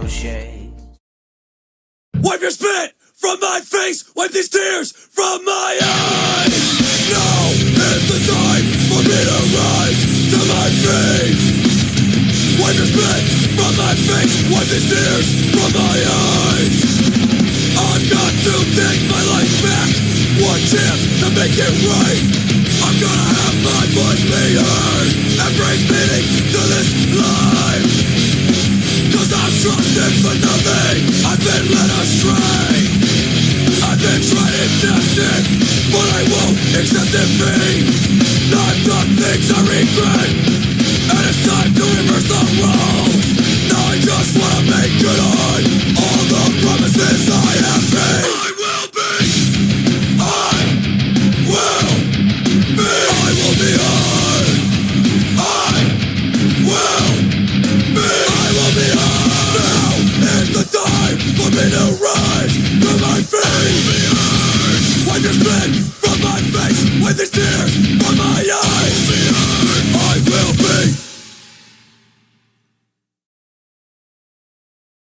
shades. Wipe your spit from my face, wipe these tears from my eyes. Now is the time for me to rise to my feet. Wipe your spit from my face, wipe these tears from my eyes. I've got to take my life back, one chance to make it right. I'm gonna have my voice be heard and bring meaning to this life. Cause I've trusted for nothing, I've been led astray. I've been tried and tested, but I won't accept defeat. I've done things I regret, and it's time to reverse the roles. Now I just wanna make good on all the promises I have made. I will be, I will be, I will be heard. I will be, I will be heard. Now is the time for me to rise to my feet. Wipe your spit from my face, wipe these tears from my eyes. I will be.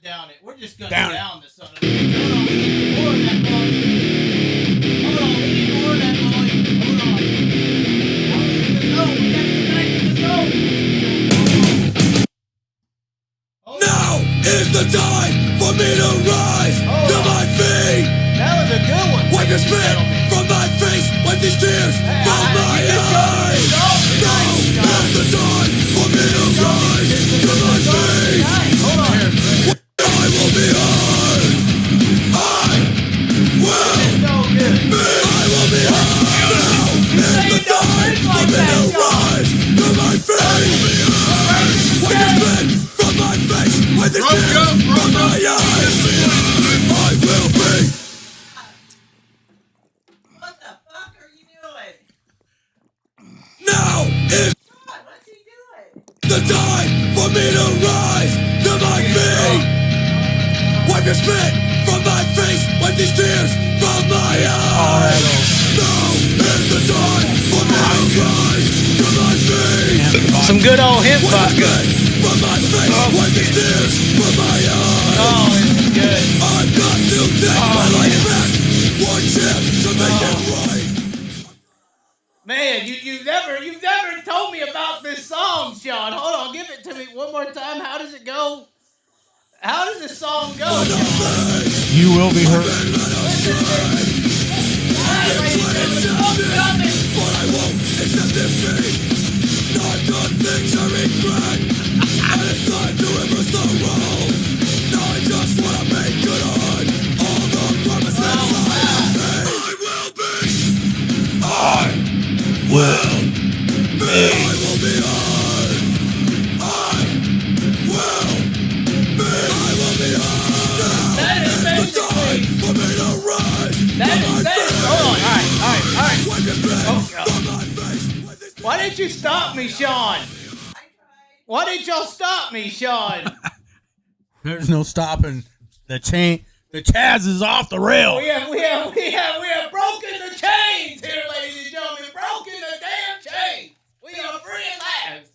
Down it. We're just gonna down the son of a bitch. Hold on, we need more of that volume. Hold on, we need more of that volume. Hold on. No, we gotta get back to the zone. Now is the time for me to rise to my feet. That was a good one. Wipe your spit from my face, wipe these tears from my eyes. Now is the time for me to rise to my feet. Hold on. I will be heard. I will be. I will be heard. Now is the time for me to rise to my feet. Wipe your spit from my face, wipe these tears from my eyes. I will be. What the fuck are you doing? Now is What's he doing? the time for me to rise to my feet. Wipe your spit from my face, wipe these tears from my eyes. Now is the time for me to rise to my feet. Some good old hip Wipe vodka. your spit from my face, wipe these tears from my eyes. Oh, this is good. I've got to take my life back, one chance to make it right. Man, you've never told me about this song, Sean. Hold on, give it to me one more time. How does it go? How does this song go? You will be hurt. But I won't accept defeat. I've done things I regret, and it's time to reverse the roles. Now I just wanna make good on all the promises I have made. I will be. I will be. I will be heard. I will be. I will be heard. That is Now is the time for me to rise. Hold on. All right. Wipe your spit Oh, God. from my face. Wipe this Why didn't you stop me, Sean? Why didn't y'all stop me, Sean? There's no stopping the chain. The Chaz is off the rail. We have broken the chains here, ladies and gentlemen. Broken the damn chains. We are free at last.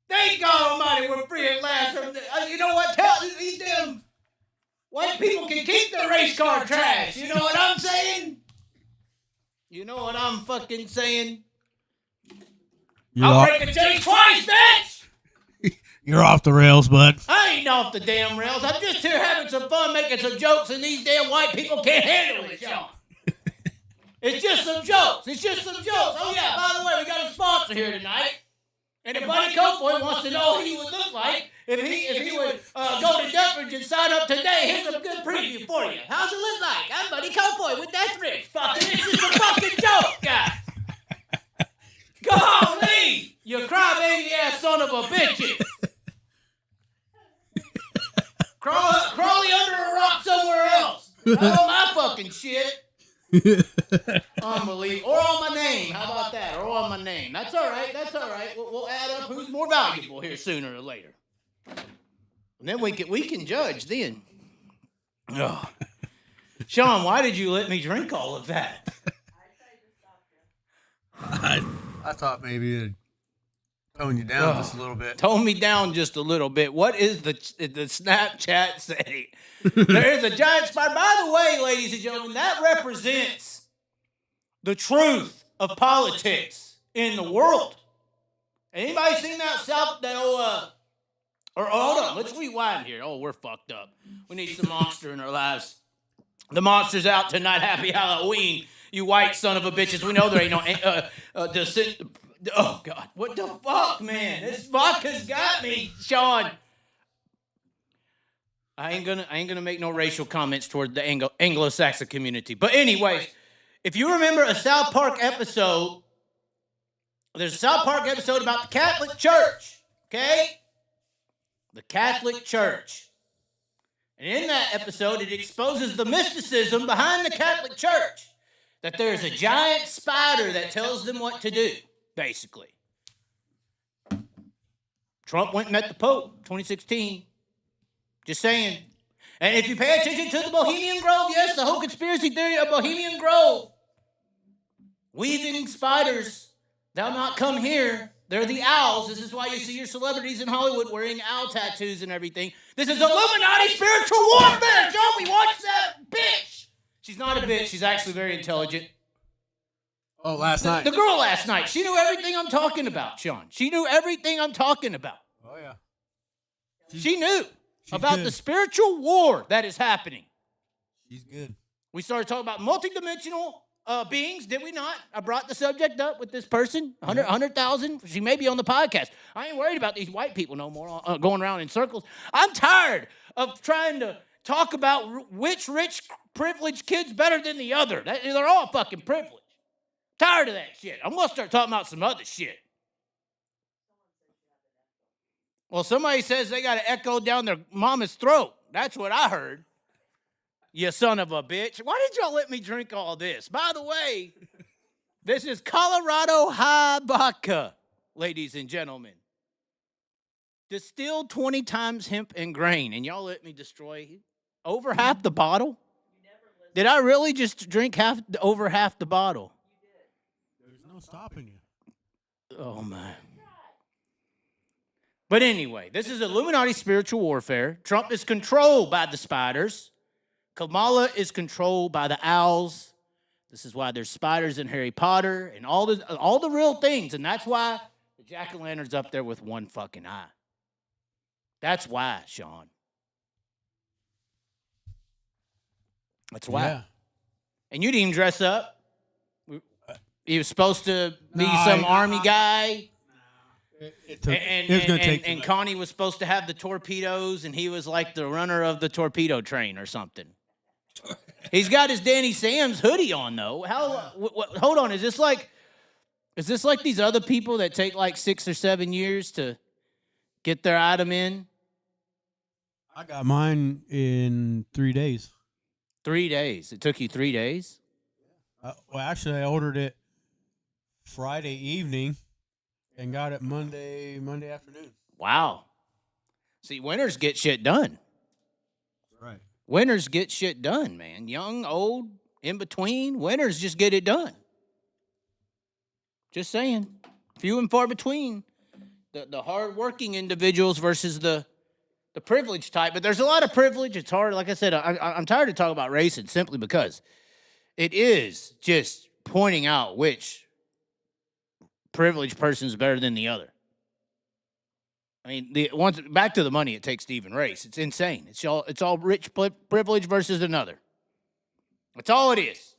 Thank God Almighty, we're free at last. You know what? Tell these damn white people can keep the race car trash. You know what I'm saying? You know what I'm fucking saying? I'll break the chain twice, bitch! You're off the rails, bud. I ain't off the damn rails. I'm just here having some fun, making some jokes, and these damn white people can't handle it, Sean. It's just some jokes. It's just some jokes. Oh, yeah, by the way, we got a sponsor here tonight. And if Buddy Cofoy wants to know what he would look like if he would go to Deptford and sign up today, here's a good preview for you. How's it look like? I'm Buddy Cofoy with That's Rich. Fucking, it's just a fucking joke, guys. Golly, you crybaby ass son of a bitch. Crawley under a rock somewhere else. Not on my fucking shit. Unbelievable. Or on my name. How about that? Or on my name. That's all right. That's all right. We'll add up who's more valuable here sooner or later. And then we can judge then. Oh. Sean, why did you let me drink all of that? I thought maybe Tone you down just a little bit. Tone me down just a little bit. What is the Snapchat setting? There is a giant spider. By the way, ladies and gentlemen, that represents the truth of politics in the world. Anybody seen that or hold on, let's rewind here. Oh, we're fucked up. We need some monster in our lives. The monster's out tonight. Happy Halloween, you white son of a bitches. We know there ain't no oh God, what the fuck, man? This vodka's got me, Sean. I ain't gonna make no racial comments toward the Anglo-Saxon community. But anyways, if you remember a South Park episode, there's a South Park episode about the Catholic Church, okay? The Catholic Church. And in that episode, it exposes the mysticism behind the Catholic Church. That there's a giant spider that tells them what to do, basically. Trump went and met the Pope, 2016. Just saying. And if you pay attention to the Bohemian Grove, yes, the whole conspiracy theory of Bohemian Grove, weaving spiders, thou not come here. They're the owls. This is why you see your celebrities in Hollywood wearing owl tattoos and everything. This is Illuminati spiritual warfare. John, we watched that bitch. She's not a bitch. She's actually very intelligent. Oh, last night. The girl last night. She knew everything I'm talking about, Sean. She knew everything I'm talking about. Oh, yeah. She knew about good. the spiritual war that is happening. She's good. We started talking about multidimensional beings, did we not? I brought the subject up with this person, 100,000. She may be on the podcast. I ain't worried about these white people no more going around in circles. I'm tired of trying to talk about which rich, privileged kid's better than the other. They're all fucking privileged. Tired of that shit. I'm going to start talking about some other shit. Well, somebody says they got an echo down their mama's throat. That's what I heard. You son of a bitch. Why did y'all let me drink all this? By the way, this is Colorado High Vodka, ladies and gentlemen. Distilled 20 times hemp and grain, and y'all let me destroy over half the bottle? Did I really just drink over half the bottle? There's no stopping you. Oh, my. But anyway, this is Illuminati spiritual warfare. Trump is controlled by the spiders. Kamala is controlled by the owls. This is why there's spiders in Harry Potter and all the real things. And that's why the jack-o'-lantern's up there with one fucking eye. That's why, Sean. That's why. Yeah. And you didn't even dress up. You were supposed to be some army guy. And Connie was supposed to have the torpedoes, and he was like the runner of the torpedo train or something. He's got his Danny Sam's hoodie on, though. Hold on, is this like these other people that take like 6 or 7 years to get their item in? I got mine in 3 days. 3 days. It took you 3 days? Well, actually, I ordered it Friday evening and got it Monday afternoon. Wow. See, winners get shit done. Right. Winners get shit done, man. Young, old, in between. Winners just get it done. Just saying. Few and far between. The hard-working individuals versus the privileged type. But there's a lot of privilege. It's hard. Like I said, I'm tired of talking about racing simply because it is just pointing out which privileged person is better than the other. I mean, back to the money it takes to even race. It's insane. It's all rich privilege versus another. That's all it is.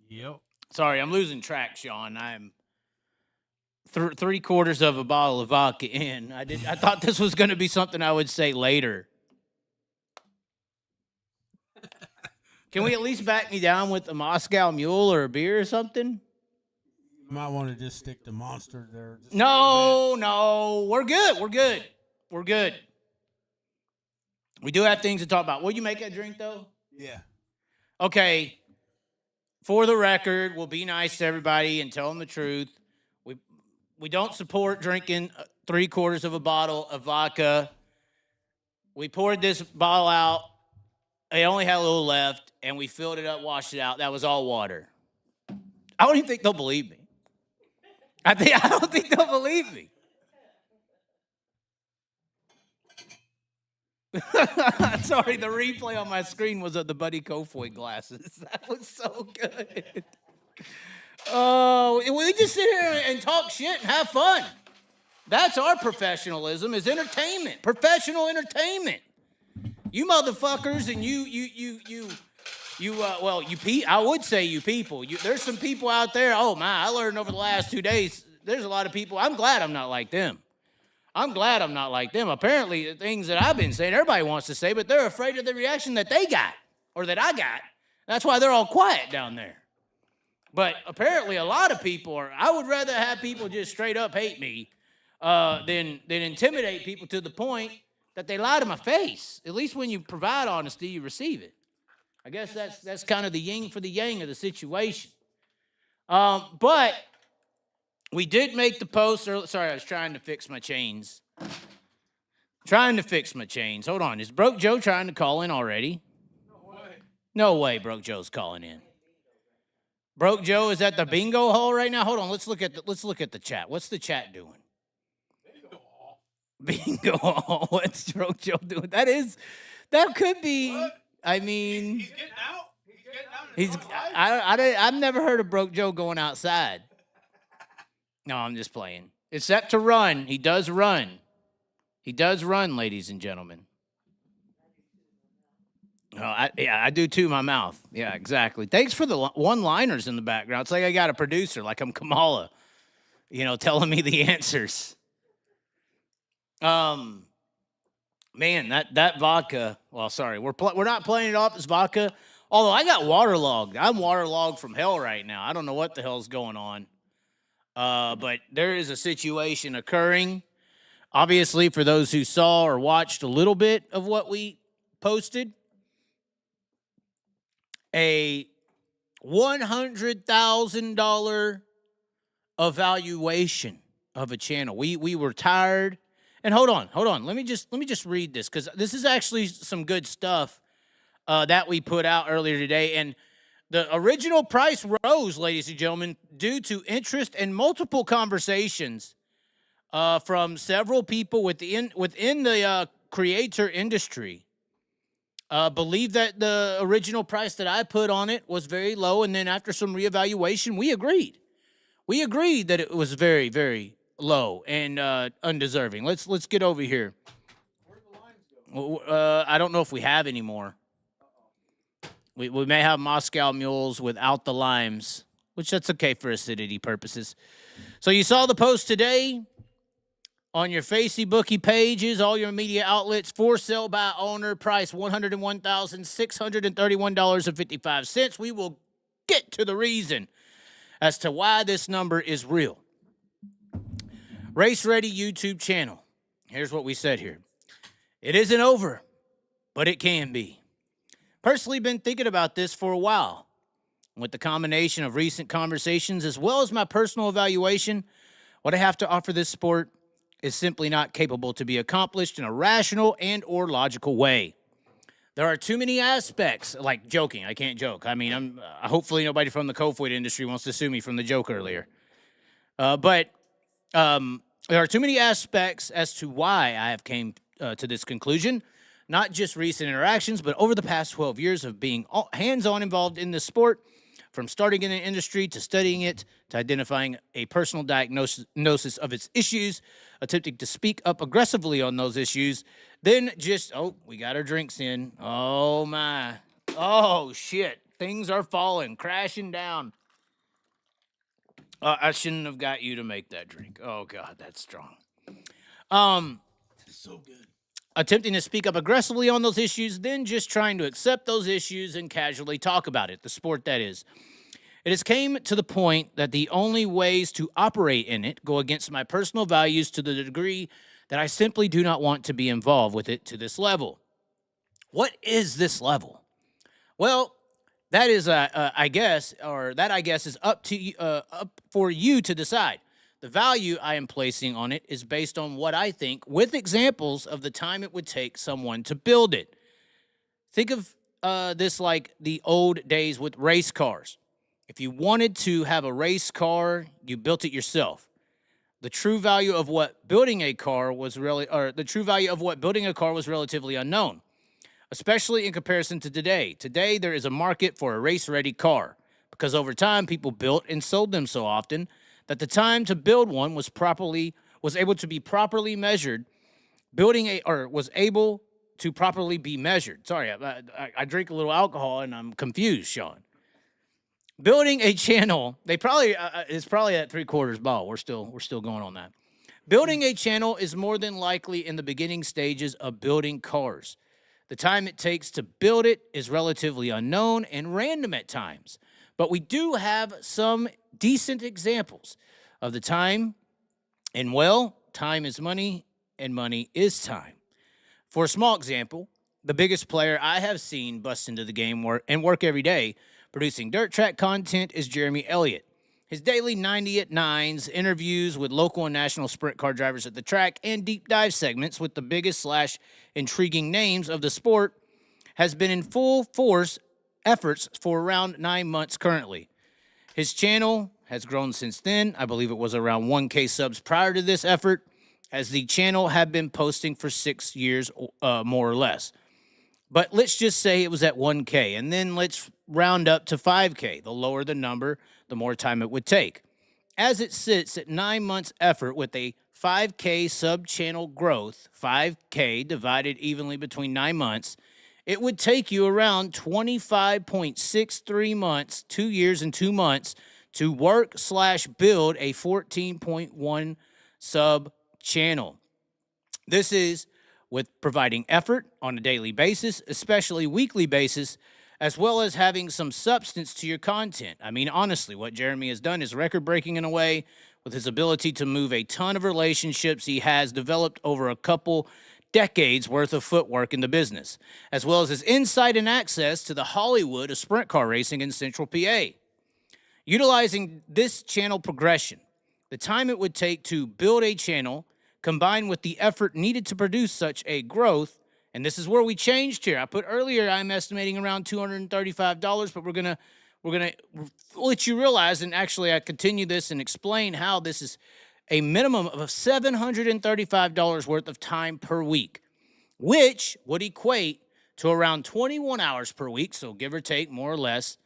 Yep. Sorry, I'm losing track, Sean. I'm 3/4 of a bottle of vodka in. I thought this was going to be something I would say later. Can we at least back me down with a Moscow Mule or a beer or something? You might want to just stick to Monster there. No, we're good. We do have things to talk about. Will you make that drink, though? Yeah. Okay. For the record, we'll be nice to everybody and tell them the truth. We don't support drinking 3/4 of a bottle of vodka. We poured this bottle out. It only had a little left, and we filled it up, washed it out. That was all water. I don't even think they'll believe me. I don't think they'll believe me. Sorry, the replay on my screen was of the Buddy Kofoid glasses. That was so good. Oh, we just sit here and talk shit and have fun. That's our professionalism, is entertainment, professional entertainment. You motherfuckers and I would say you people. There's some people out there, oh my, I learned over the last 2 days, there's a lot of people, I'm glad I'm not like them. Apparently, the things that I've been saying, everybody wants to say, but they're afraid of the reaction that they got or that I got. That's why they're all quiet down there. But apparently, a lot of people I would rather have people just straight up hate me than intimidate people to the point that they lie to my face. At least when you provide honesty, you receive it. I guess that's kind of the yin for the yang of the situation. But we did make the post. Sorry, I was trying to fix my chains. Hold on. Is Broke Joe trying to call in already? No way Broke Joe's calling in. Broke Joe is at the bingo hall right now. Hold on. Let's look at the chat. What's the chat doing? Bingo hall. What's Broke Joe doing? That could be. What? I mean, he's getting out. I've never heard of Broke Joe going outside. No, I'm just playing. Except to run. He does run. Ladies and gentlemen. Oh, I do too, my mouth. Yeah, exactly. Thanks for the one-liners in the background. It's like I got a producer, like I'm Kamala, telling me the answers. Man, that vodka, well, sorry, we're not playing it off as vodka, although I got waterlogged. I'm waterlogged from hell right now. I don't know what the hell's going on. But there is a situation occurring. Obviously, for those who saw or watched a little bit of what we posted, a $100,000 evaluation of a channel. We were tired. And hold on. Let me just read this, because this is actually some good stuff that we put out earlier today. And the original price rose, ladies and gentlemen, due to interest and multiple conversations from several people within the creator industry. Believe that the original price that I put on it was very low, and then after some reevaluation, we agreed. We agreed that it was very, very low and undeserving. Let's get over here. Where do the lines go? I don't know if we have any more. We may have Moscow Mules without the limes, which that's okay for acidity purposes. So you saw the post today on your Facey Bookie pages, all your media outlets, for sale by owner, price $101,631.55. We will get to the reason as to why this number is real. Race Ready YouTube channel. Here's what we said here. It isn't over, but it can be. Personally been thinking about this for a while. With the combination of recent conversations as well as my personal evaluation, what I have to offer this sport is simply not capable to be accomplished in a rational and or logical way. There are too many aspects, like joking. I can't joke. I mean, hopefully nobody from the Kofoid industry wants to sue me from the joke earlier. But there are too many aspects as to why I have came to this conclusion. Not just recent interactions, but over the past 12 years of being hands-on involved in this sport, from starting in the industry to studying it, to identifying a personal diagnosis of its issues, attempting to speak up aggressively on those issues, then just, we got our drinks in. Oh, my. Oh, shit. Things are falling, crashing down. I shouldn't have got you to make that drink. Oh, God, that's strong. It's so good. Attempting to speak up aggressively on those issues, then just trying to accept those issues and casually talk about it, the sport that is. It has came to the point that the only ways to operate in it go against my personal values to the degree that I simply do not want to be involved with it to this level. What is this level? Well, that is, I guess is up for you to decide. The value I am placing on it is based on what I think, with examples of the time it would take someone to build it. Think of this like the old days with race cars. If you wanted to have a race car, you built it yourself. the true value of what building a car was relatively unknown, especially in comparison to today. Today, there is a market for a race-ready car because over time, people built and sold them so often that the time to build one was able to be properly measured. Was able to properly be measured. Sorry, I drink a little alcohol and I'm confused, Sean. Building a channel, it's probably at 3/4 ball. We're still going on that. Building a channel is more than likely in the beginning stages of building cars. The time it takes to build it is relatively unknown and random at times. But we do have some decent examples of the time, and time is money, and money is time. For a small example, the biggest player I have seen bust into the game and work every day producing dirt track content is Jeremy Elliott. His daily 90 at 9s, interviews with local and national sprint car drivers at the track, and deep dive segments with the biggest / intriguing names of the sport has been in full force efforts for around 9 months currently. His channel has grown since then. I believe it was around 1K subs prior to this effort, as the channel had been posting for 6 years, more or less. But let's just say it was at 1K, and then let's round up to 5K. The lower the number, the more time it would take. As it sits at 9 months effort with a 5K sub-channel growth, 5K divided evenly between 9 months, it would take you around 25.63 months, 2 years and 2 months, to work/build a 14.1 sub channel. This is with providing effort on a daily basis, especially weekly basis, as well as having some substance to your content. I mean, honestly, what Jeremy has done is record-breaking in a way with his ability to move a ton of relationships he has developed over a couple decades worth of footwork in the business, as well as his insight and access to the Hollywood of sprint car racing in Central PA. Utilizing this channel progression, the time it would take to build a channel, combined with the effort needed to produce such a growth, and this is where we changed here. I put earlier I'm estimating around $235, but we're gonna let you realize, and actually I continue this and explain how this is a minimum of $735 worth of time per week, which would equate to around 21 hours per week, so give or take more or less,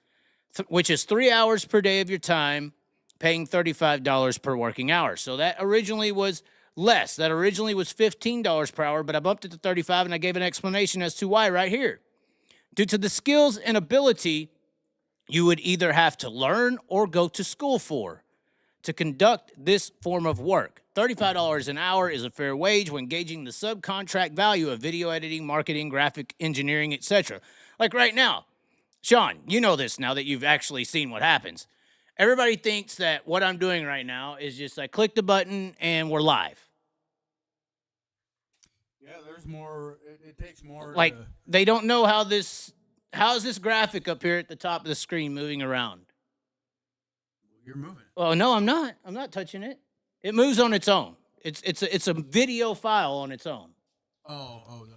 which is 3 hours per day of your time, paying $35 per working hour. So that originally was less. That originally was $15 per hour, but I bumped it to $35, and I gave an explanation as to why right here. Due to the skills and ability you would either have to learn or go to school for to conduct this form of work. $35 an hour is a fair wage when gauging the subcontract value of video editing, marketing, graphic engineering, etc. Like right now, Sean, you know this now that you've actually seen what happens. Everybody thinks that what I'm doing right now is just I click the button and we're live. Yeah, there's more. It takes more. Like, they don't know how's this graphic up here at the top of the screen moving around? You're moving. Oh, no, I'm not. I'm not touching it. It moves on its own. It's a video file on its own. Oh, okay.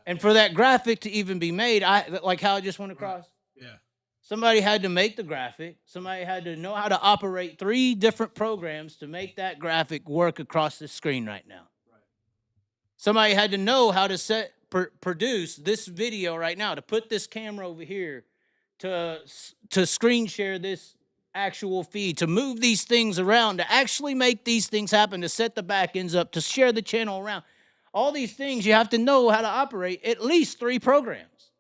And for that graphic to even be made, like how I just went across. Right. Yeah. Somebody had to make the graphic. Somebody had to know how to operate 3 different programs to make that graphic work across the screen right now. Right. Somebody had to know how to produce this video right now, to put this camera over here, to screen share this actual feed, to move these things around, to actually make these things happen, to set the back ends up, to share the channel around. All these things you have to know how to operate at least 3 programs.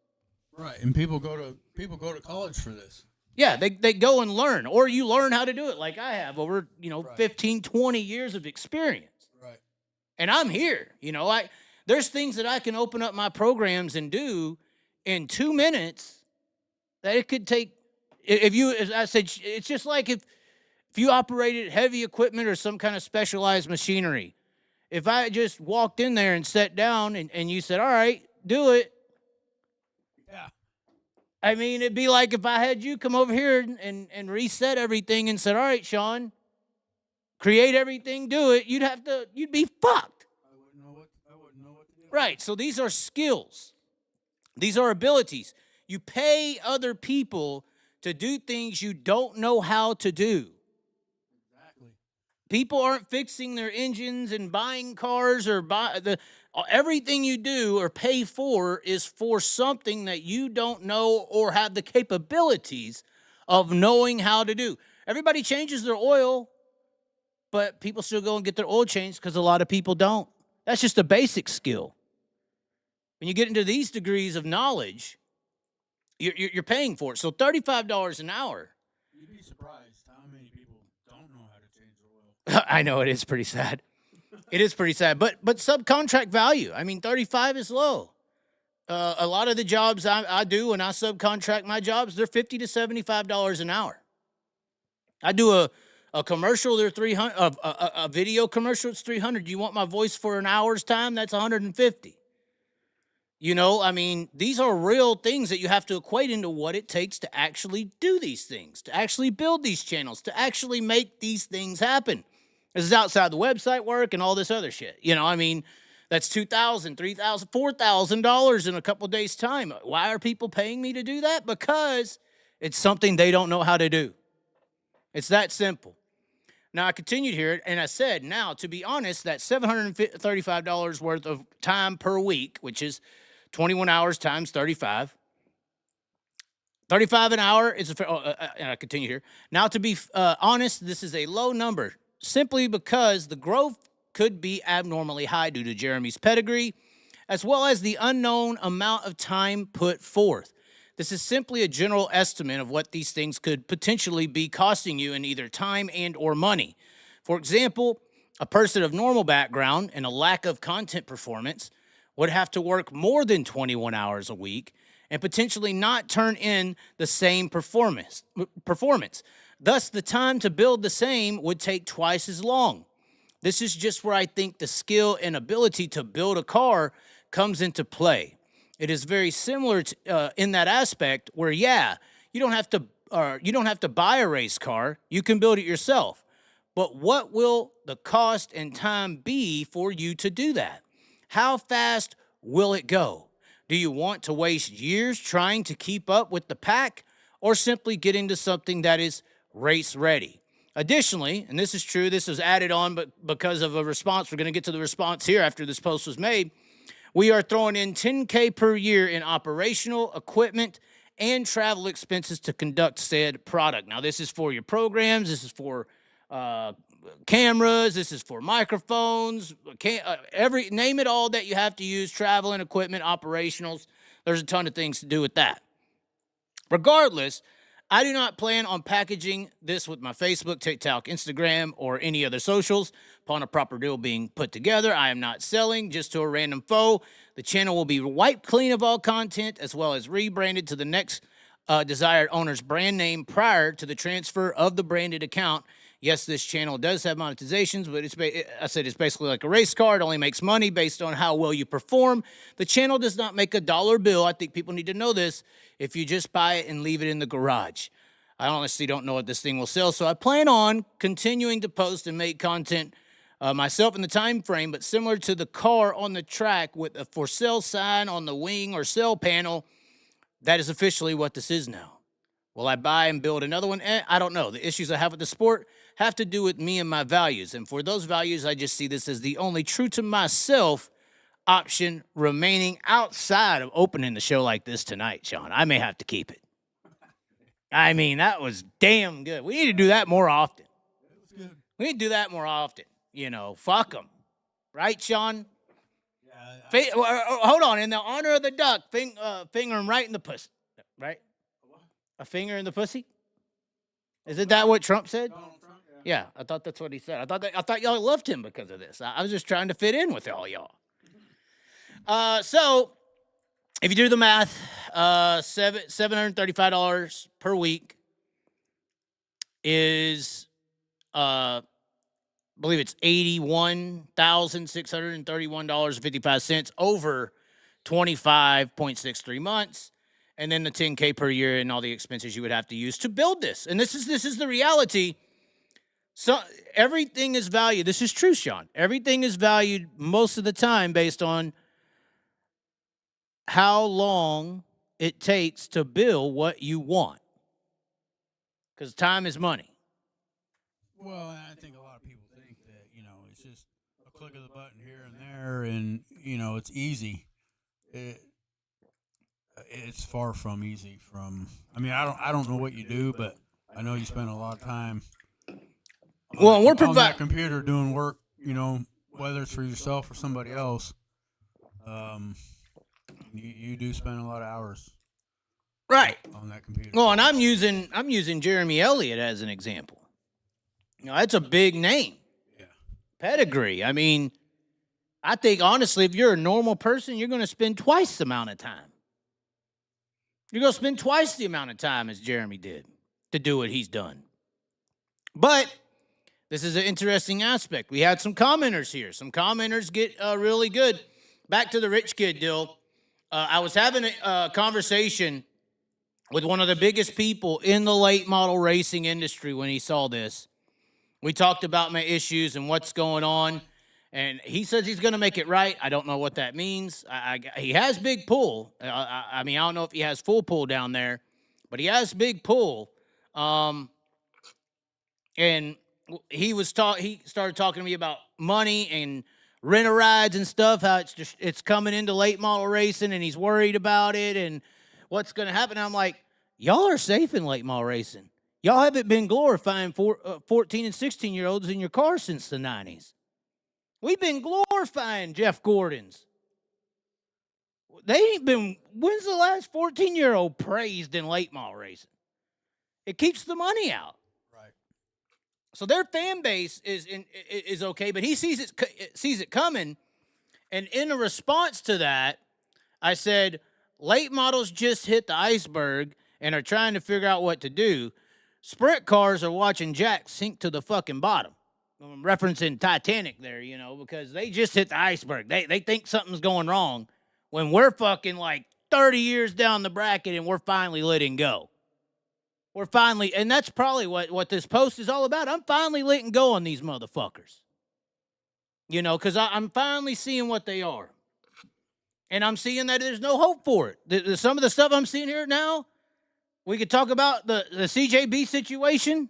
Right, and people go to college for this. Yeah, they go and learn, or you learn how to do it like I have over, Right. 15, 20 years of experience. Right. And I'm here, there's things that I can open up my programs and do in 2 minutes that it could take. As I said, it's just like if you operated heavy equipment or some kind of specialized machinery. If I just walked in there and sat down and you said, all right, do it. Yeah. I mean, it'd be like if I had you come over here and reset everything and said, all right, Sean, create everything, do it. You'd be fucked. I wouldn't know what to do. Right. So these are skills. These are abilities. You pay other people to do things you don't know how to do. Exactly. People aren't fixing their engines and buying cars or everything you do or pay for is for something that you don't know or have the capabilities of knowing how to do. Everybody changes their oil, but people still go and get their oil changed because a lot of people don't. That's just a basic skill. When you get into these degrees of knowledge, you're paying for it. So $35 an hour. You'd be surprised how many people don't know how to change their oil. I know it is pretty sad. It is pretty sad. But subcontract value, I mean, 35 is low. A lot of the jobs I do when I subcontract my jobs, they're $50 to $75 an hour. I do a commercial, they're $300. A video commercial, it's $300. You want my voice for an hour's time? That's $150. You know, I mean, these are real things that you have to equate into what it takes to actually do these things, to actually build these channels, to actually make these things happen. This is outside the website work and all this other shit. You know, I mean, that's $2,000, $3,000, $4,000 in a couple of days' time. Why are people paying me to do that? Because it's something they don't know how to do. It's that simple. Now, I continued here, and I said, now, to be honest, that $735 worth of time per week, which is 21 hours times 35. 35 an hour is and I continue here. Now, to be honest, this is a low number, simply because the growth could be abnormally high due to Jeremy's pedigree, as well as the unknown amount of time put forth. This is simply a general estimate of what these things could potentially be costing you in either time and or money. For example, a person of normal background and a lack of content performance would have to work more than 21 hours a week and potentially not turn in the same performance. Thus, the time to build the same would take twice as long. This is just where I think the skill and ability to build a car comes into play. It is very similar to, in that aspect where, yeah, you don't have to buy a race car. You can build it yourself. But what will the cost and time be for you to do that? How fast will it go? Do you want to waste years trying to keep up with the pack, or simply get into something that is race ready? Additionally, and this is true, this was added on, but because of a response, we're going to get to the response here after this post was made. We are throwing in $10K per year in operational, equipment, and travel expenses to conduct said product. Now, this is for your programs. This is for cameras. This is for microphones. Name it all that you have to use, travel and equipment, operationals. There's a ton of things to do with that. Regardless, I do not plan on packaging this with my Facebook, TikTok, Instagram, or any other socials. Upon a proper deal being put together, I am not selling just to a random foe. The channel will be wiped clean of all content, as well as rebranded to the next desired owner's brand name prior to the transfer of the branded account. Yes, this channel does have monetizations, but it's basically like a race car. It only makes money based on how well you perform. The channel does not make a dollar bill. I think people need to know this. If you just buy it and leave it in the garage, I honestly don't know what this thing will sell. So I plan on continuing to post and make content myself in the time frame, but similar to the car on the track with a for sale sign on the wing or sell panel. That is officially what this is now. Will I buy and build another one? I don't know. The issues I have with the sport have to do with me and my values. And for those values, I just see this as the only true to myself option remaining outside of opening the show like this tonight, Sean. I may have to keep it. I mean, that was damn good. We need to do that more often. We need to do that more often. You know, fuck them. Right, Sean? Yeah. Hold on. In the honor of the duck, finger him right in the pussy. Right? A finger in the pussy? Isn't that what Trump said? Yeah, I thought that's what he said. I thought y'all loved him because of this. I was just trying to fit in with all y'all. So, if you do the math, $735 per week is, I believe it's $81,631.55 over 25.63 months. And then the $10K per year and all the expenses you would have to use to build this. And this is the reality. So everything is valued. This is true, Sean. Everything is valued most of the time based on how long it takes to build what you want. Because time is money. Well, I think a lot of people think and it's easy. It's far from easy. I don't know what you do, but I know you spend a lot of time. On that computer doing work. Whether it's for yourself or somebody else. You do spend a lot of hours. Right. On that computer. Well, and I'm using Jeremy Elliott as an example. That's a big name. Yeah. Pedigree. I mean, I think, honestly, if you're a normal person, you're going to spend twice the amount of time. You're going to spend twice the amount of time as Jeremy did to do what he's done. But this is an interesting aspect. We had some commenters here. Some commenters get really good. Back to the rich kid deal. I was having a conversation with one of the biggest people in the late model racing industry when he saw this. We talked about my issues and what's going on, and he says he's going to make it right. I don't know what that means. He has big pull. I don't know if he has full pull down there, but he has big pull. And he started talking to me about money and rent-a-rides and stuff, how it's coming into late model racing, and he's worried about it and what's going to happen. And I'm like, y'all are safe in late model racing. Y'all haven't been glorifying 14 and 16-year-olds in your car since the 90s. We've been glorifying Jeff Gordon's. They ain't been, when's the last 14-year-old praised in late model racing? It keeps the money out. Right. So their fan base is okay, but he sees it coming. And in a response to that, I said, late models just hit the iceberg and are trying to figure out what to do. Sprint cars are watching Jack sink to the fucking bottom. I'm referencing Titanic there, because they just hit the iceberg. They think something's going wrong when we're fucking like 30 years down the bracket and we're finally letting go. And that's probably what this post is all about. I'm finally letting go on these motherfuckers. Because I'm finally seeing what they are. And I'm seeing that there's no hope for it. Some of the stuff I'm seeing here now, we could talk about the CJB situation.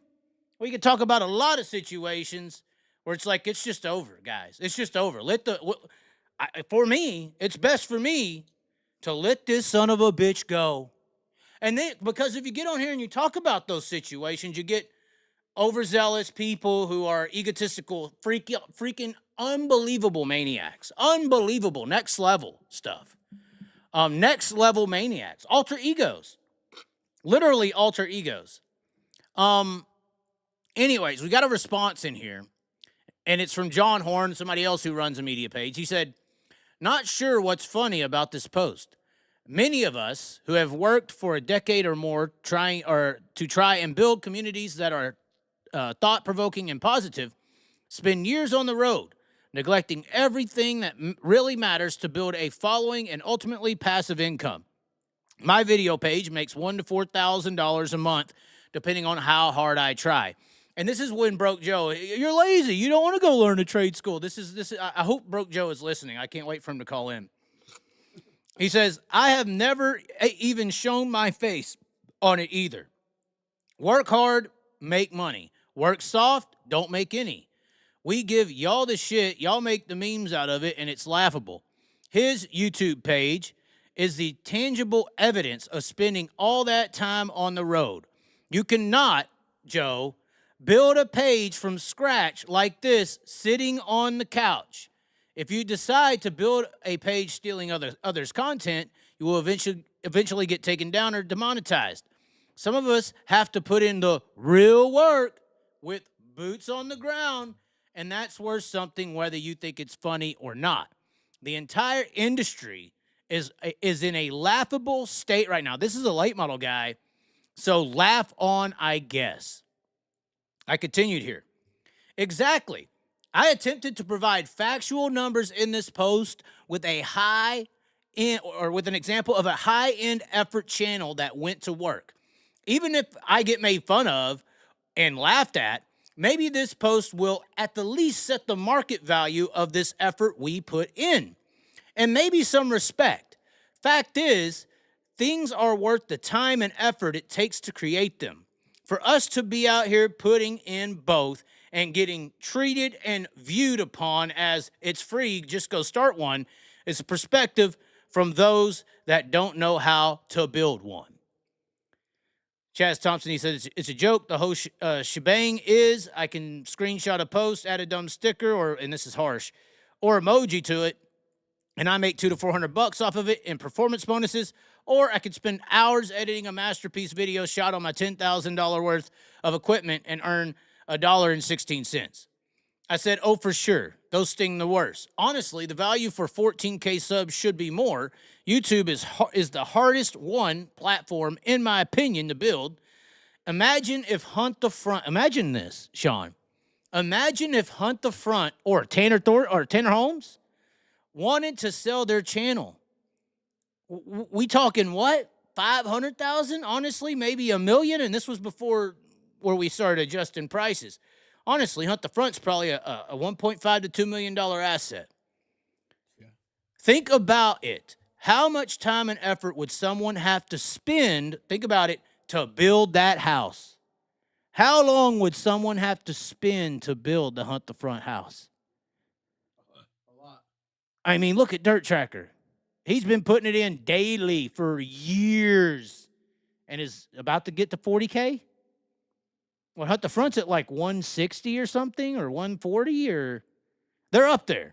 We could talk about a lot of situations where it's like, it's just over, guys. It's just over. For me, it's best for me to let this son of a bitch go. And then, because if you get on here and you talk about those situations, you get overzealous people who are egotistical, freaking unbelievable maniacs. Unbelievable, next level stuff. Next level maniacs. Alter egos. Literally alter egos. Anyways, we got a response in here, and it's from John Horn, somebody else who runs a media page. He said, not sure what's funny about this post. Many of us who have worked for a decade or more to try and build communities that are thought-provoking and positive spend years on the road, neglecting everything that really matters to build a following and ultimately passive income. My video page makes $1,000 to $4,000 a month, depending on how hard I try. And this is when Broke Joe, you're lazy. You don't want to go learn a trade school. I hope Broke Joe is listening. I can't wait for him to call in. He says, I have never even shown my face on it either. Work hard, make money. Work soft, don't make any. We give y'all the shit, y'all make the memes out of it, and it's laughable. His YouTube page is the tangible evidence of spending all that time on the road. You cannot, Joe, build a page from scratch like this sitting on the couch. If you decide to build a page stealing others' content, you will eventually get taken down or demonetized. Some of us have to put in the real work with boots on the ground, and that's worth something whether you think it's funny or not. The entire industry is in a laughable state right now. This is a late model guy, so laugh on, I guess. I continued here. Exactly. I attempted to provide factual numbers in this post with an example of a high-end effort channel that went to work. Even if I get made fun of and laughed at, maybe this post will at the least set the market value of this effort we put in. And maybe some respect. Fact is, things are worth the time and effort it takes to create them. For us to be out here putting in both and getting treated and viewed upon as it's free, just go start one, is a perspective from those that don't know how to build one. Chaz Thompson, he said, it's a joke. The whole shebang is, I can screenshot a post, add a dumb sticker, or, and this is harsh, or emoji to it, and I make $200 to $400 off of it in performance bonuses, or I could spend hours editing a masterpiece video shot on my $10,000 worth of equipment and earn $1.16. I said, oh, for sure. Those sting the worst. Honestly, the value for 14K subs should be more. YouTube is the hardest one platform, in my opinion, to build. Imagine if Hunt the Front, imagine this, Sean. Imagine if Hunt the Front or Tanner Holmes wanted to sell their channel. We talking what? 500,000? Honestly, maybe $1 million, and this was before where we started adjusting prices. Honestly, Hunt the Front's probably a $1.5 to $2 million asset. Yeah. Think about it. How much time and effort would someone have to spend, think about it, to build that house? How long would someone have to spend to build the Hunt the Front house? A lot. I mean, look at Dirt Tracker. He's been putting it in daily for years and is about to get to 40K. Well, Hunt the Front's at like 160 or something, or 140, or they're up there.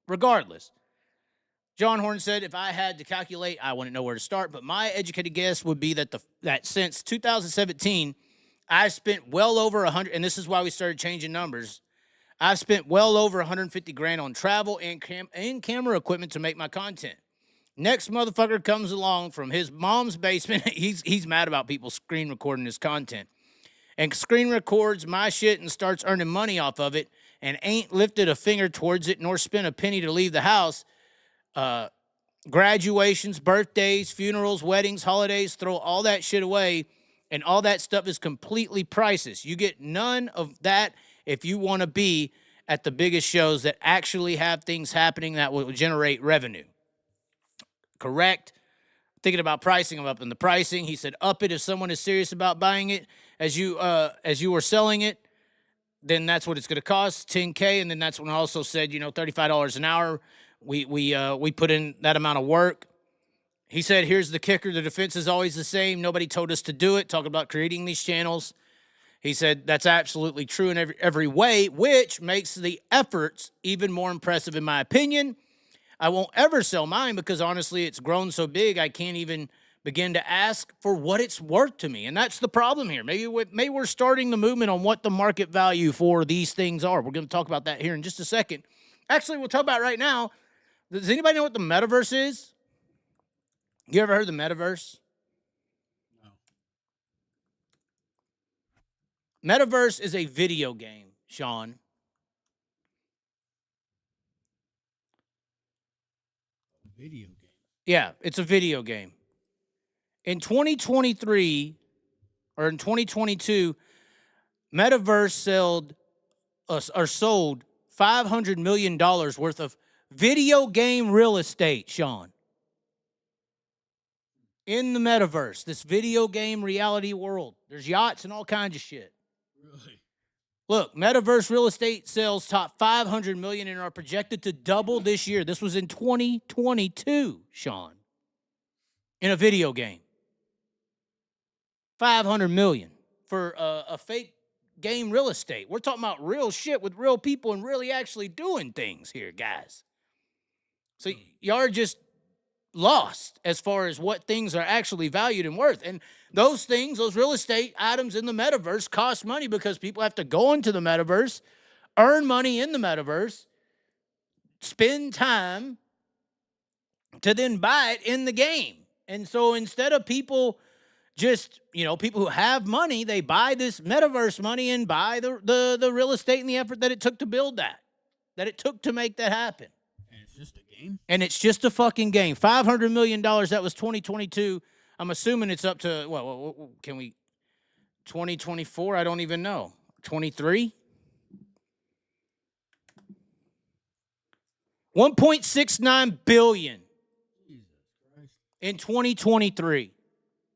Regardless. John Horn said, if I had to calculate, I wouldn't know where to start, but my educated guess would be that that since 2017, I've spent well over 100, and this is why we started changing numbers. I've spent well over 150 grand on travel and camera equipment to make my content. Next motherfucker comes along from his mom's basement. He's mad about people screen recording his content. And screen records my shit and starts earning money off of it and ain't lifted a finger towards it nor spent a penny to leave the house. Graduations, birthdays, funerals, weddings, holidays, throw all that shit away, and all that stuff is completely priceless. You get none of that if you want to be at the biggest shows that actually have things happening that will generate revenue. Correct? Thinking about pricing, I'm up in the pricing. He said, up it if someone is serious about buying it. As you were selling it, then that's what it's going to cost, $10K. And then that's when I also said, $35 an hour. We put in that amount of work. He said, here's the kicker. The defense is always the same. Nobody told us to do it. Talking about creating these channels. He said, that's absolutely true in every way, which makes the efforts even more impressive in my opinion. I won't ever sell mine because, honestly, it's grown so big I can't even begin to ask for what it's worth to me. And that's the problem here. Maybe we're starting the movement on what the market value for these things are. We're going to talk about that here in just a second. Actually, we'll talk about it right now. Does anybody know what the metaverse is? You ever heard of the metaverse? No. Metaverse is a video game, Sean. Video game? Yeah, it's a video game. In 2023, or in 2022, Metaverse sold $500 million worth of video game real estate, Sean. In the Metaverse, this video game reality world. There's yachts and all kinds of shit. Really? Look, Metaverse real estate sales top $500 million and are projected to double this year. This was in 2022, Sean. In a video game. $500 million for a fake game real estate. We're talking about real shit with real people and really actually doing things here, guys. So y'all are just lost as far as what things are actually valued and worth. And those things, those real estate items in the metaverse cost money because people have to go into the metaverse, earn money in the metaverse, spend time to then buy it in the game. And so instead of people just, people who have money, they buy this metaverse money and buy the real estate and the effort that it took to build that it took to make that happen. And it's just a game? And it's just a fucking game. $500 million, that was 2022. I'm assuming it's up to, can we, 2024? I don't even know. 23? 1.69 billion in 2023.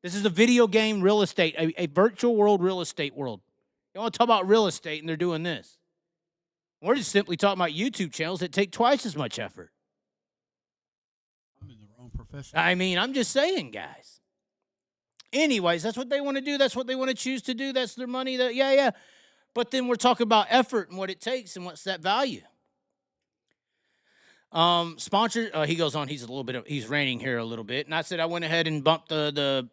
This is a video game real estate, a virtual world real estate world. You want to talk about real estate, and they're doing this. We're just simply talking about YouTube channels that take twice as much effort. I'm in the wrong profession. I mean, I'm just saying, guys. Anyways, that's what they want to do. That's what they want to choose to do. That's their money. Yeah. But then we're talking about effort and what it takes and what's that value. Sponsor, he goes on. He's ranting here a little bit, and I said I went ahead and bumped the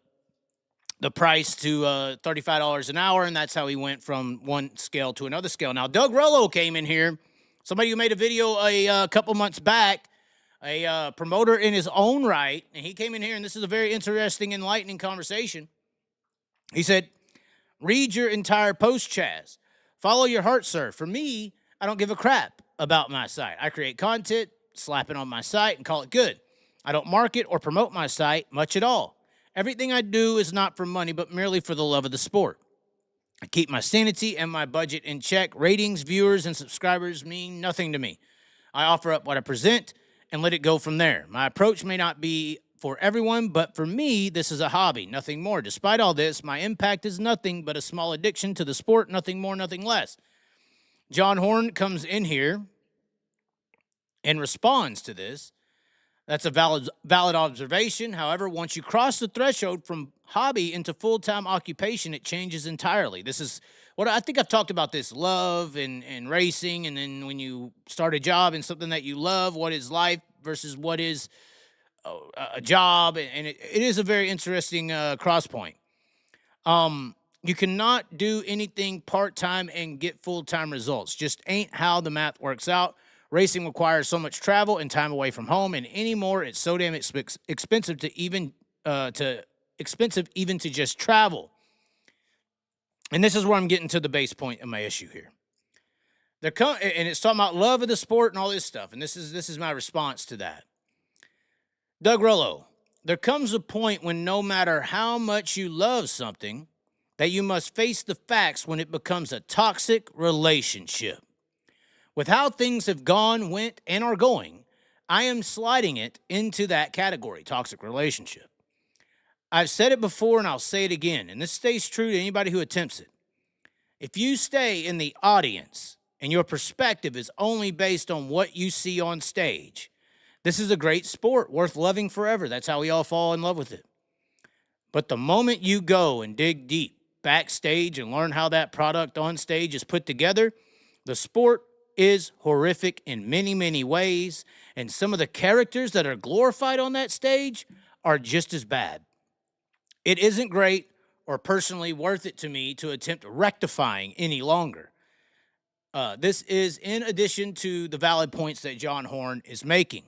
price to $35 an hour, and that's how he went from one scale to another scale. Now, Doug Rollo came in here, somebody who made a video a couple months back, a promoter in his own right, and he came in here, and this is a very interesting, enlightening conversation. He said, read your entire post, Chaz. Follow your heart, sir. For me, I don't give a crap about my site. I create content, slap it on my site, and call it good. I don't market or promote my site much at all. Everything I do is not for money, but merely for the love of the sport. I keep my sanity and my budget in check. Ratings, viewers, and subscribers mean nothing to me. I offer up what I present and let it go from there. My approach may not be for everyone, but for me, this is a hobby, nothing more. Despite all this, my impact is nothing but a small addiction to the sport, nothing more, nothing less. John Horn comes in here and responds to this. That's a valid observation. However, once you cross the threshold from hobby into full-time occupation, it changes entirely. This is what I think I've talked about this, love and racing, and then when you start a job in something that you love, what is life versus what is a job, and it is a very interesting cross point. You cannot do anything part-time and get full-time results. Just ain't how the math works out. Racing requires so much travel and time away from home, and anymore it's so damn expensive to even to just travel. And this is where I'm getting to the base point of my issue here. And it's talking about love of the sport and all this stuff, and this is my response to that. Doug Rollo, there comes a point when no matter how much you love something, that you must face the facts when it becomes a toxic relationship. With how things have gone, went, and are going, I am sliding it into that category, toxic relationship. I've said it before and I'll say it again, and this stays true to anybody who attempts it. If you stay in the audience and your perspective is only based on what you see on stage, this is a great sport worth loving forever. That's how we all fall in love with it. But the moment you go and dig deep backstage and learn how that product on stage is put together, the sport is horrific in many, many ways, and some of the characters that are glorified on that stage are just as bad. It isn't great or personally worth it to me to attempt rectifying any longer. This is in addition to the valid points that John Horn is making.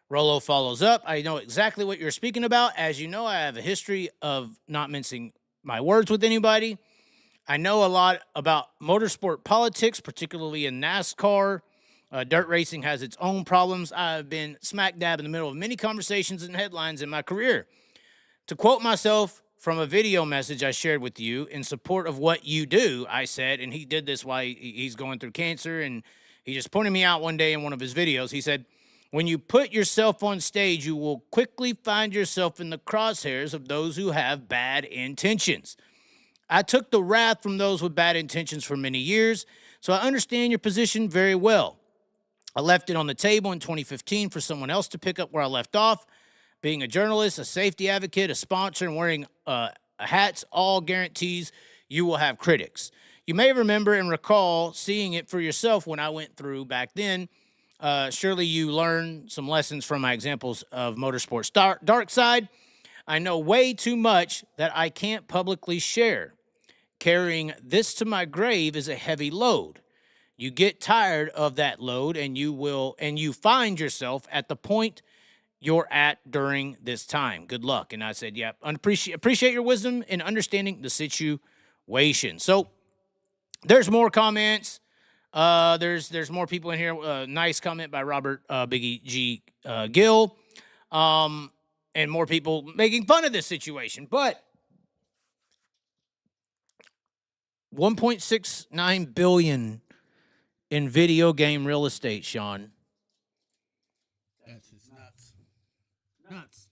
Rollo follows up. I know exactly what you're speaking about. As you know, I have a history of not mincing my words with anybody. I know a lot about motorsport politics, particularly in NASCAR. Dirt racing has its own problems. I've been smack dab in the middle of many conversations and headlines in my career. To quote myself from a video message I shared with you in support of what you do, I said, and he did this while he's going through cancer, and he just pointed me out one day in one of his videos. He said, when you put yourself on stage, you will quickly find yourself in the crosshairs of those who have bad intentions. I took the wrath from those with bad intentions for many years, so I understand your position very well. I left it on the table in 2015 for someone else to pick up where I left off. Being a journalist, a safety advocate, a sponsor, and wearing hats all guarantees you will have critics. You may remember and recall seeing it for yourself when I went through back then. Surely you learned some lessons from my examples of motorsport's dark side. I know way too much that I can't publicly share. Carrying this to my grave is a heavy load. You get tired of that load, and you find yourself at the point you're at during this time. Good luck. And I said, yeah, appreciate your wisdom in understanding the situation. So there's more comments. There's more people in here. Nice comment by Robert Biggie G. Gill. And more people making fun of this situation. But $1.69 billion in video game real estate, Sean. That's just nuts. Nuts.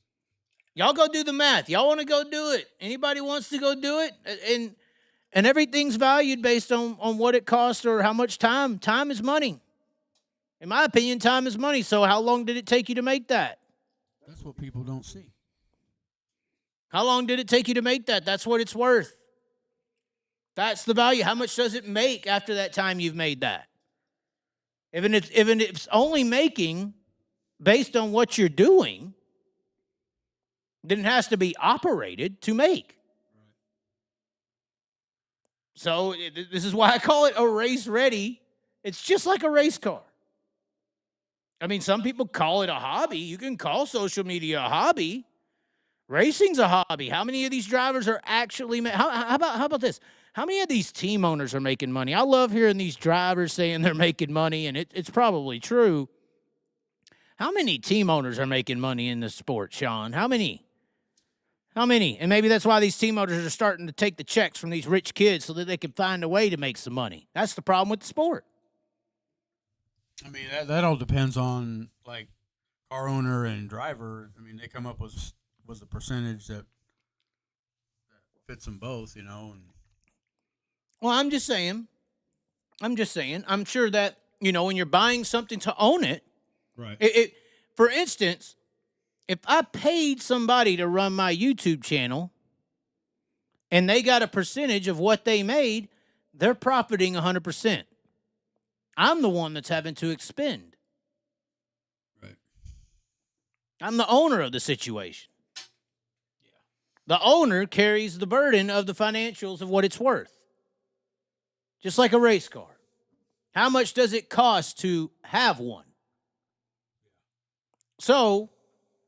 Y'all go do the math. Y'all want to go do it. Anybody wants to go do it? And And everything's valued based on what it costs or how much time. Time is money. In my opinion, time is money. So how long did it take you to make that? That's what people don't see. How long did it take you to make that? That's what it's worth. That's the value. How much does it make after that time you've made that? Even if it's only making based on what you're doing, then it has to be operated to make. So this is why I call it a race ready. It's just like a race car. I mean, some people call it a hobby. You can call social media a hobby. Racing's a hobby. How many of these drivers are actually how about this? How many of these team owners are making money? I love hearing these drivers saying they're making money, and it's probably true. How many team owners are making money in this sport, Sean? How many? How many? And maybe that's why these team owners are starting to take the checks from these rich kids so that they can find a way to make some money. That's the problem with the sport. I mean, that all depends on, like, car owner and driver. I mean, they come up with the percentage that fits them both, you know. And well, I'm just saying. I'm sure that, you know, when you're buying something to own it, right. For instance, if I paid somebody to run my YouTube channel and they got a percentage of what they made, they're profiting 100%. I'm the one that's having to expend. Right. I'm the owner of the situation. Yeah. The owner carries the burden of the financials of what it's worth. Just like a race car. How much does it cost to have one? So,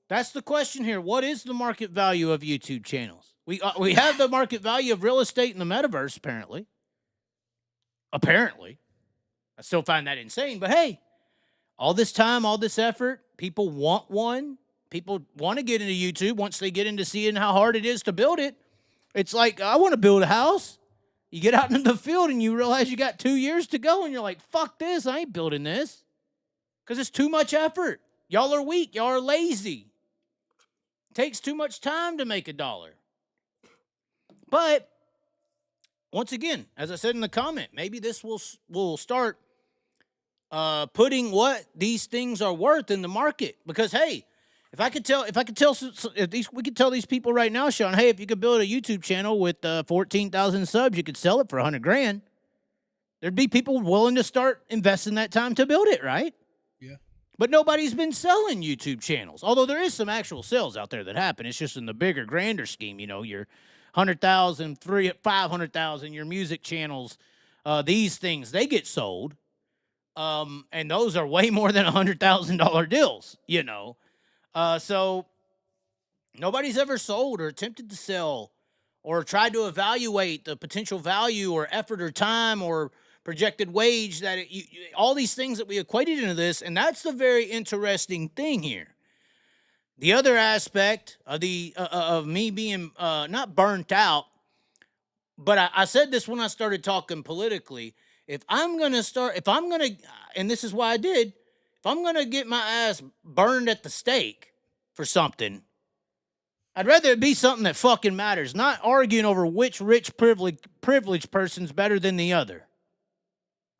that's the question here. What is the market value of YouTube channels? We have the market value of real estate in the metaverse, apparently. Apparently. I still find that insane, but hey, all this time, all this effort, people want one. People want to get into YouTube once they get into seeing how hard it is to build it. It's like, I want to build a house. You get out into the field and you realize you got 2 years to go and you're like, fuck this, I ain't building this. Because it's too much effort. Y'all are weak. Y'all are lazy. It takes too much time to make $1. But, once again, as I said in the comment, maybe this will start putting what these things are worth in the market. Because hey, we could tell these people right now, Sean, hey, if you could build a YouTube channel with 14,000 subs, you could sell it for $100,000. There'd be people willing to start investing that time to build it, right? Yeah. But nobody's been selling YouTube channels. Although there is some actual sales out there that happen. It's just in the bigger, grander scheme. You know, your 100,000, 500,000, your music channels, these things, they get sold. And those are way more than $100,000 deals, you know. So nobody's ever sold or attempted to sell or tried to evaluate the potential value or effort or time or projected wage that all these things that we equated into this. And that's the very interesting thing here. The other aspect of of me being not burnt out, but I said this when I started talking politically. And this is why I did, if I'm going to get my ass burned at the stake for something, I'd rather it be something that fucking matters, not arguing over which rich privileged person's better than the other.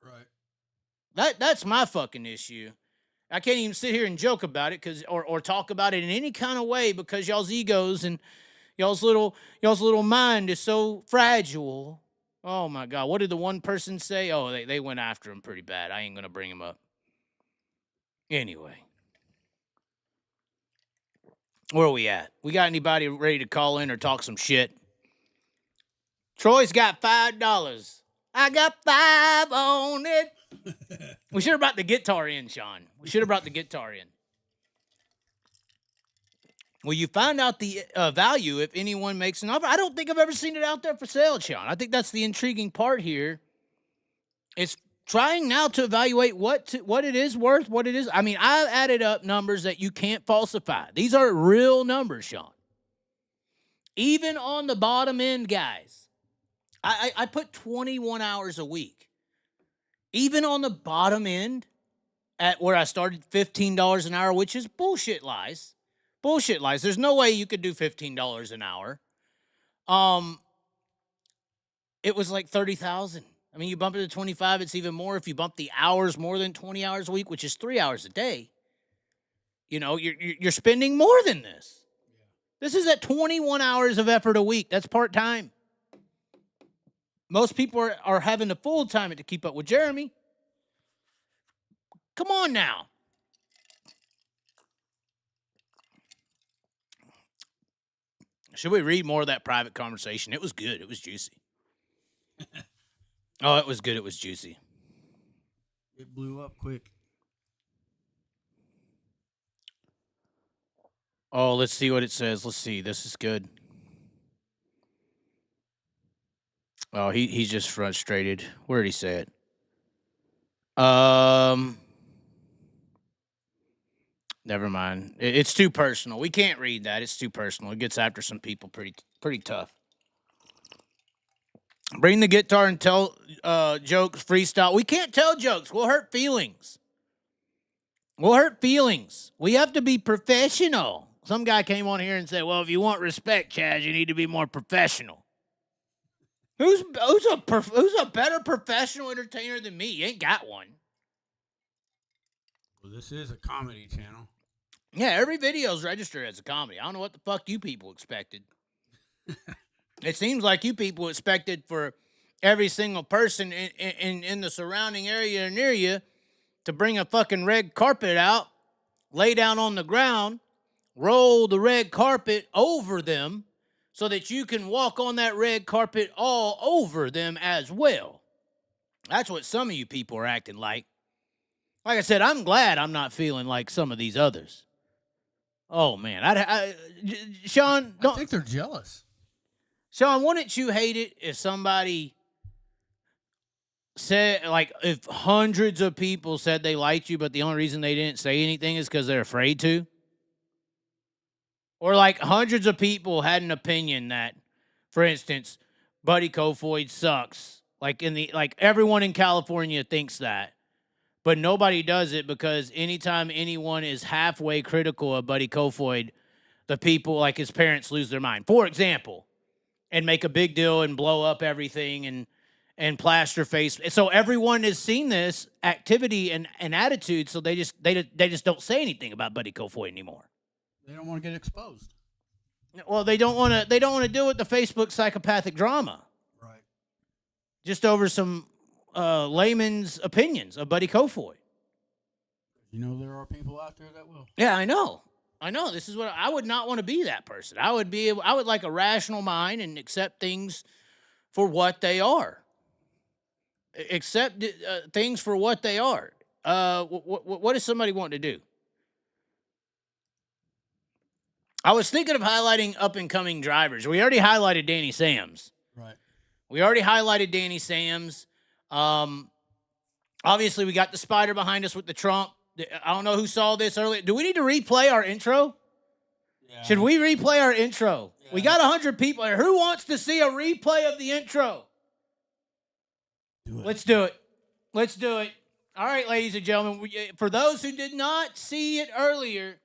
Right. That's my fucking issue. I can't even sit here and joke about it or talk about it in any kind of way because y'all's egos and y'all's little mind is so fragile. Oh, my God. What did the one person say? Oh, they went after him pretty bad. I ain't going to bring him up. Anyway. Where are we at? We got anybody ready to call in or talk some shit? Troy's got $5. I got 5 on it. We should have brought the guitar in, Sean. We should have brought the guitar in. Well, you find out the value if anyone makes an offer. I don't think I've ever seen it out there for sale, Sean. I think that's the intriguing part here. It's trying now to evaluate what it is worth, what it is. I mean, I've added up numbers that you can't falsify. These are real numbers, Sean. Even on the bottom end, guys, I put 21 hours a week. Even on the bottom end, at where I started $15 an hour, which is bullshit lies. Bullshit lies. There's no way you could do $15 an hour. it was like 30,000. I mean, you bump it to 25, it's even more. If you bump the hours more than 20 hours a week, which is 3 hours a day, you're spending more than this. This is at 21 hours of effort a week. That's part-time. Most people are having to full-time it to keep up with Jeremy. Come on now. Should we read more of that private conversation? It was good. It was juicy. Oh, it was good. It was juicy. It blew up quick. Oh, let's see what it says. Let's see. This is good. Oh, he's just frustrated. Where did he say it? Never mind. It's too personal. We can't read that. It's too personal. It gets after some people pretty tough. Bring the guitar and tell jokes, freestyle. We can't tell jokes. We'll hurt feelings. We have to be professional. Some guy came on here and said, well, if you want respect, Chaz, you need to be more professional. Who's a better professional entertainer than me? You ain't got one. Well, this is a comedy channel. Yeah, every video's registered as a comedy. I don't know what the fuck you people expected. It seems like you people expected for every single person in the surrounding area near you to bring a fucking red carpet out, lay down on the ground, roll the red carpet over them so that you can walk on that red carpet all over them as well. That's what some of you people are acting like. Like I said, I'm glad I'm not feeling like some of these others. Oh, man. Sean, I think they're jealous. Sean, wouldn't you hate it if somebody said, like, if hundreds of people said they liked you, but the only reason they didn't say anything is because they're afraid to? Or, like, hundreds of people had an opinion that, for instance, Buddy Kofoid sucks. Like, everyone in California thinks that. But nobody does it because anytime anyone is halfway critical of Buddy Kofoid, the people, like his parents, lose their mind. For example, and make a big deal and blow up everything and plaster face. So everyone has seen this activity and attitude, so they just don't say anything about Buddy Kofoid anymore. They don't want to get exposed. Well, they don't want to deal with the Facebook psychopathic drama. Right. Just over some layman's opinions of Buddy Kofoid. You know there are people out there that will. Yeah, I know. This is what I would not want to be. That person. I would like a rational mind and accept things for what they are. Accept things for what they are. What does somebody want to do? I was thinking of highlighting up and coming drivers. We already highlighted Danny Sams. Right. We already highlighted Danny Sams. Obviously, we got the spider behind us with the Trump. I don't know who saw this earlier. Do we need to replay our intro? Yeah. Should we replay our intro? Yeah. We got 100 people here. Who wants to see a replay of the intro? Let's do it. All right, ladies and gentlemen. For those who did not see it earlier,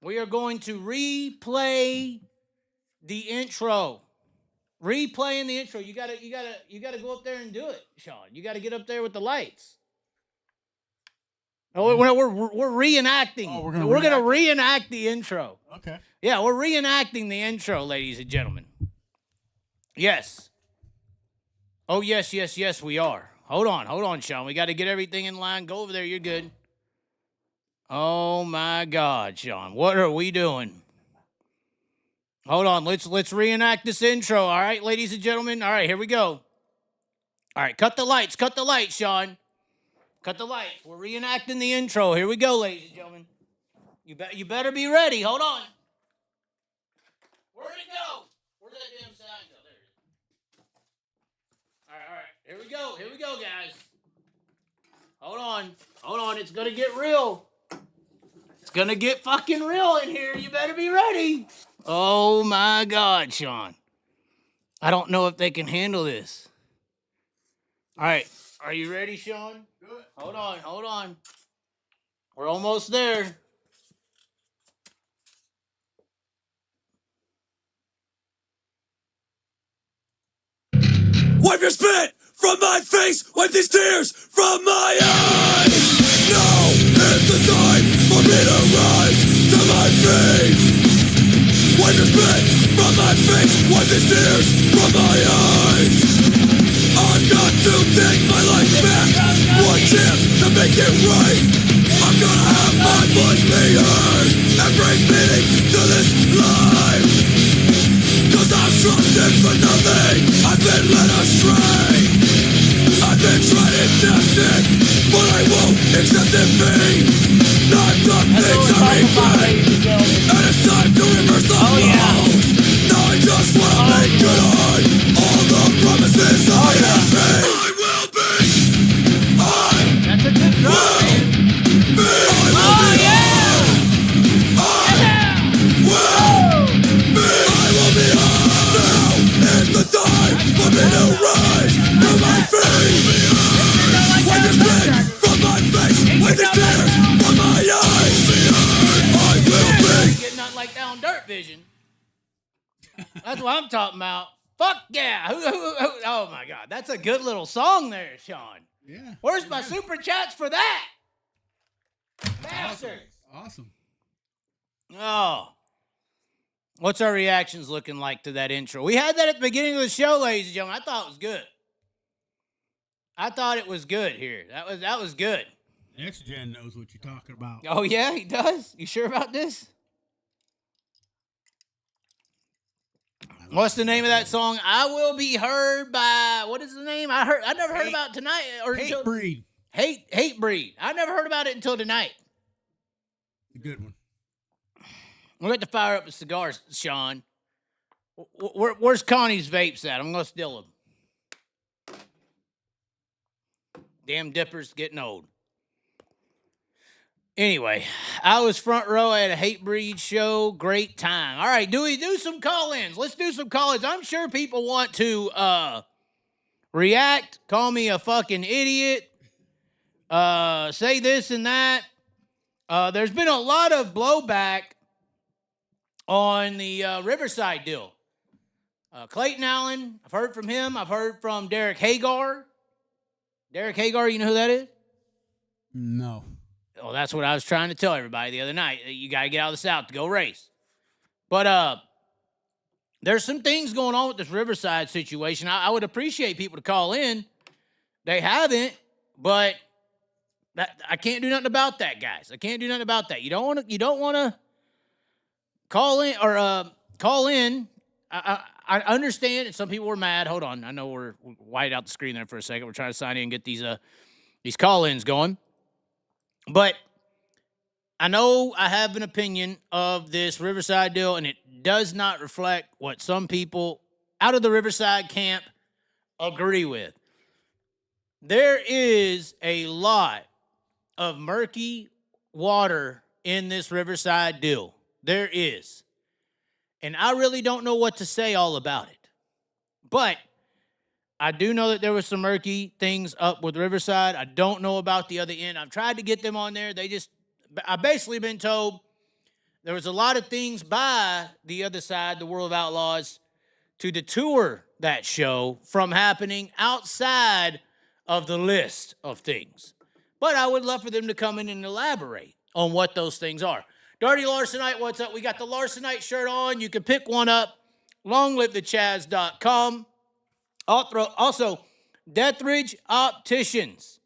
we are going to replay the intro. Replaying the intro. You gotta go up there and do it, Sean. You gotta get up there with the lights. No, we're reenacting. Oh, we're gonna reenact the intro. Okay. Yeah, we're reenacting the intro, ladies and gentlemen. Yes. Oh, yes, we are. Hold on, Sean. We got to get everything in line. Go over there. You're good. Oh my God, Sean. What are we doing? Hold on. Let's reenact this intro. All right, ladies and gentlemen. All right, here we go. All right, cut the lights, Sean. Cut the lights. We're reenacting the intro. Here we go, ladies and gentlemen. You better be ready. Hold on. Where'd it go? Where'd that damn sign go? There it is. All right. Here we go, guys. Hold on. It's gonna get real. It's gonna get fucking real in here. You better be ready. Oh my God, Sean. I don't know if they can handle this. All right. Are you ready, Sean? Good. Hold on. We're almost there. Wipe your spit from my face, wipe these tears from my eyes. Now is the time for me to rise to my feet. Wipe your spit from my face, wipe these tears from my eyes. I've got to take my life back, one chance to make it right. I'm gonna have my voice be heard and bring meaning to this life. Cause I've trusted for nothing, I've been led astray. I've been tried and tested, but I won't accept defeat. I've done things I regret, and it's time to reverse the roles. Now I just wanna make good on all the promises I have made. I will be, That's a good drum, man. The time for me to rise to my feet. Wipe your spit from my face, wipe these tears from my eyes. I will be. Get nothing like that on Dirt Vision. That's what I'm talking about. Fuck yeah. Who, oh my God. That's a good little song there, Sean. Yeah. Where's my super chats for that? Bastard. Awesome. Oh. What's our reactions looking like to that intro? We had that at the beginning of the show, ladies and gentlemen. I thought it was good. I thought it was good here. That was good. Next Gen knows what you're talking about. Oh yeah, he does? You sure about this? What's the name of that song? I Will Be Heard by, what is the name? I never heard about it tonight. Or Hate Breed. Hate Breed. I never heard about it until tonight. A good one. We'll have to fire up the cigars, Sean. Where's Connie's vapes at? I'm going to steal them. Damn dippers getting old. Anyway, I was front row at a Hate Breed show. Great time. All right, do we do some call-ins? Let's do some call-ins. I'm sure people want to react, call me a fucking idiot, say this and that. There's been a lot of blowback on the Riverside deal. Clayton Allen, I've heard from him. I've heard from Derek Hagar. Derek Hagar, you know who that is? No. Well, that's what I was trying to tell everybody the other night. You got to get out of the South to go race. But there's some things going on with this Riverside situation. I would appreciate people to call in. They haven't, but I can't do nothing about that, guys. I can't do nothing about that. You don't want to call in or call in. I understand, and some people were mad. Hold on, I know we're white out the screen there for a second. We're trying to sign in and get these call-ins going. But I know I have an opinion of this Riverside deal, and it does not reflect what some people out of the Riverside camp agree with. There is a lot of murky water in this Riverside deal. There is. And I really don't know what to say all about it. But I do know that there was some murky things up with Riverside. I don't know about the other end. I've tried to get them on there. I've basically been told there was a lot of things by the other side, the World of Outlaws, to detour that show from happening outside of the list of things. But I would love for them to come in and elaborate on what those things are. Dirty Larsenite, what's up? We got the Larsenite shirt on. You can pick one up. LongLiveTheChaz.com. Also, Deathridge Opticians.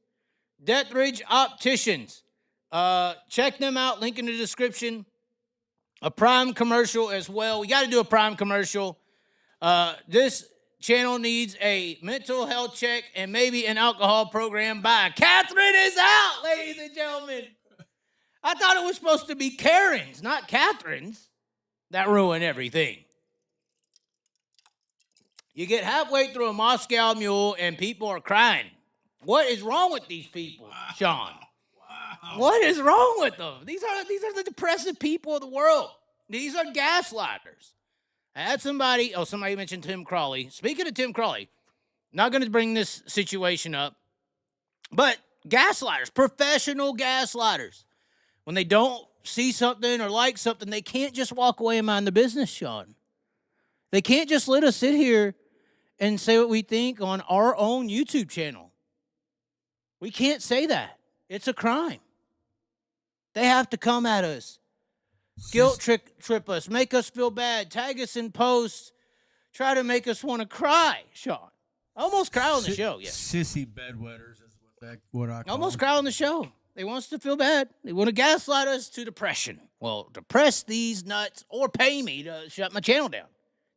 Deathridge Opticians. Check them out. Link in the description. A Prime commercial as well. We got to do a Prime commercial. This channel needs a mental health check and maybe an alcohol program by Catherine is out, ladies and gentlemen. I thought it was supposed to be Karen's, not Catherine's, that ruin everything. You get halfway through a Moscow Mule and people are crying. What is wrong with these people, Sean? Wow. What is wrong with them? These are the depressive people of the world. These are gaslighters. I had somebody mentioned Tim Crawley. Speaking of Tim Crawley, not going to bring this situation up, but gaslighters, professional gaslighters. When they don't see something or like something, they can't just walk away and mind the business, Sean. They can't just let us sit here and say what we think on our own YouTube channel. We can't say that. It's a crime. They have to come at us, guilt trip us, make us feel bad, tag us in posts, try to make us want to cry, Sean. Almost cry on the show, yeah. Sissy bedwetters is what I call Almost them. cry on the show. They want us to feel bad. They want to gaslight us to depression. Well, depress these nuts or pay me to shut my channel down.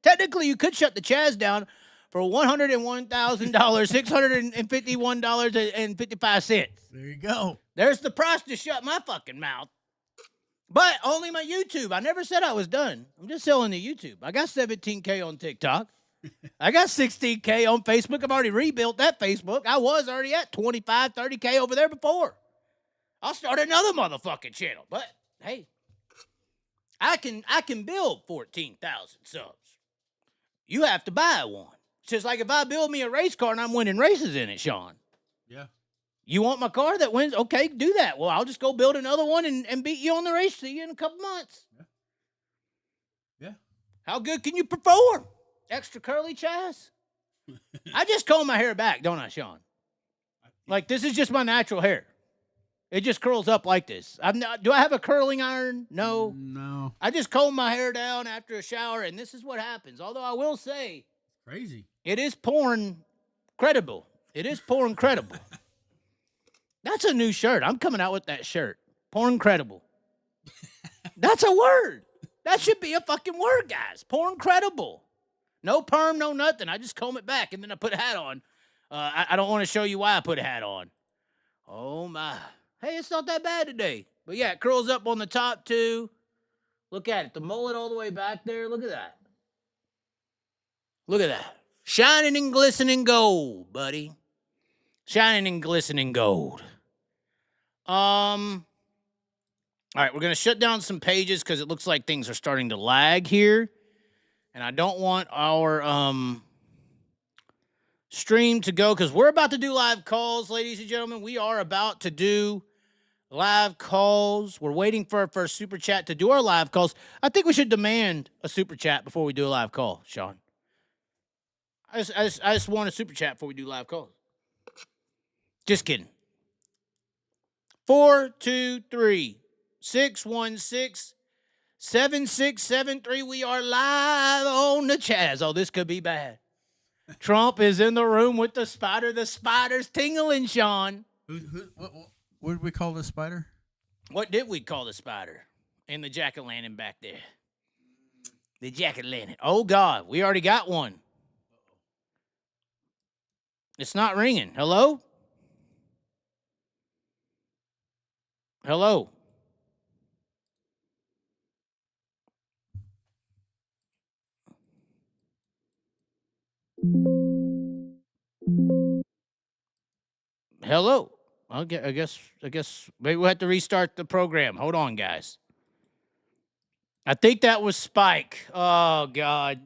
Technically, you could shut the Chaz down for $101,651.55. There you go. There's the price to shut my fucking mouth. But only my YouTube. I never said I was done. I'm just selling the YouTube. I got 17K on TikTok. I got 16K on Facebook. I've already rebuilt that Facebook. I was already at 25, 30K over there before. I'll start another motherfucking channel. But hey, I can build 14,000 subs. You have to buy one. It's just like if I build me a race car and I'm winning races in it, Sean. Yeah. You want my car that wins? Okay, do that. Well, I'll just go build another one and beat you on the race. See you in a couple months. Yeah. How good can you perform? Extra curly, Chaz? I just comb my hair back, don't I, Sean? Like, this is just my natural hair. It just curls up like this. Do I have a curling iron? No. No. I just comb my hair down after a shower, and this is what happens. Although I will say, Crazy. it is porn credible. It is porn credible. That's a new shirt. I'm coming out with that shirt. Porn credible. That's a word. That should be a fucking word, guys. Porn credible. No perm, no nothing. I just comb it back, and then I put a hat on. I don't want to show you why I put a hat on. Oh, my. Hey, it's not that bad today. But, yeah, it curls up on the top, too. Look at it. The mullet all the way back there. Look at that. Look at that. Shining and glistening gold, buddy. Shining and glistening gold. All right, we're going to shut down some pages because it looks like things are starting to lag here. And I don't want our stream to go because we're about to do live calls, ladies and gentlemen. We are about to do live calls. We're waiting for our first super chat to do our live calls. I think we should demand a super chat before we do a live call, Sean. I just want a super chat before we do live calls. Just kidding. 423-616-7673. We are live on the Chaz. Oh, this could be bad. Trump is in the room with the spider. The spider's tingling, Sean. What did we call this spider? What did we call the spider? And the jack-o'-lantern back there. The jack-o'-lantern. Oh, God. We already got one. It's not ringing. Hello? Hello? Hello? I guess maybe we'll have to restart the program. Hold on, guys. I think that was Spike. Oh, God.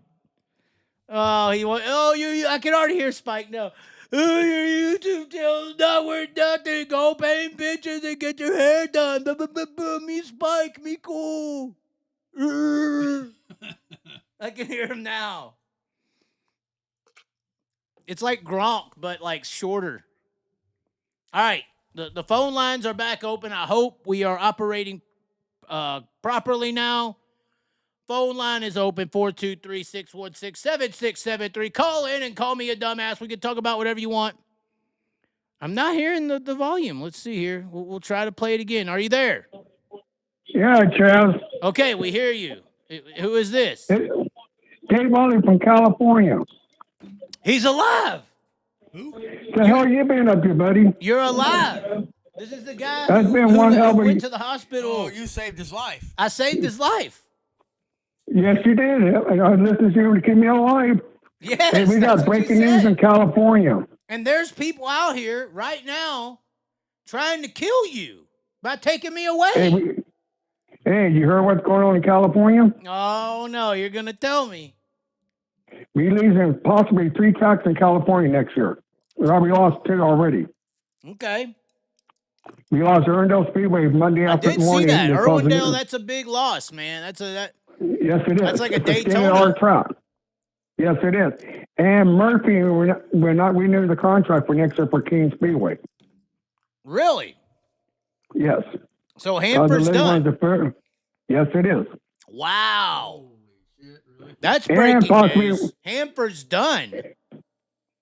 Oh, I can already hear Spike now. Oh, your YouTube channel's not worth nothing. Go paint pictures and get your hair done. Me Spike, me cool. I can hear him now. It's like Gronk, but like shorter. All right, the phone lines are back open. I hope we are operating properly now. Phone line is open, 423-616-7673. Call in and call me a dumbass. We can talk about whatever you want. I'm not hearing the volume. Let's see here. We'll try to play it again. Are you there? Yeah, Chaz. Okay, we hear you. Who is this? Dave Ollie from California. He's alive. Who? The hell you been up to, buddy? You're alive. This is the guy That's been one hell of a... went to the hospital. Oh, you saved his life. I saved his life. Yes, you did. I listened to you to keep me alive. Yes. Hey, we got breaking news in California. And there's people out here right now trying to kill you by taking me away. Hey, you heard what's going on in California? Oh, no, you're going to tell me. We losing possibly 3 tracks in California next year. We lost 2 already. Okay. We lost Irwindale Speedway Monday afternoon. I did see that. Irwindale, that's a big loss, man. Yes, it is. That's like a it's Daytona. Track. Yes, it is. And Murphy, we're not renewing the contract for next year for King Speedway. Really? Yes. So Hamper's done. Yes, it is. Wow. That's And breaking possibly- news. Hamper's done.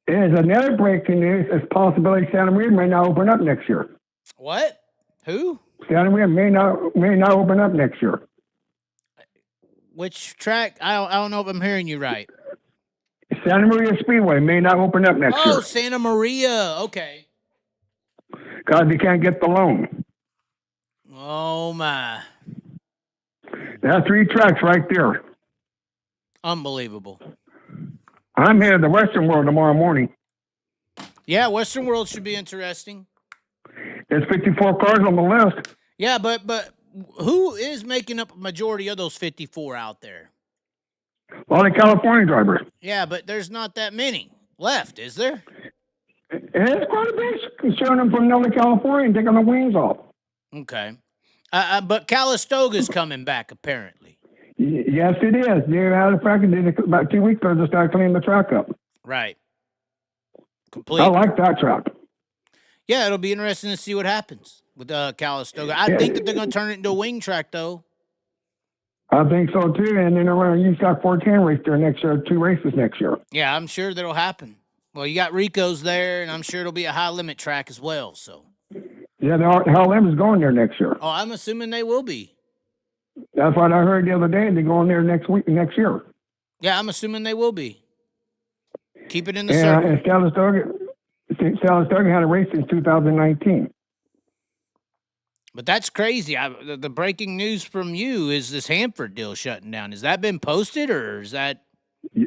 There's another breaking news. It's possibility Santa Maria may not open up next year. What? Who? Santa Maria may not open up next year. Which track? I don't know if I'm hearing you right. Santa Maria Speedway may not open up next year. Oh, Santa Maria. Okay. Because they can't get the loan. Oh, my. That's 3 tracks right there. Unbelievable. I'm headed to Western World tomorrow morning. Yeah, Western World should be interesting. There's 54 cars on the list. Yeah, but who is making up a majority of those 54 out there? All the California drivers. Yeah, but there's not that many left, is there? And it's quite a bit showing them from Northern California and taking the wings off. Okay. But Calistoga's coming back, apparently. Yes, it is. They had a track about 2 weeks ago to start cleaning the track up. Right. Completely. I like that track. Yeah, it'll be interesting to see what happens with Calistoga. I think that they're going to turn it into a wing track, though. I think so, too. And then around you got 410 race there next year, 2 races next year. Yeah, I'm sure that'll happen. Well, you got Rico's there, and I'm sure it'll be a high-limit track as well, so. Yeah, the HLM is going there next year. Oh, I'm assuming they will be. That's what I heard the other day. They're going there next year. Yeah, I'm assuming they will be. Keep it in the circle. And Calistoga had a race in 2019. But that's crazy. The breaking news from you is this Hanford deal shutting down. Has that been posted, or is that...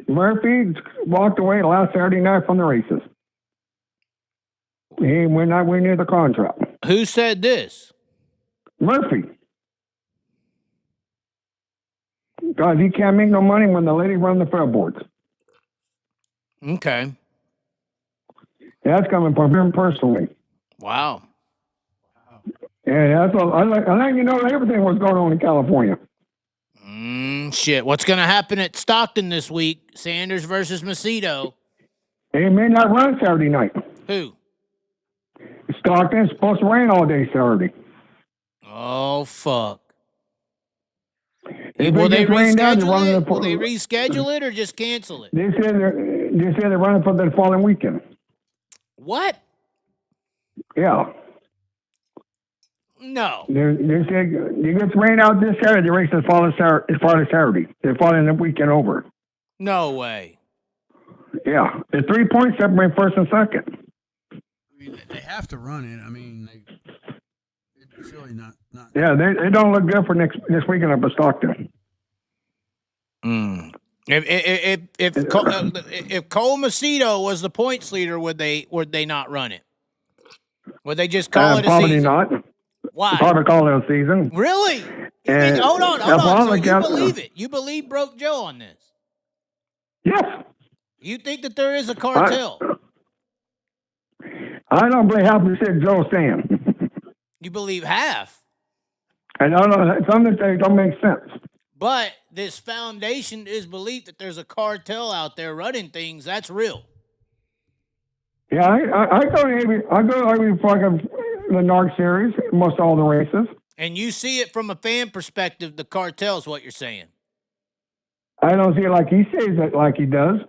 Murphy walked away last Saturday night from the races. We're not renewing the contract. Who said this? Murphy. Because he can't make no money when the lady run the fair boards. Okay. That's coming from him personally. Wow. Yeah, that's all. I like you know everything what's going on in California. Shit. What's going to happen at Stockton this week? Sanders versus Macedo. They may not run Saturday night. Who? Stockton's supposed to rain all day Saturday. Oh, fuck. If Will they reschedule it? Will Will they reschedule it or just cancel it? They said they're running for the following weekend. What? Yeah. No. They said it gets rain out this Saturday. The race is following Saturday. They're following the weekend over. No way. Yeah. It's 3 points separate first and second. I mean, they have to run it. I mean, it's really not. Yeah, they don't look good for this weekend up at Stockton. If Cole Macedo was the points leader, would they not run it? Would they just call it a probably season? Not. Why? Probably call it a season. Really? And Hold on. So you got- believe it? You believe Broke Joe on this? Yes. You think that there is a cartel? I don't believe half the shit Joe's saying. You believe half? I don't know. Some of them don't make sense. But this foundation is belief that there's a cartel out there running things. That's real. Yeah, I go every fucking the NARC series, most all the races. And you see it from a fan perspective, the cartel's what you're saying. I don't see it like he says it like he does.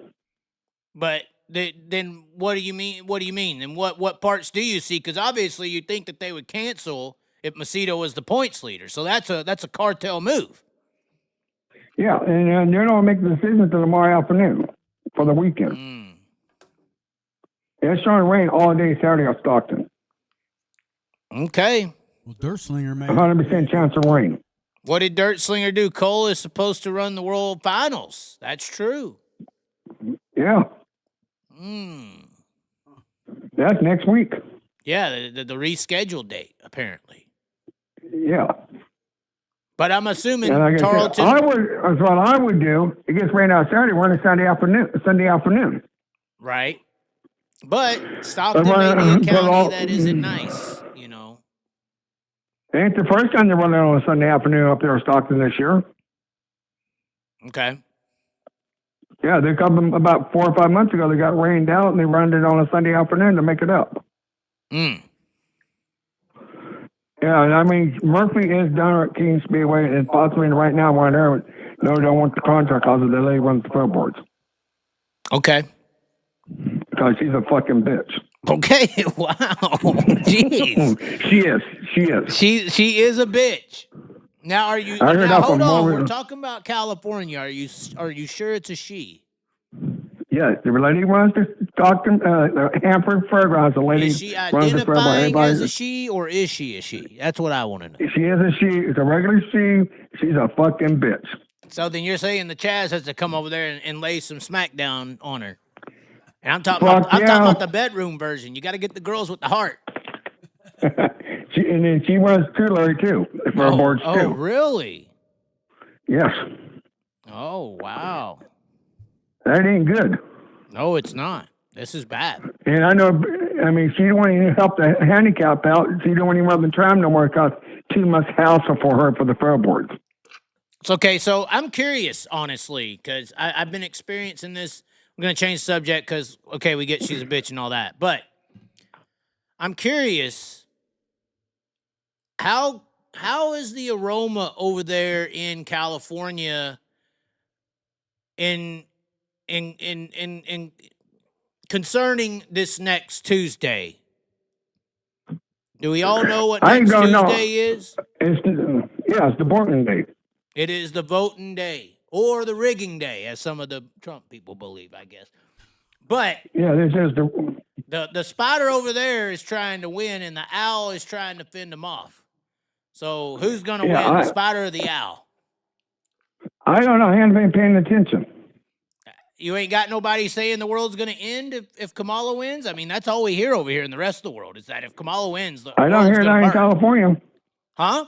But then what do you mean? What do you mean? And what parts do you see? Because obviously you think that they would cancel if Macedo was the points leader. So that's a cartel move. Yeah, and they're going to make the decision until tomorrow afternoon for the weekend. It's showing rain all day Saturday at Stockton. Okay. Well, Dirtslinger made 100% chance of rain. What did Dirt Slinger do? Cole is supposed to run the World Finals. That's true. Yeah. That's next week. Yeah, the rescheduled date, apparently. Yeah. But I'm assuming And like I said, Tarleton... that's what I would do. It gets rain out Saturday, run it Sunday afternoon. Right. But Stockton may be a county that isn't nice, you know. It ain't the first time they're running on a Sunday afternoon up there in Stockton this year. Okay. Yeah, they come about 4 or 5 months ago. They got rained out, and they run it on a Sunday afternoon to make it up. Mm. Yeah, and I mean, Murphy is down at King Speedway, and possibly right now, one there, no, they don't want the contract because of the lady runs the pro boards. Okay. Because she's a fucking bitch. Okay. Wow. Jeez. She is a bitch. Now, are you? Now, hold on. We're talking about California. Are you sure it's a she? Yeah, the lady runs the Stockton, Hanford Fairgrounds. The lady is she runs the identifying as a she, or is she a she? That's what I want to know. She is a she. It's a regular she. She's a fucking bitch. So then you're saying the Chaz has to come over there and lay some smackdown on her. And I'm talking about the bedroom version. You got to get the girls with the heart. And then she runs too, Larry, too. For boards too. Oh, really? Yes. Oh, wow. That ain't good. No, it's not. This is bad. And I know, I mean, she don't even help the handicap out. She don't even run the tram no more because too much hassle for her for the fair boards. It's okay. So I'm curious, honestly, because I've been experiencing this. I'm going to change the subject because, okay, we get she's a bitch and all that. But I'm curious, how is the aroma over there in California in concerning this next Tuesday? Do we all know what next Tuesday is? It's the voting day. It is the voting day, or the rigging day, as some of the Trump people believe, I guess. But yeah, this is the spider over there is trying to win, and the owl is trying to fend them off. So who's going to win, the spider or the owl? I don't know. I haven't been paying attention. You ain't got nobody saying the world's going to end if Kamala wins? I mean, that's all we hear over here in the rest of the world, is that if Kamala wins, I don't hear that in California. Huh?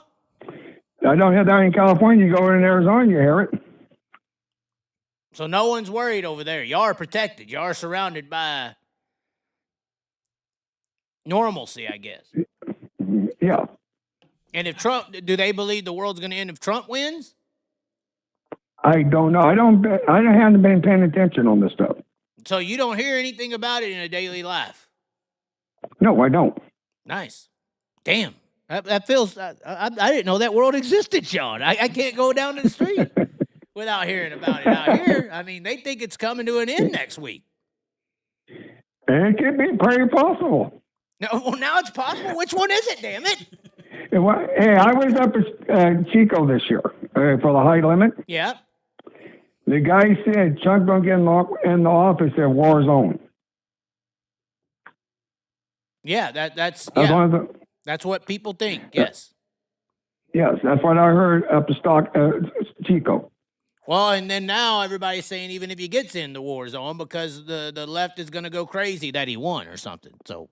I don't hear that in California. You go in Arizona, you hear it. So no one's worried over there. Y'all are protected. Y'all are surrounded by normalcy, I guess. Yeah. And if Trump, do they believe the world's going to end if Trump wins? I don't know. I haven't been paying attention on this stuff. So you don't hear anything about it in a daily life? No, I don't. Nice. Damn. That feels, I didn't know that world existed, Sean. I can't go down to the street without hearing about it out here. I mean, they think it's coming to an end next week. It could be very possible. No, well, now it's possible. Which one is it, damn it? Hey, I was up at Chico this year for the height limit. Yeah. The guy said, Chuck don't get in the office at war zone. Yeah, that's what people think, yes. Yes, that's what I heard up the Chico. Well, and then now everybody's saying even if he gets in the war zone because the left is going to go crazy that he won or something. So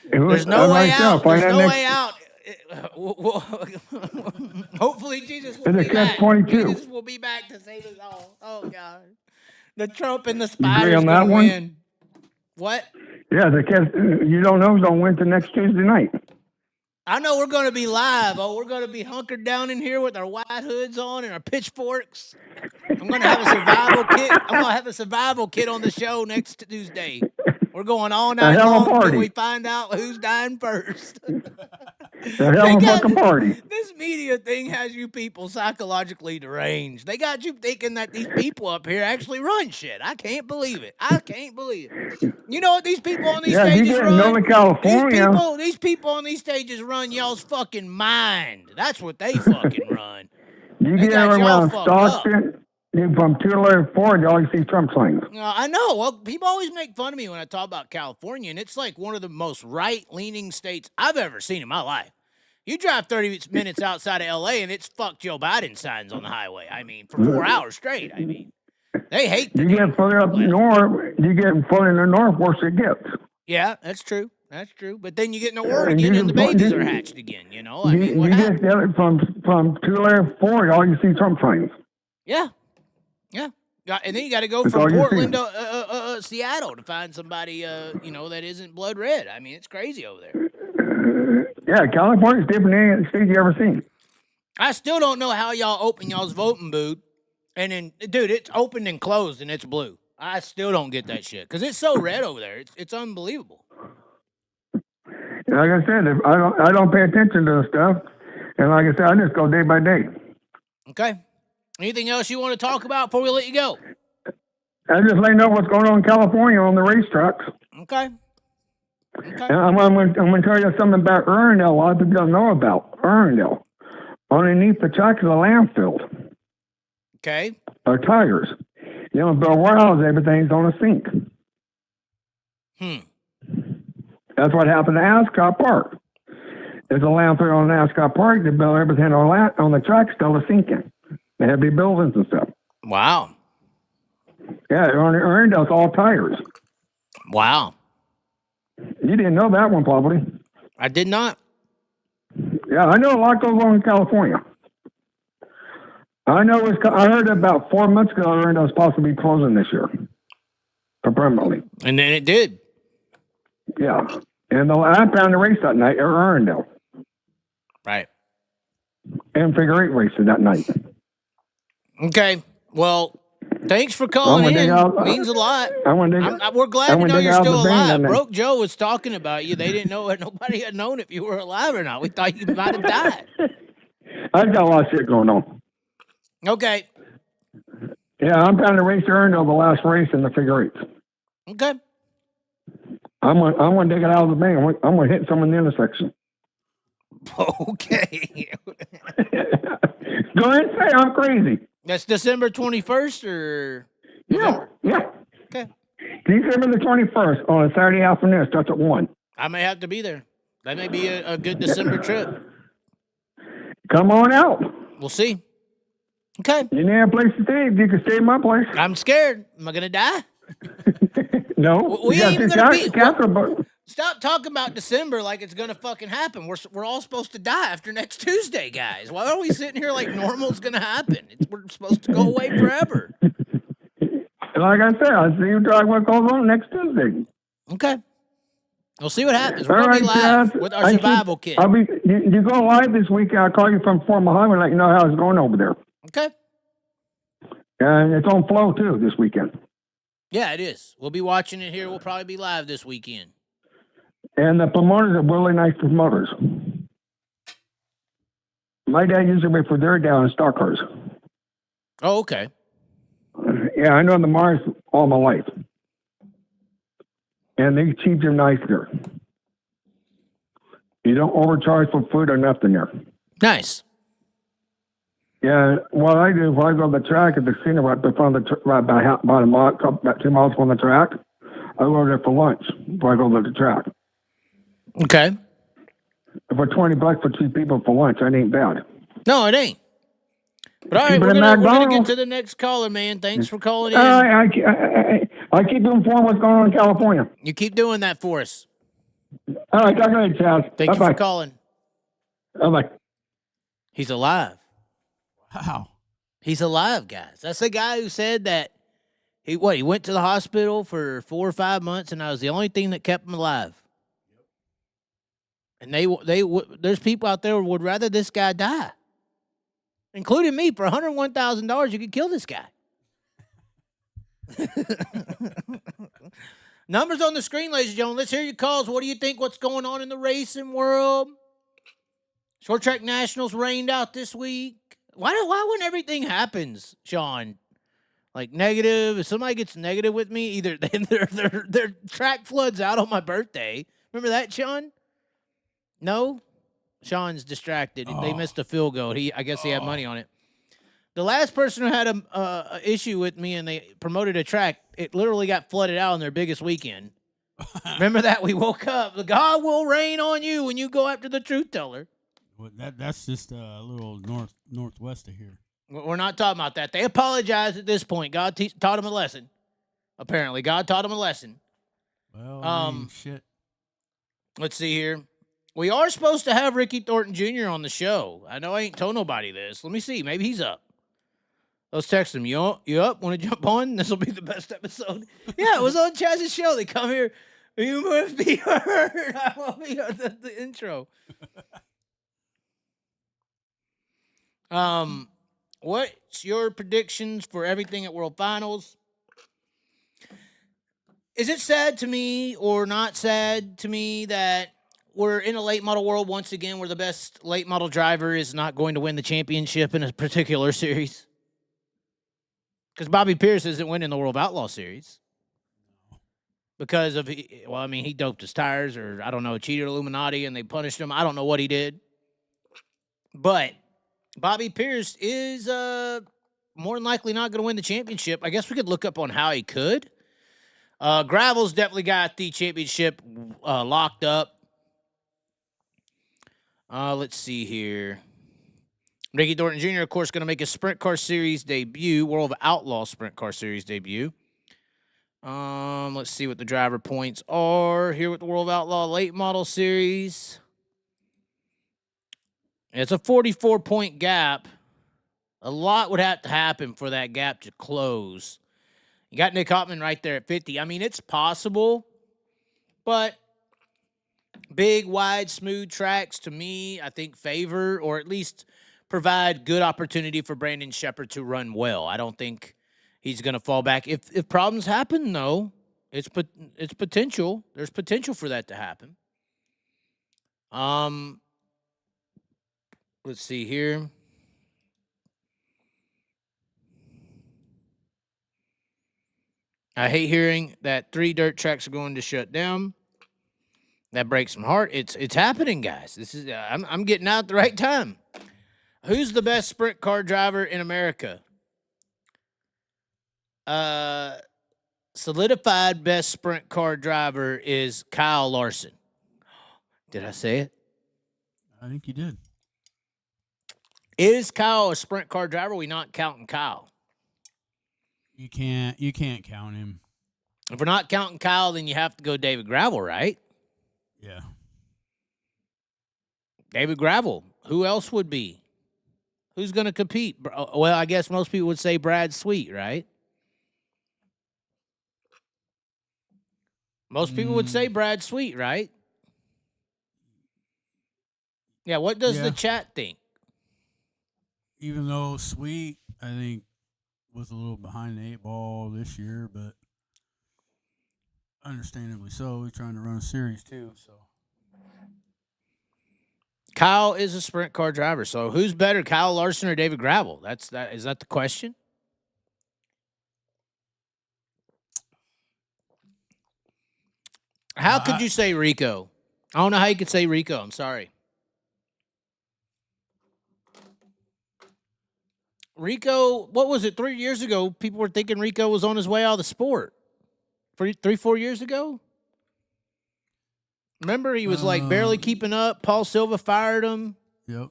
there's no way out. There's no way out. Hopefully Jesus will be back. Jesus will be back to save us all. Oh, God. The Trump and the spiders going to win. What? Yeah, you don't know who's going to win till next Tuesday night. I know we're going to be live. Oh, we're going to be hunkered down in here with our white hoods on and our pitchforks. I'm going to have a survival kit. I'm going to have a survival kit on the show next Tuesday. We're going all night long until we find out who's dying first. Party. This media thing has you people psychologically deranged. They got you thinking that these people up here actually run shit. I can't believe it. You know what these people on these stages run? California. These people on these stages run y'all's fucking mind. That's what they fucking run. You get around Stockton. From Tulare forward, you always see Trump signs. I know. Well, people always make fun of me when I talk about California, and it's like one of the most right-leaning states I've ever seen in my life. You drive 30 minutes outside of L.A., and it's fuck Joe Biden signs on the highway. I mean, for 4 hours straight. I mean, they hate the You get further up north, you get further in the north, worse it gets. Yeah, that's true. That's true. But then you get into Oregon, and the babies are hatched again, you know? I mean, what happens? From Tulare forward, all you see Trump signs. Yeah. Yeah. And then you got to go from Portland to Seattle to find somebody, that isn't blood red. I mean, it's crazy over there. Yeah, California's different than any state you ever seen. I still don't know how y'all open y'all's voting booth And then, dude, it's opened and closed and it's blue. I still don't get that shit because it's so red over there. It's unbelievable. Like I said, if I don't pay attention to the stuff, and like I said, I just go day by day. Okay. Anything else you want to talk about before we let you go? I just let you know what's going on in California on the racetracks. Okay. And I'm going to tell you something about Erndale. A lot of people don't know about Erndale. Underneath the track is a landfill. Okay. Or tires. You know, but warehouse, everything's on a sink. That's what happened to Ascot Park. There's a landfill on Ascot Park. They built everything on the track, still a sinking. They have big buildings and stuff. Wow. Yeah, Erndale's all tires. Wow. You didn't know that one, probably. I did not. Yeah, I know a lot goes on in California. I heard about 4 months ago Erndale's possibly closing this year. Permanently. And then it did. Yeah. And I found the race that night at Erndale. Right. And figure 8 races that night. Okay. Well, thanks for calling in. Means a lot. We're glad to know you're still alive. Broke Joe was talking about you. They didn't know. Nobody had known if you were alive or not. We thought you might have died. I've got a lot of shit going on. Okay. Yeah, I'm trying to race Erndale the last race in the figure 8s. Okay. I'm going to take it out of the bank. I'm going to hit someone in the intersection. Okay. Go ahead and say I'm crazy. That's December 21st or? Yeah. Okay. December the 21st on a Saturday afternoon. Starts at 1. I may have to be there. That may be a good December trip. Come on out. We'll see. Okay. You need a place to stay. You can stay at my place. I'm scared. Am I going to die? No. We ain't even gonna be. Stop talking about December like it's gonna fucking happen. We're all supposed to die after next Tuesday, guys. Why are we sitting here like normal's gonna happen? We're supposed to go away forever. Like I said, I'll see you talk what goes on next Tuesday. Okay. We'll see what happens. We're gonna be live with our survival kit. You go live this weekend. I'll call you from Fort Muhammad, let you know how it's going over there. Okay. And it's on Flow too this weekend. Yeah, it is. We'll be watching it here. We'll probably be live this weekend. And the promoters are really nice promoters. My dad used to wait for their down in Starkers. Oh, okay. Yeah, I know the Mars all my life. And they treat you nice there. You don't overcharge for food or nothing there. Nice. Yeah, what I do, if I go to the track at the casino right about 2 miles from the track, I go over there for lunch before I go to the track. Okay. For $20 for 2 people for lunch, that ain't bad. No, it ain't. But all right, we're gonna get to the next caller, man. Thanks for calling in. I keep you informed what's going on in California. You keep doing that for us. All right, talk to you, Chaz. Thank you for calling. Bye-bye. He's alive. Wow. He's alive, guys. That's the guy who said that he went to the hospital for 4 or 5 months, and that was the only thing that kept him alive. And there's people out there who would rather this guy die, including me. For $101,000, you could kill this guy. Numbers on the screen, ladies and gentlemen. Let's hear your calls. What do you think? What's going on in the racing world? Short track nationals rained out this week. Why when everything happens, Sean, like negative, if somebody gets negative with me, either their track floods out on my birthday. Remember that, Sean? No? Sean's distracted. They missed a field goal. I guess he had money on it. The last person who had a issue with me and they promoted a track, it literally got flooded out on their biggest weekend. Remember that? We woke up. The God will rain on you when you go after the truth teller. Well, that's just a little northwest of here. We're not talking about that. They apologized at this point. God taught them a lesson. Apparently, God taught them a lesson. Well, shit. Let's see here. We are supposed to have Ricky Thornton Jr. on the show. I know I ain't told nobody this. Let me see. Maybe he's up. Let's text him. You up? Want to jump on? This will be the best episode. Yeah, it was on Chaz's show. They come here. You must be heard. I will be the intro. What's your predictions for everything at World Finals? Is it sad to me or not sad to me that we're in a late model world once again where the best late model driver is not going to win the championship in a particular series? Because Bobby Pierce isn't winning the World Outlaw Series. Because of, well, I mean, he doped his tires or, I don't know, cheated Illuminati and they punished him. I don't know what he did. But Bobby Pierce is more than likely not going to win the championship. I guess we could look up on how he could. Gravel's definitely got the championship locked up. Let's see here. Ricky Thornton Jr., of course, going to make his Sprint Car Series debut, World of Outlaw Sprint Car Series debut. Let's see what the driver points are here with the World of Outlaw Late Model Series. It's a 44-point gap. A lot would have to happen for that gap to close. You got Nick Hoffman right there at 50. I mean, it's possible, but big, wide, smooth tracks, to me, I think favor or at least provide good opportunity for Brandon Sheppard to run well. I don't think he's going to fall back. If problems happen, no, it's potential. There's potential for that to happen. Let's see here. I hate hearing that 3 dirt tracks are going to shut down. That breaks my heart. It's happening, guys. This is I'm getting out at the right time. Who's the best sprint car driver in America? Solidified best sprint car driver is Kyle Larson. Did I say it? I think you did. Is Kyle a sprint car driver? Are we not counting Kyle? You can't count him. If we're not counting Kyle, then you have to go David Gravel, right? Yeah. David Gravel. Who else would be? Who's going to compete? Well, I guess most people would say Brad Sweet, right? Most people would say Brad Sweet, right? Yeah, what does the chat think? Even though Sweet, I think, was a little behind the 8 ball this year, but understandably so. He's trying to run a series too, so. Kyle is a sprint car driver, so who's better, Kyle Larson or David Gravel? Is that the question? How could you say Rico? I don't know how you could say Rico. I'm sorry. Rico, what was it, 3 years ago? People were thinking Rico was on his way out of the sport. 4 years ago? Remember, he was like barely keeping up. Paul Silva fired him. Yep.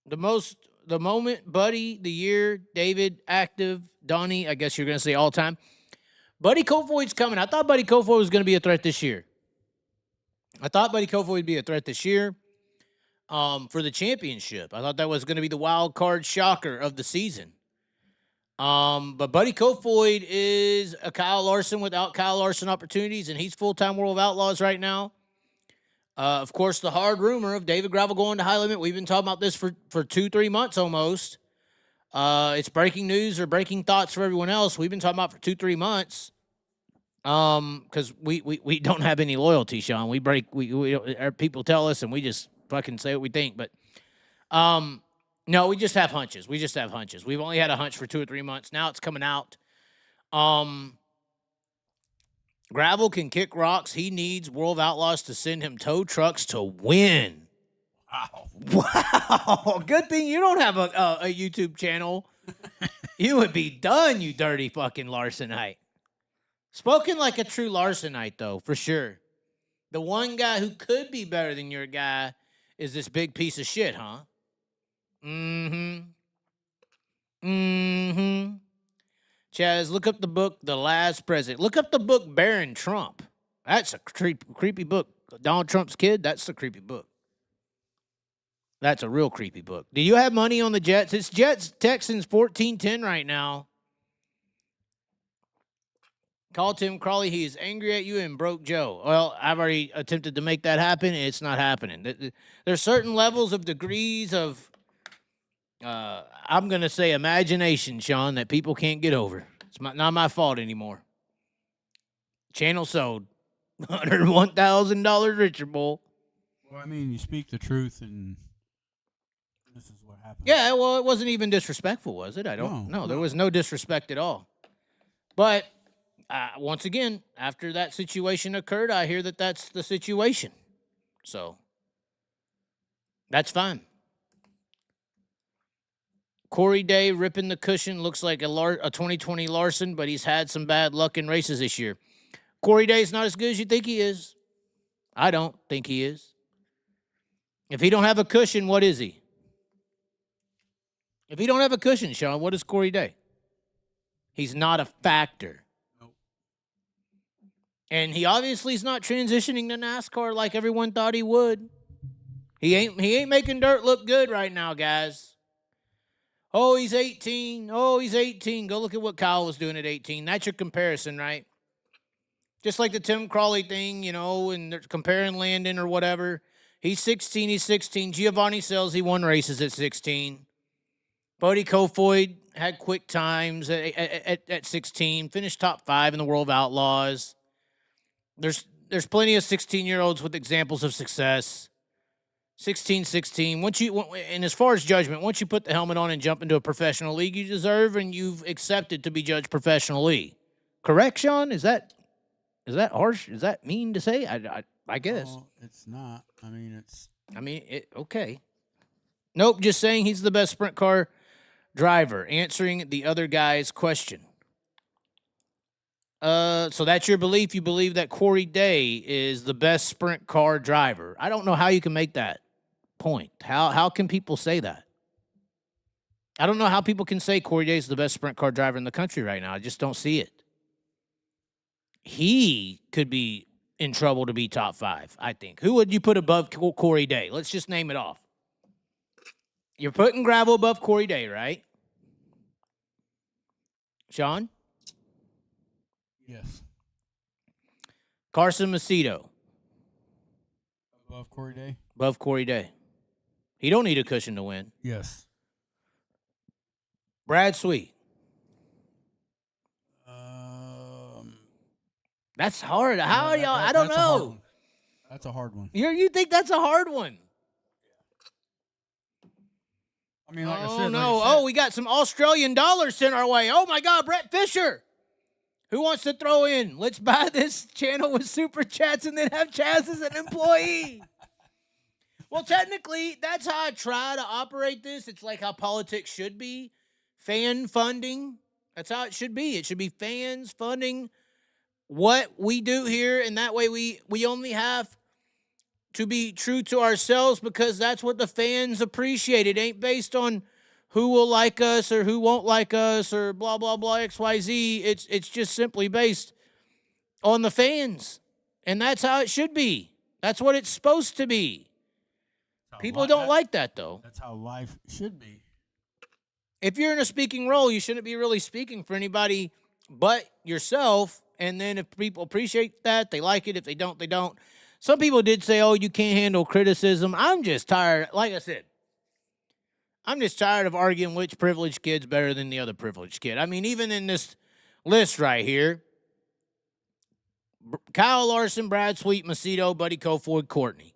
The moment, Buddy, the year, David, active, Donnie, I guess you're going to say all time. Buddy Kofoid's coming. I thought Buddy Kofoid was going to be a threat this year. For the championship. I thought that was going to be the wild card shocker of the season. But Buddy Kofoid is a Kyle Larson without Kyle Larson opportunities, and he's full-time World of Outlaws right now. Of course, the hard rumor of David Gravel going to High Limit. We've been talking about this for 2-3 months almost. It's breaking news or breaking thoughts for everyone else. We've been talking about for 2-3 months. Because we don't have any loyalty, Sean. Our people tell us, and we just fucking say what we think. But no, we just have hunches. We've only had a hunch for 2 or 3 months. Now it's coming out. Gravel can kick rocks. He needs World of Outlaws to send him tow trucks to win. Wow. Good thing you don't have a YouTube channel. You would be done, you dirty fucking Larsonite. Spoken like a true Larsonite, though, for sure. The one guy who could be better than your guy is this big piece of shit, huh? Chaz, look up the book, The Last President. Look up the book, Barron Trump. That's a creepy book. Donald Trump's kid, that's a creepy book. That's a real creepy book. Do you have money on the Jets? It's Jets-Texans 14-10 right now. Call Tim Crawley. He is angry at you and broke Joe. Well, I've already attempted to make that happen. It's not happening. There's certain levels of degrees of I'm going to say imagination, Sean, that people can't get over. It's not my fault anymore. Channel sold. $101,000 richer, bull. Well, I mean, you speak the truth, and this is what happened. Yeah, well, it wasn't even disrespectful, was it? No, there was no disrespect at all. But once again, after that situation occurred, I hear that that's the situation. So that's fine. Corey Day ripping the cushion looks like a 2020 Larson, but he's had some bad luck in races this year. Corey Day's not as good as you think he is. I don't think he is. If he don't have a cushion, what is he? If he don't have a cushion, Sean, what is Corey Day? He's not a factor. Nope. And he obviously is not transitioning to NASCAR like everyone thought he would. He ain't making dirt look good right now, guys. Oh, he's 18. Oh, he's 18. Go look at what Kyle was doing at 18. That's your comparison, right? Just like the Tim Crawley thing, and they're comparing Landon or whatever. He's 16. He's 16. Giovanni Sales, he won races at 16. Bodie Kofoid had quick times at 16. Finished top 5 in the World of Outlaws. There's plenty of 16-year-olds with examples of success. 16. And as far as judgment, once you put the helmet on and jump into a professional league, you deserve and you've accepted to be judged professionally. Correct, Sean? Is that harsh? Is that mean to say? I guess. Well, it's not. Okay. Nope, just saying he's the best sprint car driver, answering the other guy's question. So that's your belief? You believe that Corey Day is the best sprint car driver? I don't know how you can make that point. How can people say that? I don't know how people can say Corey Day is the best sprint car driver in the country right now. I just don't see it. He could be in trouble to be top 5, I think. Who would you put above Corey Day? Let's just name it off. You're putting gravel above Corey Day, right? Sean? Yes. Carson Macedo. Above Corey Day? Above Corey Day. He don't need a cushion to win. Yes. Brad Sweet. That's hard. How are y'all? I don't know. That's a hard one. You think that's a hard one? I mean, like I Oh, said. no. Like I said, We got some Australian dollars sent our way. Oh, my God, Brett Fisher. Who wants to throw in? Let's buy this channel with super chats and then have Chaz as an employee. Well, technically, that's how I try to operate this. It's like how politics should be. Fan funding. That's how it should be. It should be fans funding what we do here, and that way we only have to be true to ourselves because that's what the fans appreciate. It ain't based on who will like us or who won't like us or blah, blah, blah, XYZ. It's just simply based on the fans, and that's how it should be. That's what it's supposed to be. People don't like that, though. That's how life should be. If you're in a speaking role, you shouldn't be really speaking for anybody but yourself. And then if people appreciate that, they like it. If they don't, they don't. Some people did say, oh, you can't handle criticism. I'm just tired. Like I said, I'm just tired of arguing which privileged kid's better than the other privileged kid. I mean, even in this list right here, Kyle Larson, Brad Sweet, Macedo, Buddy Kofoid, Courtney.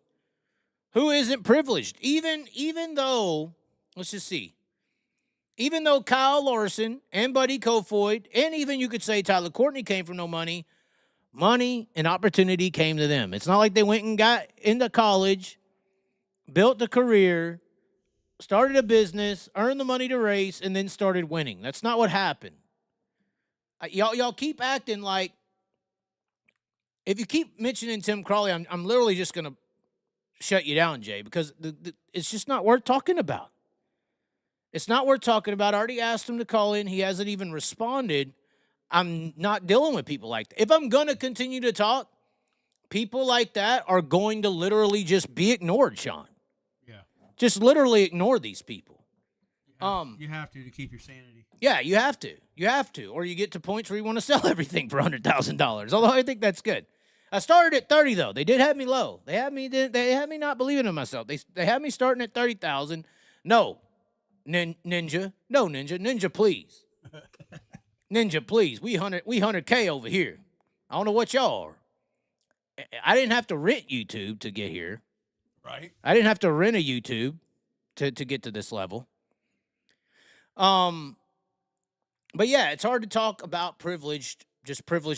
Who isn't privileged? Even though, let's just see. Even though Kyle Larson and Buddy Kofoid, and even you could say Tyler Courtney came from no money, money and opportunity came to them. It's not like they went and got into college, built a career, started a business, earned the money to race, and then started winning. That's not what happened. Y'all keep acting like, if you keep mentioning Tim Crawley, I'm literally just going to shut you down, Jay, because it's just not worth talking about. It's not worth talking about. I already asked him to call in. He hasn't even responded. I'm not dealing with people like that. If I'm going to continue to talk, people like that are going to literally just be ignored, Sean. Yeah. Just literally ignore these people. You have to keep your sanity. Yeah, you have to. You have to. Or you get to points where you want to sell everything for $100,000. Although I think that's good. I started at 30 though. They did have me low. They had me not believing in myself. They had me starting at 30,000. No. Ninja. No, Ninja. Ninja, please. Ninja, please. We 100K over here. I don't know what y'all are. I didn't have to rent YouTube to get here. Right. I didn't have to rent a YouTube to get to this level. But yeah, it's hard to talk about privileged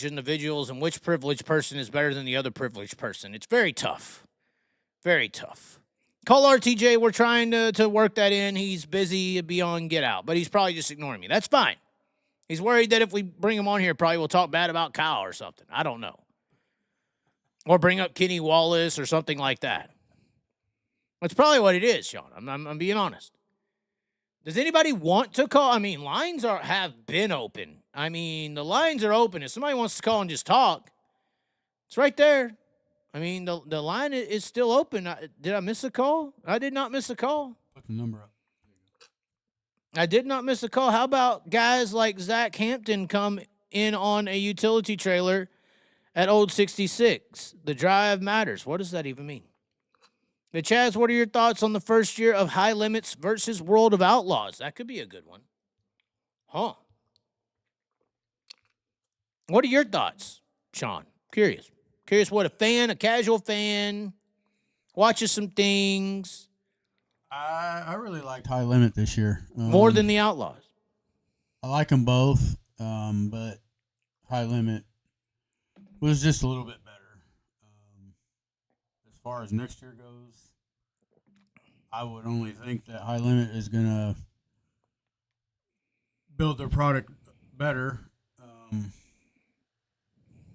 individuals and which privileged person is better than the other privileged person. It's very tough. Very tough. Call RTJ. We're trying to work that in. He's busy beyond get out, but he's probably just ignoring me. That's fine. He's worried that if we bring him on here, probably we'll talk bad about Kyle or something. I don't know. Or bring up Kenny Wallace or something like that. That's probably what it is, Sean. I'm being honest. Does anybody want to call? I mean, lines have been open. I mean, the lines are open. If somebody wants to call and just talk, it's right there. I mean, the line is still open. Did I miss a call? I did not miss a call. Put the number up. I did not miss a call. How about guys like Zach Hampton come in on a utility trailer at Old 66? The drive matters. What does that even mean? The Chaz, what are your thoughts on the first year of High Limits versus World of Outlaws? That could be a good one. Huh. What are your thoughts, Sean? Curious what a casual fan, watches some things. I really liked High Limit this year. More than the Outlaws. I like them both, but High Limit was just a little bit better. As far as next year goes, I would only think that High Limit is going to build their product better,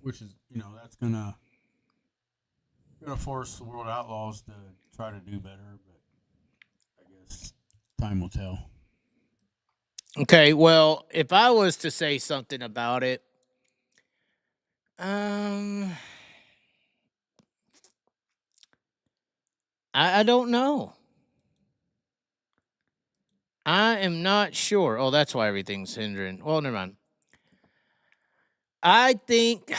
which is, that's going to force the World Outlaws to try to do better, but I guess time will tell. Okay, well, if I was to say something about it, I don't know. I am not sure. Oh, that's why everything's hindering. Well, never mind. I think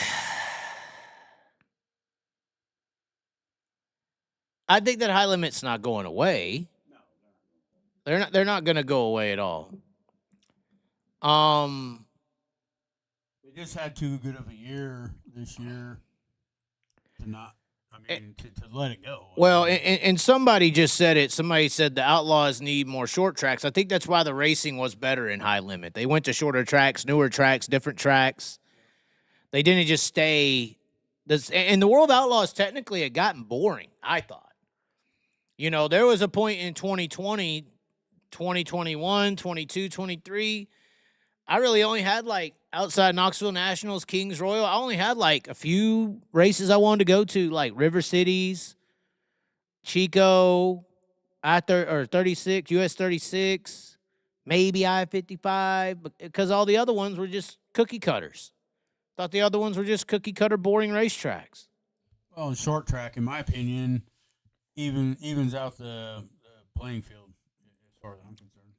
that High Limit's not going away. They're not going to go away at all. They just had too good of a year this year to not. To let it go. Well, and somebody just said it. Somebody said the Outlaws need more short tracks. I think that's why the racing was better in High Limit. They went to shorter tracks, newer tracks, different tracks. They didn't just stay. And the World Outlaws technically had gotten boring, I thought. There was a point in 2020, 2021, 22, 23. I really only had, outside Knoxville Nationals, Kings Royal, I only had, a few races I wanted to go to, like River Cities, Chico, I-36, US 36, maybe I-55, because all the other ones were just cookie cutters. Thought the other ones were just cookie cutter boring racetracks. Well, short track, in my opinion, evens out the playing field, as far as I'm concerned.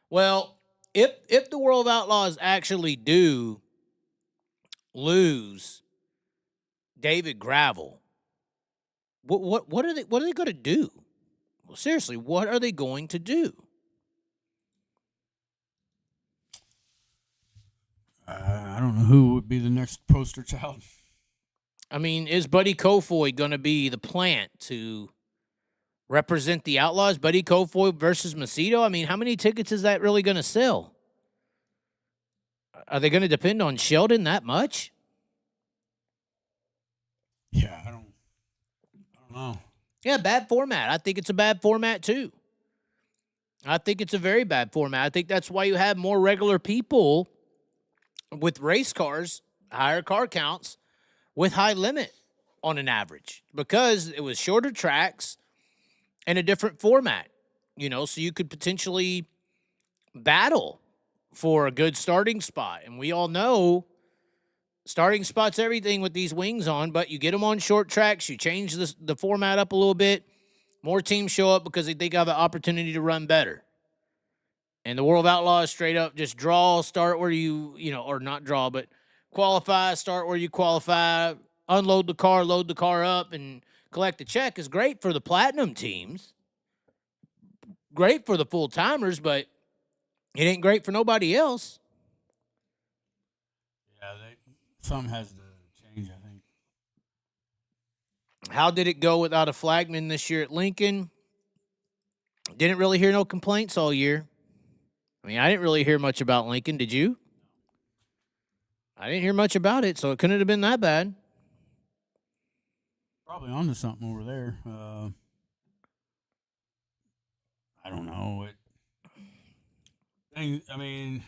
Well, if the World Outlaws actually do lose David Gravel, what are they going to do? Well, seriously, what are they going to do? I don't know who would be the next poster child. I mean, is Buddy Kofoid going to be the plant to represent the Outlaws? Buddy Kofoid versus Macedo? I mean, how many tickets is that really going to sell? Are they going to depend on Sheldon that much? Yeah, I don't know. Yeah, bad format. I think it's a bad format, too. I think it's a very bad format. I think that's why you have more regular people with race cars, higher car counts, with High Limit on an average, because it was shorter tracks and a different format, so you could potentially battle for a good starting spot. And we all know starting spot's everything with these wings on, but you get them on short tracks, you change the format up a little bit, more teams show up because they think they have an opportunity to run better. And the World Outlaws straight up just draw, start where or not draw, but qualify, start where you qualify, unload the car, load the car up, and collect the check is great for the platinum teams. Great for the full-timers, but It ain't great for nobody else. Yeah, something has to change, I think. How did it go without a flagman this year at Lincoln? Didn't really hear no complaints all year. I mean, I didn't really hear much about Lincoln. Did you? I didn't hear much about it, so it couldn't have been that bad. Probably onto something over there. I don't know. I mean,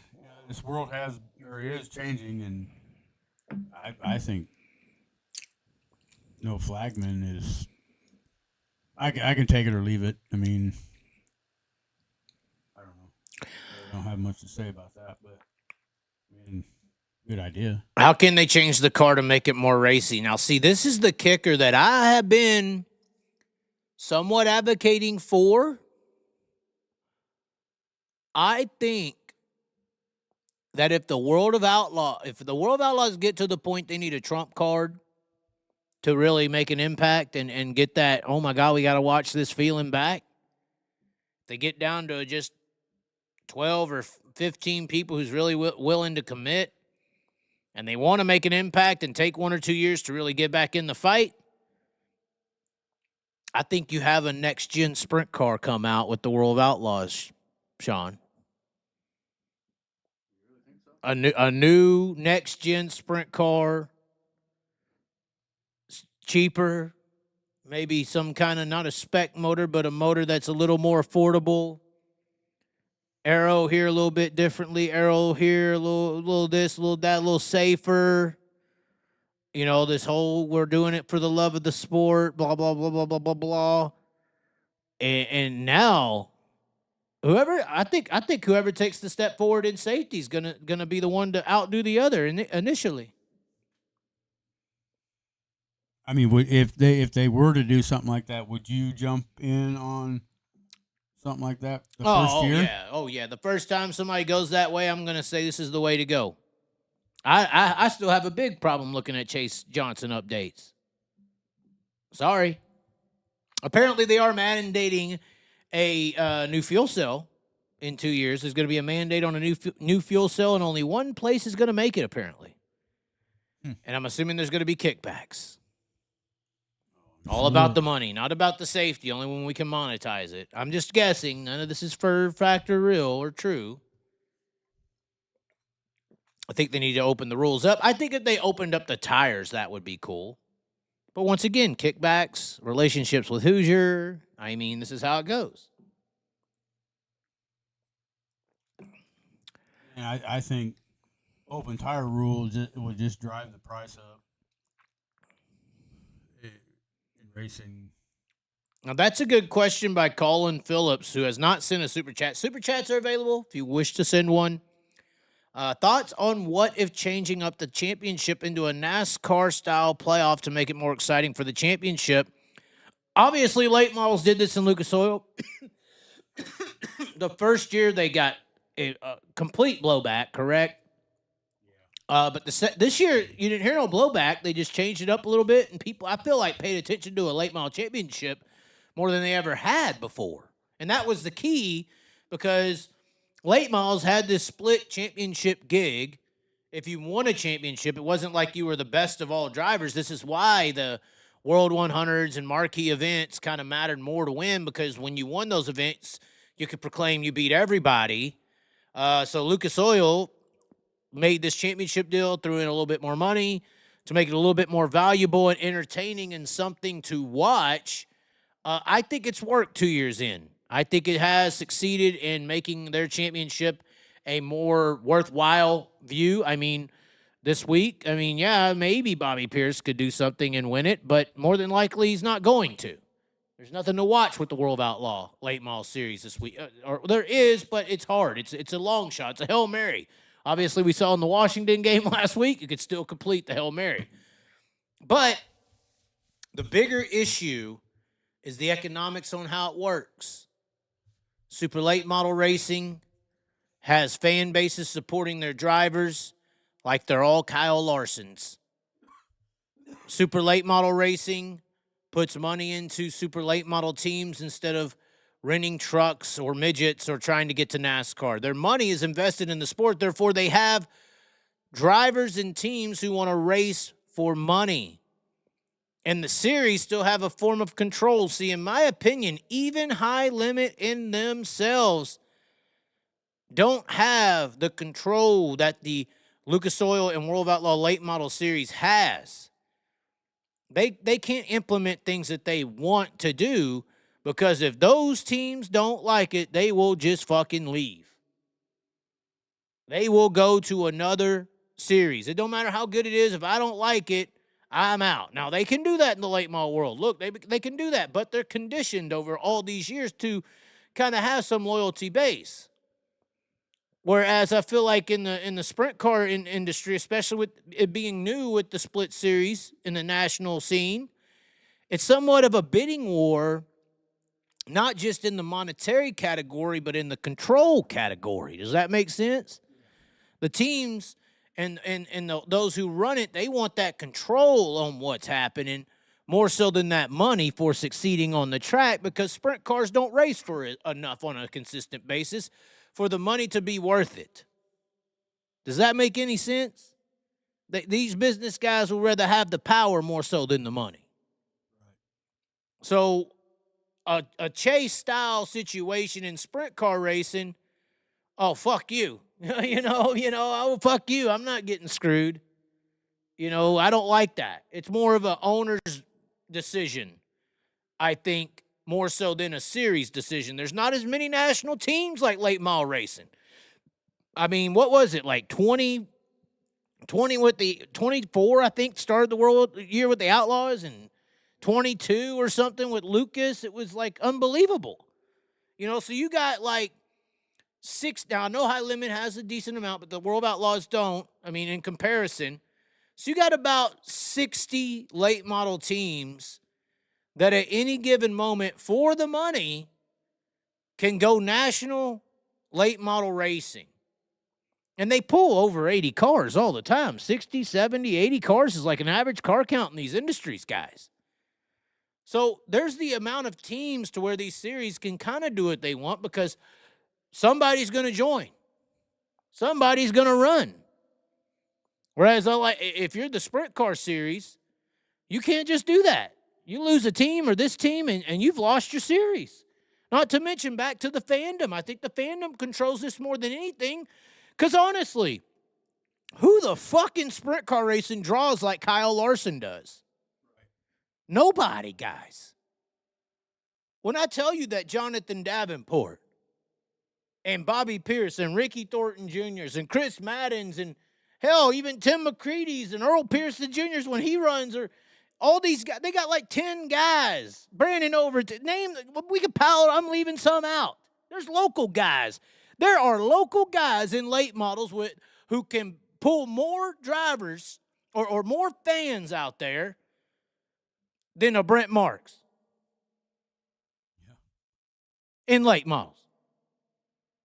this world is changing, and I think no flagman is. I can take it or leave it. I mean, I don't know. I don't have much to say about that, but I mean, good idea. How can they change the car to make it more racy? Now, see, this is the kicker that I have been somewhat advocating for. I think that if the world of outlaws get to the point they need a trump card to really make an impact and get that, oh my God, we got to watch this feeling back. They get down to just 12 or 15 people who's really willing to commit, and they want to make an impact and take 1 or 2 years to really get back in the fight. I think you have a next-gen sprint car come out with the World of Outlaws, Sean. A new next-gen sprint car, cheaper, maybe some kind of, not a spec motor, but a motor that's a little more affordable. Aero here a little bit differently. Aero here, a little this, a little that, a little safer. You know, this whole, we're doing it for the love of the sport, blah, blah, blah, blah, blah, blah, blah. And now, I think whoever takes the step forward in safety is gonna be the one to outdo the other initially. I mean, if they were to do something like that, would you jump in on something like that the first year? Oh yeah. The first time somebody goes that way, I'm gonna say this is the way to go. I still have a big problem looking at Chase Johnson updates. Sorry. Apparently, they are mandating a new fuel cell in 2 years. There's going to be a mandate on a new fuel cell, and only one place is going to make it, apparently. And I'm assuming there's going to be kickbacks. All about the money, not about the safety, only when we can monetize it. I'm just guessing. None of this is for factor real or true. I think they need to open the rules up. I think if they opened up the tires, that would be cool. But once again, kickbacks, relationships with Hoosier. I mean, this is how it goes. And I think open tire rules would just drive the price up in racing. Now, that's a good question by Colin Phillips, who has not sent a super chat. Super chats are available if you wish to send one. Thoughts on what if changing up the championship into a NASCAR-style playoff to make it more exciting for the championship? Obviously, late models did this in Lucas Oil. The first year, they got a complete blowback, correct? Yeah. But this year, you didn't hear no blowback. They just changed it up a little bit, and people, I feel like, paid attention to a late model championship more than they ever had before. And that was the key, because late models had this split championship gig. If you won a championship, it wasn't like you were the best of all drivers. This is why the World 100s and marquee events kind of mattered more to win, because when you won those events, you could proclaim you beat everybody. So Lucas Oil made this championship deal, threw in a little bit more money to make it a little bit more valuable and entertaining and something to watch. I think it's worked 2 years in. I think it has succeeded in making their championship a more worthwhile view. I mean, this week, yeah, maybe Bobby Pierce could do something and win it, but more than likely he's not going to. There's nothing to watch with the World of Outlaw Late Model Series this week. Or there is, but it's hard. It's a long shot. It's a Hail Mary. Obviously, we saw in the Washington game last week, you could still complete the Hail Mary. But the bigger issue is the economics on how it works. Super late model racing has fan bases supporting their drivers like they're all Kyle Larsons. Super late model racing puts money into super late model teams instead of renting trucks or midgets or trying to get to NASCAR. Their money is invested in the sport. Therefore, they have drivers and teams who want to race for money. And the series still have a form of control. See, in my opinion, even High Limit in themselves don't have the control that the Lucas Oil and World of Outlaw late model series has. They can't implement things that they want to do, because if those teams don't like it, they will just fucking leave. They will go to another series. It don't matter how good it is. If I don't like it, I'm out. Now, they can do that in the late model world. Look, they can do that, but they're conditioned over all these years to kind of have some loyalty base. Whereas I feel like in the sprint car industry, especially with it being new with the split series in the national scene, it's somewhat of a bidding war, not just in the monetary category, but in the control category. Does that make sense? The teams and those who run it, they want that control on what's happening more so than that money for succeeding on the track, because sprint cars don't race for it enough on a consistent basis for the money to be worth it. Does that make any sense? These business guys would rather have the power more so than the money. So a chase-style situation in sprint car racing, oh, fuck you. Oh, fuck you. I'm not getting screwed. I don't like that. It's more of an owner's decision, I think, more so than a series decision. There's not as many national teams like late model racing. I mean, what was it, like 20 with the 24, I think, started the world year with the Outlaws, and 22 or something with Lucas. It was like unbelievable. So you got like 6. Now, I know High Limit has a decent amount, but the World Outlaws don't. I mean, in comparison. So you got about 60 late model teams that at any given moment for the money can go national late model racing. And they pull over 80 cars all the time. 60, 70, 80 cars is like an average car count in these industries, guys. So there's the amount of teams to where these series can kind of do what they want, because somebody's going to join. Somebody's going to run. Whereas if you're the sprint car series, you can't just do that. You lose a team or this team, and you've lost your series. Not to mention back to the fandom. I think the fandom controls this more than anything. Because honestly, who the fucking sprint car racing draws like Kyle Larson does? Nobody, guys. When I tell you that Jonathan Davenport and Bobby Pierce and Ricky Thornton Jr.'s and Chris Maddens and, hell, even Tim McCready's and Earl Pearson Jr.'s when he runs, or all these guys, they got like 10 guys. Brandon Overton, we could pile, I'm leaving some out. There's local guys. There are local guys in late models who can pull more drivers or more fans out there than a Brent Marks. Yeah. In late models.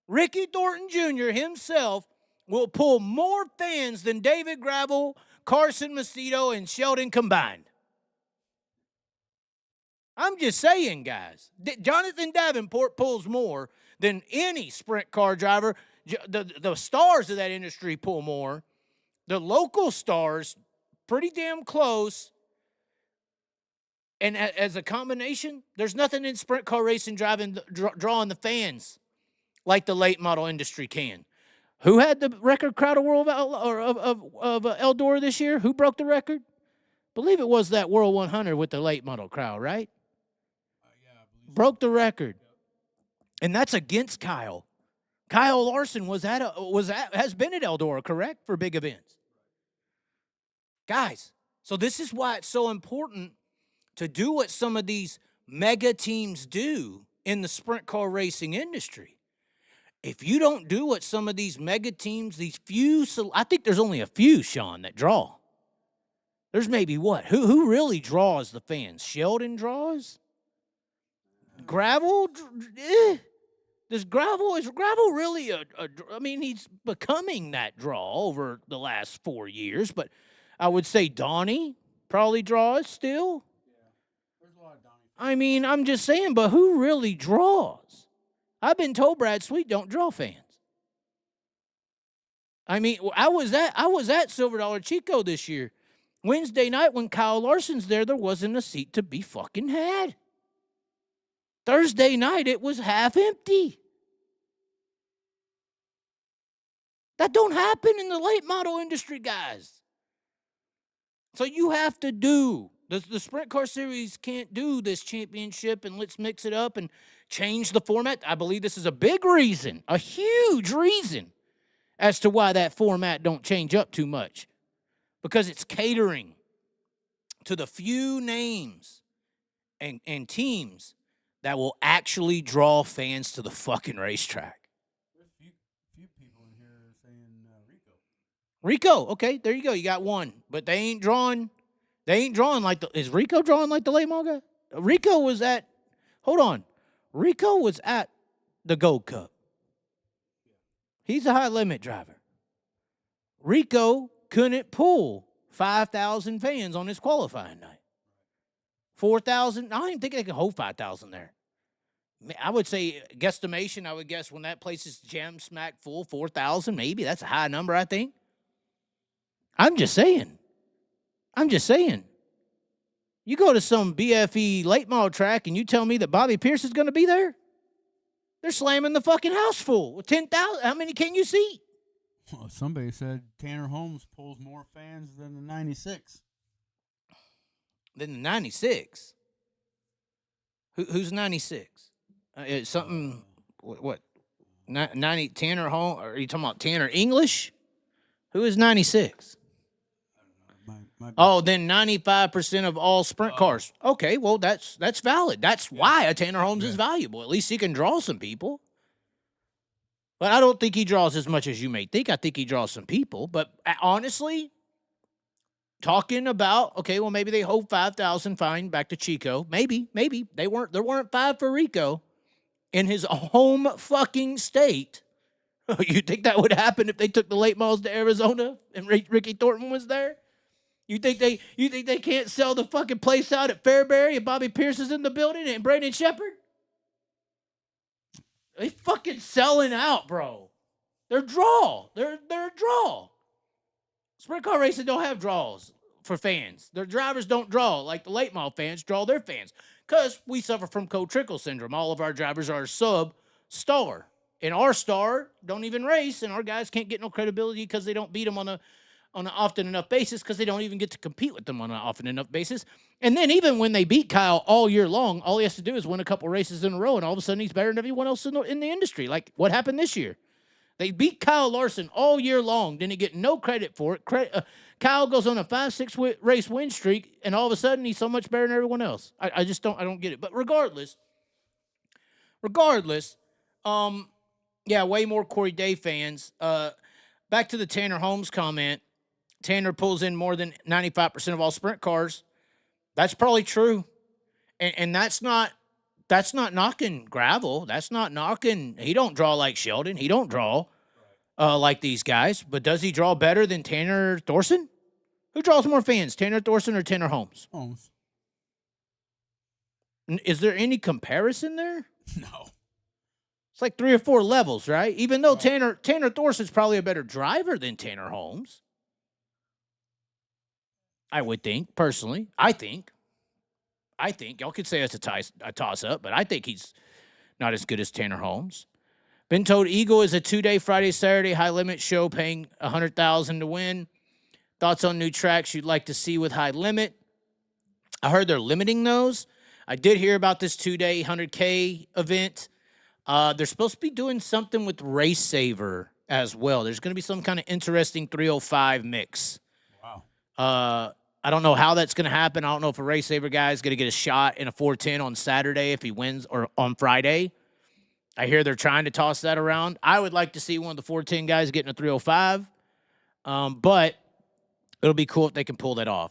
Ricky Thornton Jr. himself will pull more fans than David Gravel, Carson Macedo, and Sheldon combined. I'm just saying, guys. Jonathan Davenport pulls more than any sprint car driver. The stars of that industry pull more. The local stars, pretty damn close. And as a combination, there's nothing in sprint car racing drawing the fans like the late model industry can. Who had the record crowd of World of Eldora this year? Who broke the record? I believe it was that World 100 with the late model crowd, right? Broke the record. And that's against Kyle. Kyle Larson has been at Eldora, correct, for big events. Guys, so this is why it's so important to do what some of these mega teams do in the sprint car racing industry. If you don't do what some of these mega teams, these few, I think there's only a few, Sean, that draw. There's maybe what? Who really draws the fans? Sheldon draws? Gravel? Is Gravel really I mean, he's becoming that draw over the last 4 years, but I would say Donnie probably draws still. Yeah. There's a lot of Donnie. I mean, I'm just saying, but who really draws? I've been told Brad Sweet don't draw fans. I mean, I was at Silver Dollar Chico this year. Wednesday night when Kyle Larson's there wasn't a seat to be fucking had. Thursday night, it was half empty. That don't happen in the late model industry, guys. So you have to do. The Sprint Car Series can't do this championship and let's mix it up and change the format. I believe this is a big reason, a huge reason as to why that format don't change up too much. Because it's catering to the few names and teams that will actually draw fans to the fucking racetrack. There's few people in here saying Rico. Rico, okay, there you go. You got one. But they ain't drawing like the... Is Rico drawing like the late model guy? Rico was at... Hold on. Rico was at the Gold Cup. He's a high limit driver. Rico couldn't pull 5,000 fans on his qualifying night. 4,000. I don't even think they can hold 5,000 there. I would say, guesstimation, I would guess when that place is jam smack full, 4,000 maybe. That's a high number, I think. I'm just saying. You go to some BFE late model track and you tell me that Bobby Pierce is going to be there? They're slamming the fucking house full. 10,000. How many can you see? Well, somebody said Tanner Holmes pulls more fans than the 96. Than the 96? Who's 96? It's something, what? 90, Tanner Holmes? Are you talking about Tanner English? Who is 96? Then 95% of all sprint cars. Okay, well, that's valid. That's why a Tanner Holmes is valuable. At least he can draw some people. But I don't think he draws as much as you may think. I think he draws some people. But honestly, talking about, okay, well, maybe they hold 5,000 fine back to Chico. Maybe. There weren't 5 for Rico in his home fucking state. You think that would happen if they took the late models to Arizona and Ricky Thornton was there? You think they can't sell the fucking place out at Fairbury and Bobby Pierce is in the building and Brandon Shepherd? They fucking selling out, bro. They're a draw. They're a draw. Sprint car racing don't have draws for fans. Their drivers don't draw like the late model fans draw their fans. Because we suffer from co-trickle syndrome. All of our drivers are sub-star. And our star don't even race, and our guys can't get no credibility because they don't beat them on an often enough basis because they don't even get to compete with them on an often enough basis. And then even when they beat Kyle all year long, all he has to do is win a couple races in a row, and all of a sudden he's better than everyone else in the industry. Like what happened this year. They beat Kyle Larson all year long. Didn't get no credit for it. Kyle goes on a 5-6 race win streak, and all of a sudden he's so much better than everyone else. I just don't get it. But regardless, way more Corey Day fans. Back to the Tanner Holmes comment. Tanner pulls in more than 95% of all sprint cars. That's probably true. And that's not knocking Gravel. That's not knocking. He don't draw like Sheldon. He don't draw like these guys. But does he draw better than Tanner Thorson? Who draws more fans, Tanner Thorson or Tanner Holmes? Holmes. Is there any comparison there? No. It's like 3 or 4 levels, right? Even though Tanner Thorson's probably a better driver than Tanner Holmes. I would think, personally. I think. Y'all could say it's a toss-up, but I think he's not as good as Tanner Holmes. Been told Eagle is a 2-day Friday-Saturday high-limit show paying $100,000 to win. Thoughts on new tracks you'd like to see with high limit? I heard they're limiting those. I did hear about this 2-day 100K event. They're supposed to be doing something with Race Saver as well. There's going to be some kind of interesting 305 mix. Wow. I don't know how that's going to happen. I don't know if a Race Saver guy is going to get a shot in a 410 on Saturday if he wins or on Friday. I hear they're trying to toss that around. I would like to see one of the 410 guys getting a 305. But it'll be cool if they can pull that off.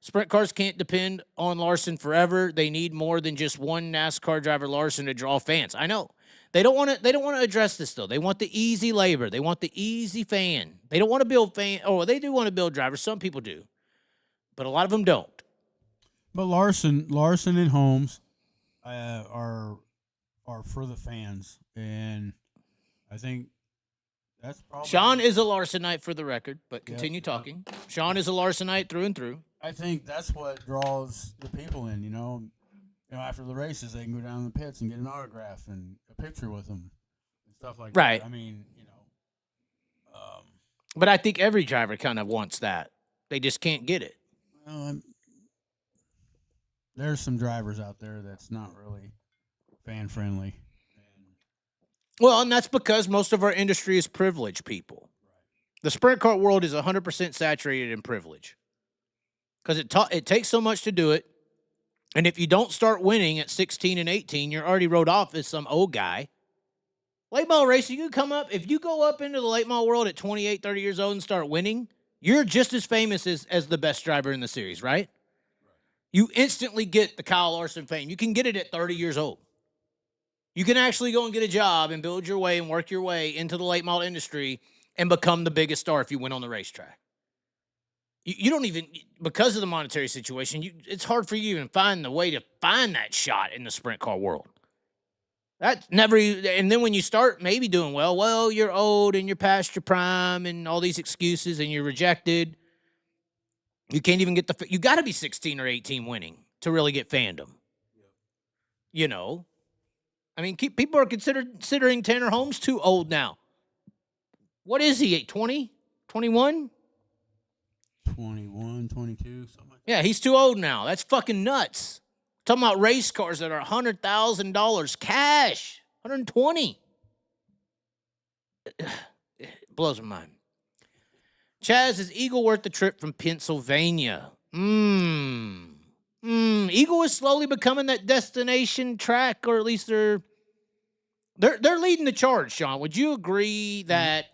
Sprint cars can't depend on Larson forever. They need more than just one NASCAR driver Larson to draw fans. I know. They don't want to address this though. They want the easy labor. They want the easy fan. They don't want to build fan. Oh, they do want to build drivers. Some people do. But a lot of them don't. But Larson and Holmes, are for the fans, and I think that's probably. Sean is a Larsonite for the record, but continue talking. Sean is a Larsonite through and through. I think that's what draws the people in. After the races, they can go down the pits and get an autograph and a picture with them and stuff like right. that. I mean, but I think every driver kind of wants that. They just can't get it. Well, there's some drivers out there that's not really fan friendly. Well, and that's because most of our industry is privileged people. The sprint car world is 100% saturated in privilege because it takes so much to do it. And if you don't start winning at 16 and 18, you're already wrote off as some old guy. Late model racing, if you go up into the late model world at 28, 30 years old and start winning, you're just as famous as the best driver in the series, right? You instantly get the Kyle Larson fame. You can get it at 30 years old. You can actually go and get a job and build your way and work your way into the late model industry and become the biggest star if you win on the racetrack. You don't even, because of the monetary situation, it's hard for you to even find the way to find that shot in the sprint car world. That's never, and then when you start maybe doing well, you're old and you're past your prime and all these excuses and you're rejected. You can't even get you got to be 16 or 18 winning to really get fandom. I mean, people are considering Tanner Holmes too old now. What is he, 20, 21? 21, 22, something like that. Yeah, he's too old now. That's fucking nuts. Talking about race cars that are $100,000 cash, $120. It blows my mind. Chaz, is Eagle worth the trip from Pennsylvania? Eagle is slowly becoming that destination track, or at least they're leading the charge, Sean. Would you agree that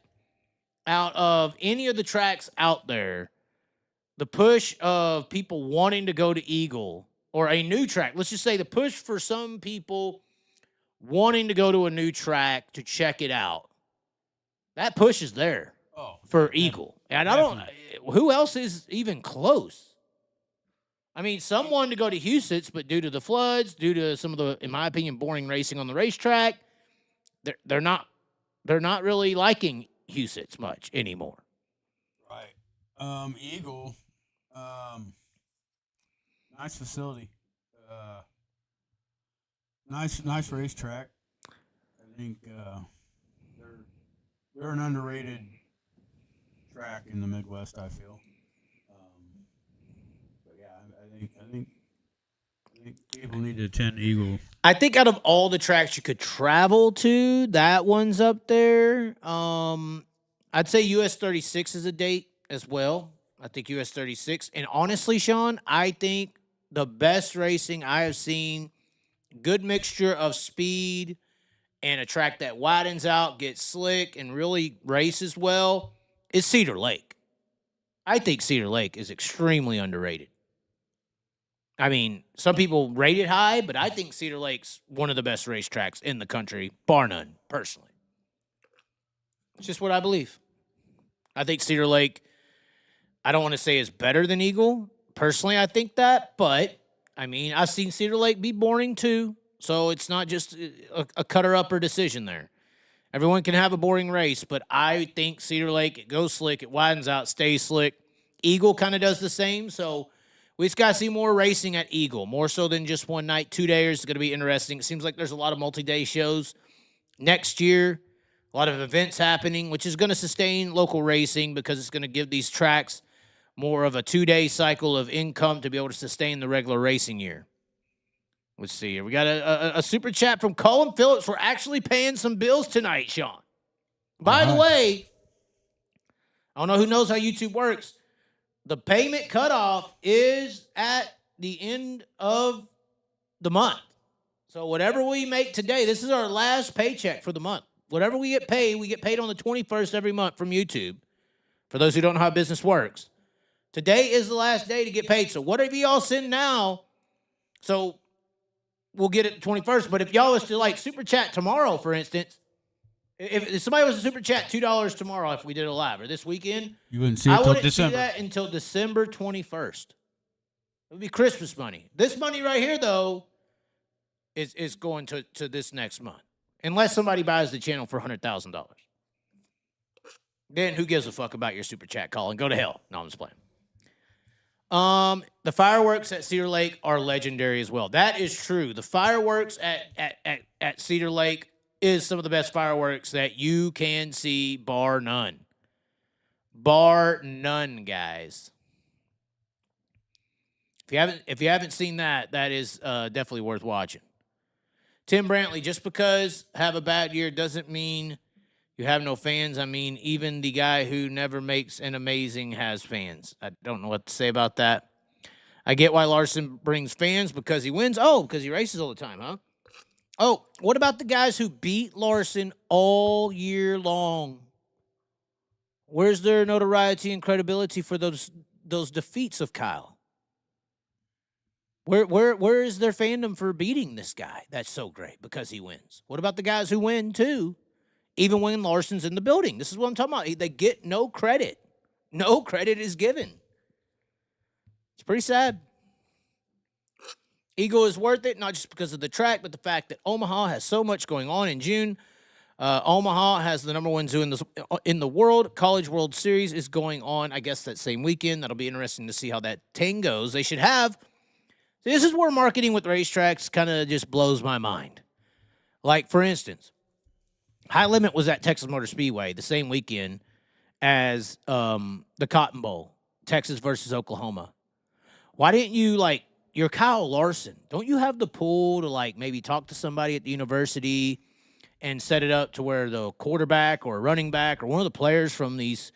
out of any of the tracks out there, the push of people wanting to go to Eagle or a new track, let's just say the push for some people wanting to go to a new track to check it out, that push is there for Eagle. And who else is even close? I mean, some wanted to go to Huset's, but due to the floods, due to some of the, in my opinion, boring racing on the racetrack, they're not really liking Huset's much anymore. Right. Eagle, nice facility, nice racetrack. I think they're an underrated track in the Midwest, I feel. But yeah, I think people need to attend Eagle. I think out of all the tracks you could travel to, that one's up there. I'd say US 36 is a date as well. I think US 36. And honestly, Sean, I think the best racing I have seen, good mixture of speed and a track that widens out, gets slick, and really races well, is Cedar Lake. I think Cedar Lake is extremely underrated. I mean, some people rate it high, but I think Cedar Lake's one of the best racetracks in the country, bar none, personally. It's just what I believe. I think Cedar Lake, I don't want to say is better than Eagle. Personally, I think that, but, I mean, I've seen Cedar Lake be boring too, so it's not just a cutter-upper decision there. Everyone can have a boring race, but I think Cedar Lake, it goes slick, it widens out, stays slick. Eagle kind of does the same, so we just got to see more racing at Eagle, more so than just one night. 2 days is going to be interesting. It seems like there's a lot of multi-day shows next year, a lot of events happening, which is going to sustain local racing because it's going to give these tracks more of a 2-day cycle of income to be able to sustain the regular racing year. Let's see here. We got a super chat from Colin Phillips. We're actually paying some bills tonight, Sean. By the way, I don't know who knows how YouTube works. The payment cutoff is at the end of the month. So whatever we make today, this is our last paycheck for the month. Whatever we get paid on the 21st every month from YouTube. For those who don't know how business works. Today is the last day to get paid. So whatever y'all send now, so we'll get it the 21st. But if y'all was to like super chat tomorrow, for instance, if somebody was to super chat $2 tomorrow if we did a live or this weekend, you wouldn't see it until December. See that until December 21st. It would be Christmas money. This money right here, though, is going to this next month. Unless somebody buys the channel for $100,000. Then who gives a fuck about your super chat call and go to hell. No, I'm just playing. The fireworks at Cedar Lake are legendary as well. That is true. The fireworks at Cedar Lake is some of the best fireworks that you can see, bar none. Bar none, guys. If you haven't seen that, that is definitely worth watching. Tim Brantley, just because have a bad year doesn't mean you have no fans. I mean, even the guy who never makes an amazing has fans. I don't know what to say about that. I get why Larson brings fans because he wins. Oh, because he races all the time, huh? Oh, what about the guys who beat Larson all year long? Where's their notoriety and credibility for those defeats of Kyle? Where is their fandom for beating this guy that's so great because he wins? What about the guys who win too, even when Larson's in the building? This is what I'm talking about. They get no credit. No credit is given. It's pretty sad. Eagle is worth it, not just because of the track, but the fact that Omaha has so much going on in June. Omaha has the number one zoo in the world. College World Series is going on, I guess, that same weekend. That'll be interesting to see how that thing goes. They should have... This is where marketing with racetracks kind of just blows my mind. Like, for instance, High Limit was at Texas Motor Speedway the same weekend as the Cotton Bowl, Texas versus Oklahoma. Why didn't you, you're Kyle Larson. Don't you have the pull to, maybe talk to somebody at the university and set it up to where the quarterback or running back or one of the players from these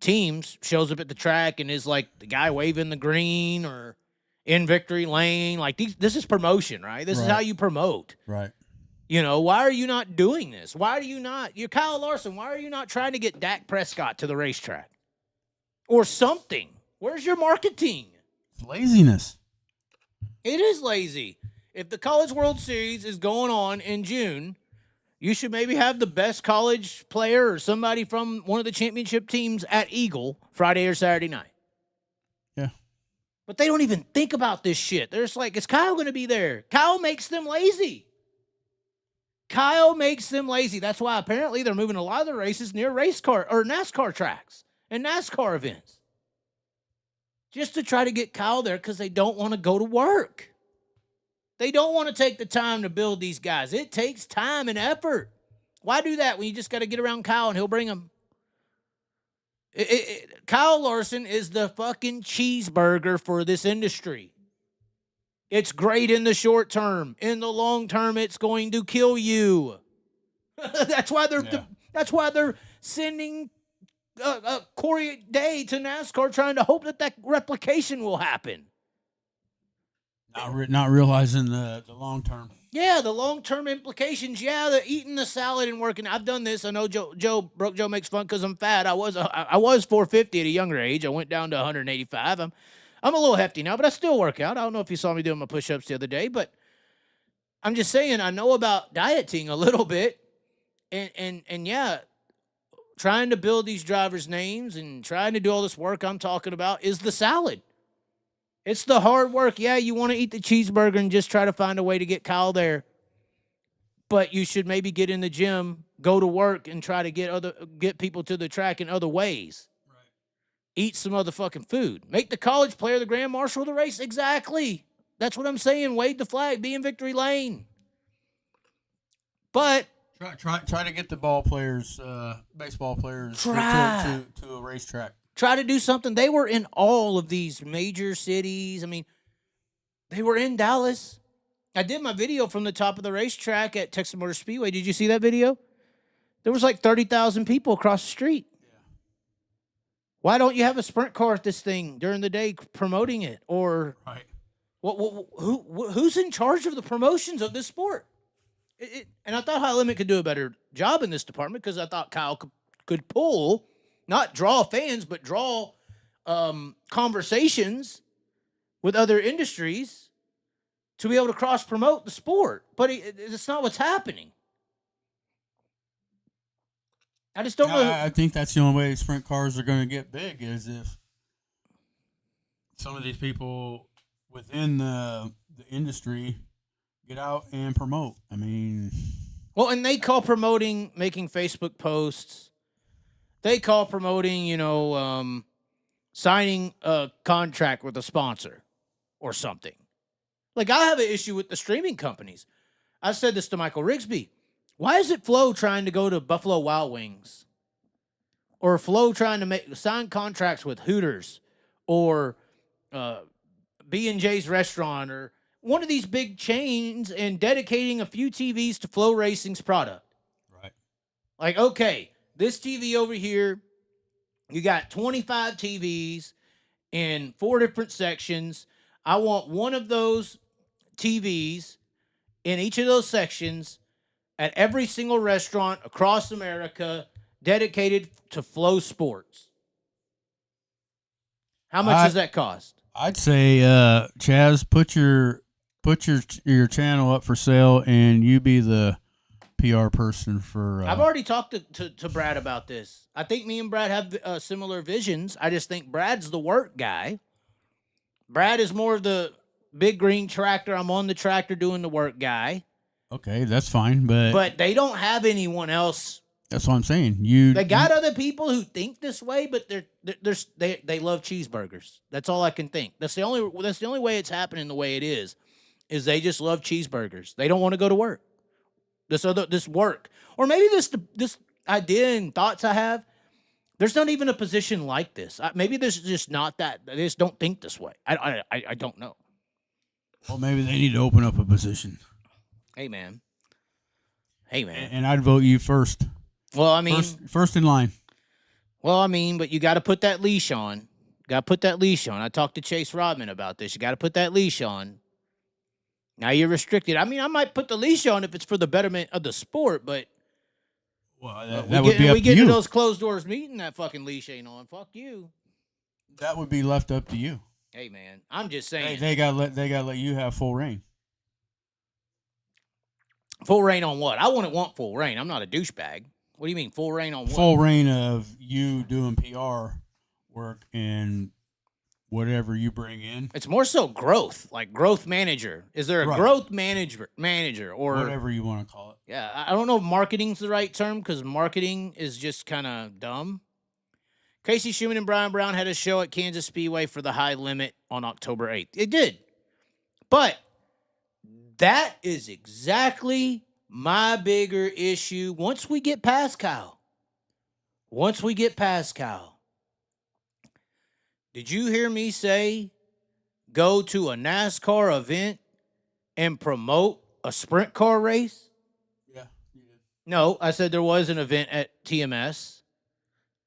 teams shows up at the track and is, the guy waving the green or in victory lane? This is promotion, right? This is how you promote. Right. Why are you not doing this? Why are you not? You're Kyle Larson. Why are you not trying to get Dak Prescott to the racetrack? Or something. Where's your marketing? It's laziness. It is lazy. If the College World Series is going on in June, you should maybe have the best college player or somebody from one of the championship teams at Eagle Friday or Saturday night. Yeah. But they don't even think about this shit. They're just like, is Kyle going to be there? Kyle makes them lazy. Kyle makes them lazy. That's why apparently they're moving a lot of the races near race car or NASCAR tracks and NASCAR events. Just to try to get Kyle there because they don't want to go to work. They don't want to take the time to build these guys. It takes time and effort. Why do that when you just got to get around Kyle and he'll bring them? Kyle Larson is the fucking cheeseburger for this industry. It's great in the short term. In the long term, it's going to kill you. That's why they're sending Corey Day to NASCAR, trying to hope that replication will happen. Not realizing the long term. Yeah, the long-term implications. Yeah, the eating the salad and working. I've done this. I know Broke Joe makes fun because I'm fat. I was 450 at a younger age. I went down to 185. I'm a little hefty now, but I still work out. I don't know if you saw me doing my push-ups the other day, but I'm just saying I know about dieting a little bit. And yeah, trying to build these drivers' names and trying to do all this work I'm talking about is the salad. It's the hard work. Yeah, you want to eat the cheeseburger and just try to find a way to get Kyle there. But you should maybe get in the gym, go to work, and try to get people to the track in other ways. Right. Eat some other fucking food. Make the college player the grand marshal of the race. Exactly. That's what I'm saying. Wave the flag. Be in victory lane. But try to get the baseball players to a racetrack. Try to do something. They were in all of these major cities. I mean, they were in Dallas. I did my video from the top of the racetrack at Texas Motor Speedway. Did you see that video? There was 30,000 people across the street. Yeah. Why don't you have a sprint car at this thing during the day promoting it? Or right. Who's in charge of the promotions of this sport? And I thought High Limit could do a better job in this department because I thought Kyle could pull, not draw fans, but draw conversations with other industries to be able to cross-promote the sport. But it's not what's happening. I just don't know. I think that's the only way sprint cars are going to get big is if some of these people within the industry Get out and promote. I mean, well, and they call promoting making Facebook posts. They call promoting, signing a contract with a sponsor or something. Like, I have an issue with the streaming companies. I said this to Michael Rigsby. Why is it Flo trying to go to Buffalo Wild Wings? Or Flo trying to sign contracts with Hooters or B&J's Restaurant or one of these big chains and dedicating a few TVs to Flo Racing's product? right. Like, okay, this TV over here, you got 25 TVs in 4 different sections. I want one of those TVs in each of those sections at every single restaurant across America dedicated to Flow Sports. How much does that cost? I'd say, Chaz, put your channel up for sale, and you be the PR person for. I've already talked to Brad about this. I think me and Brad have similar visions. I just think Brad's the work guy. Brad is more of the big green tractor. I'm on the tractor doing the work guy. Okay, that's fine, but they don't have anyone else. That's what I'm saying. They got other people who think this way, but they love cheeseburgers. That's all I can think. That's the only way it's happening the way it is they just love cheeseburgers. They don't want to go to work. This work, or maybe this idea and thoughts I have. There's not even a position like this. Maybe there's just not that. They just don't think this way. I don't know. Well, maybe they need to open up a position. Hey man. And I'd vote you first. Well, I mean, first in line. Well, I mean, but you got to put that leash on. I talked to Chase Rodman about this. You got to put that leash on. Now you're restricted. I mean, I might put the leash on if it's for the betterment of the sport, but well, that would be up we to get you. to those closed doors meeting, that fucking leash ain't on. Fuck you. That would be left up to you. Hey man, I'm just saying. They gotta let you have full reign. Full reign on what? I wouldn't want full reign. I'm not a douchebag. What do you mean full reign on what? Full reign of you doing PR work and whatever you bring in. It's more so growth, like growth manager. Is there a growth manager or whatever you want to call it? Yeah, I don't know if marketing's the right term because marketing is just kind of dumb. Casey Schumann and Brian Brown had a show at Kansas Speedway for the high limit on October 8th. It did. But that is exactly my bigger issue once we get past Kyle. Did you hear me say go to a NASCAR event and promote a sprint car race? Yeah, you did. No, I said there was an event at TMS,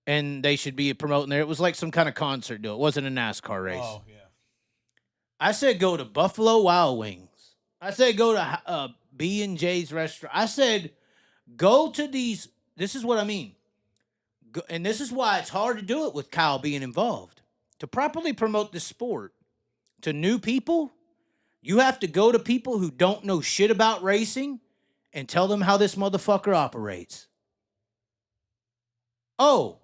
and they should be promoting there. It was like some kind of concert deal. It wasn't a NASCAR race. Oh, yeah. I said go to Buffalo Wild Wings. I said go to B&J's restaurant. I said go to these. This is what I mean. And this is why it's hard to do it with Kyle being involved. To properly promote this sport to new people, you have to go to people who don't know shit about racing and tell them how this motherfucker operates. Oh,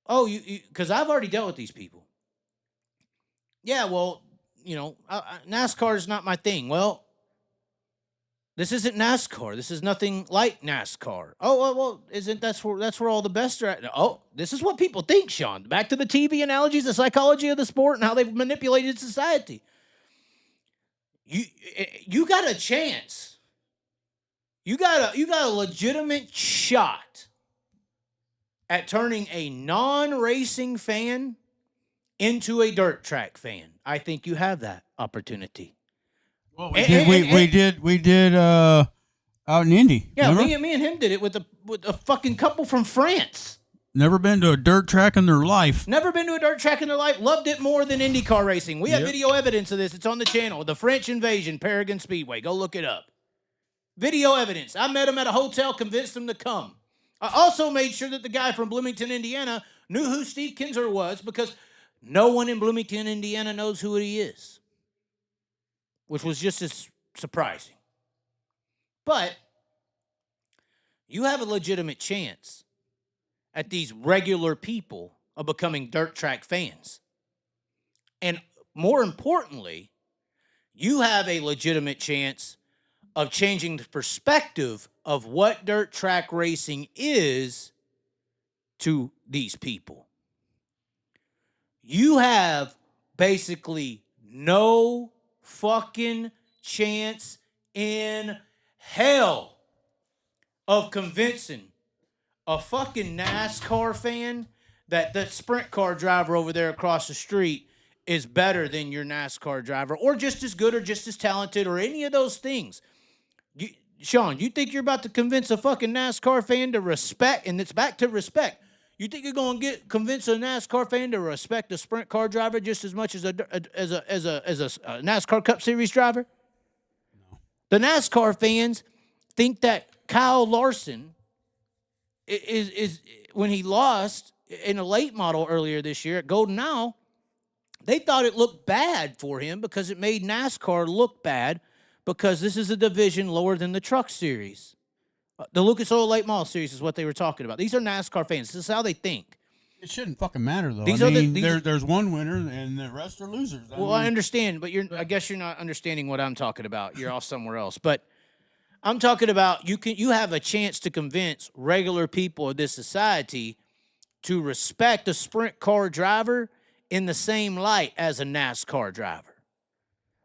because I've already dealt with these people. Yeah, well, NASCAR is not my thing. Well, this isn't NASCAR. This is nothing like NASCAR. Oh, well, isn't that's where all the best are at? Oh, this is what people think, Sean. Back to the TV analogies, the psychology of the sport, and how they've manipulated society. You got a chance. You got a legitimate shot at turning a non-racing fan into a dirt track fan. I think you have that opportunity. Well, we did out in Indy. Yeah, remember? me and him did it with a fucking couple from France. Never been to a dirt track in their life. Never been to a dirt track in their life. Loved it more than IndyCar racing. We have video evidence of this. It's on the channel. The French Invasion, Paragon Speedway. Go look it up. Video evidence. I met him at a hotel, convinced him to come. I also made sure that the guy from Bloomington, Indiana, knew who Steve Kinzer was because no one in Bloomington, Indiana knows who he is, which was just as surprising. But you have a legitimate chance at these regular people of becoming dirt track fans. And more importantly, you have a legitimate chance of changing the perspective of what dirt track racing is to these people. You have basically no fucking chance in hell of convincing a fucking NASCAR fan that the sprint car driver over there across the street is better than your NASCAR driver, or just as good, or just as talented, or any of those things. Sean, you think you're about to convince a fucking NASCAR fan to respect, and it's back to respect. You think you're going to convince a NASCAR fan to respect a sprint car driver just as much as a NASCAR Cup Series driver? No. The NASCAR fans think that Kyle Larson is when he lost in a late model earlier this year at Golden Owl, they thought it looked bad for him because it made NASCAR look bad because this is a division lower than the Truck Series. The Lucas Oil Late Model Series is what they were talking about. These are NASCAR fans. This is how they think. It shouldn't fucking matter, though. There's one winner and the rest are losers. I understand, but I guess you're not understanding what I'm talking about. You're off somewhere else. But I'm talking about you have a chance to convince regular people of this society to respect a sprint car driver in the same light as a NASCAR driver.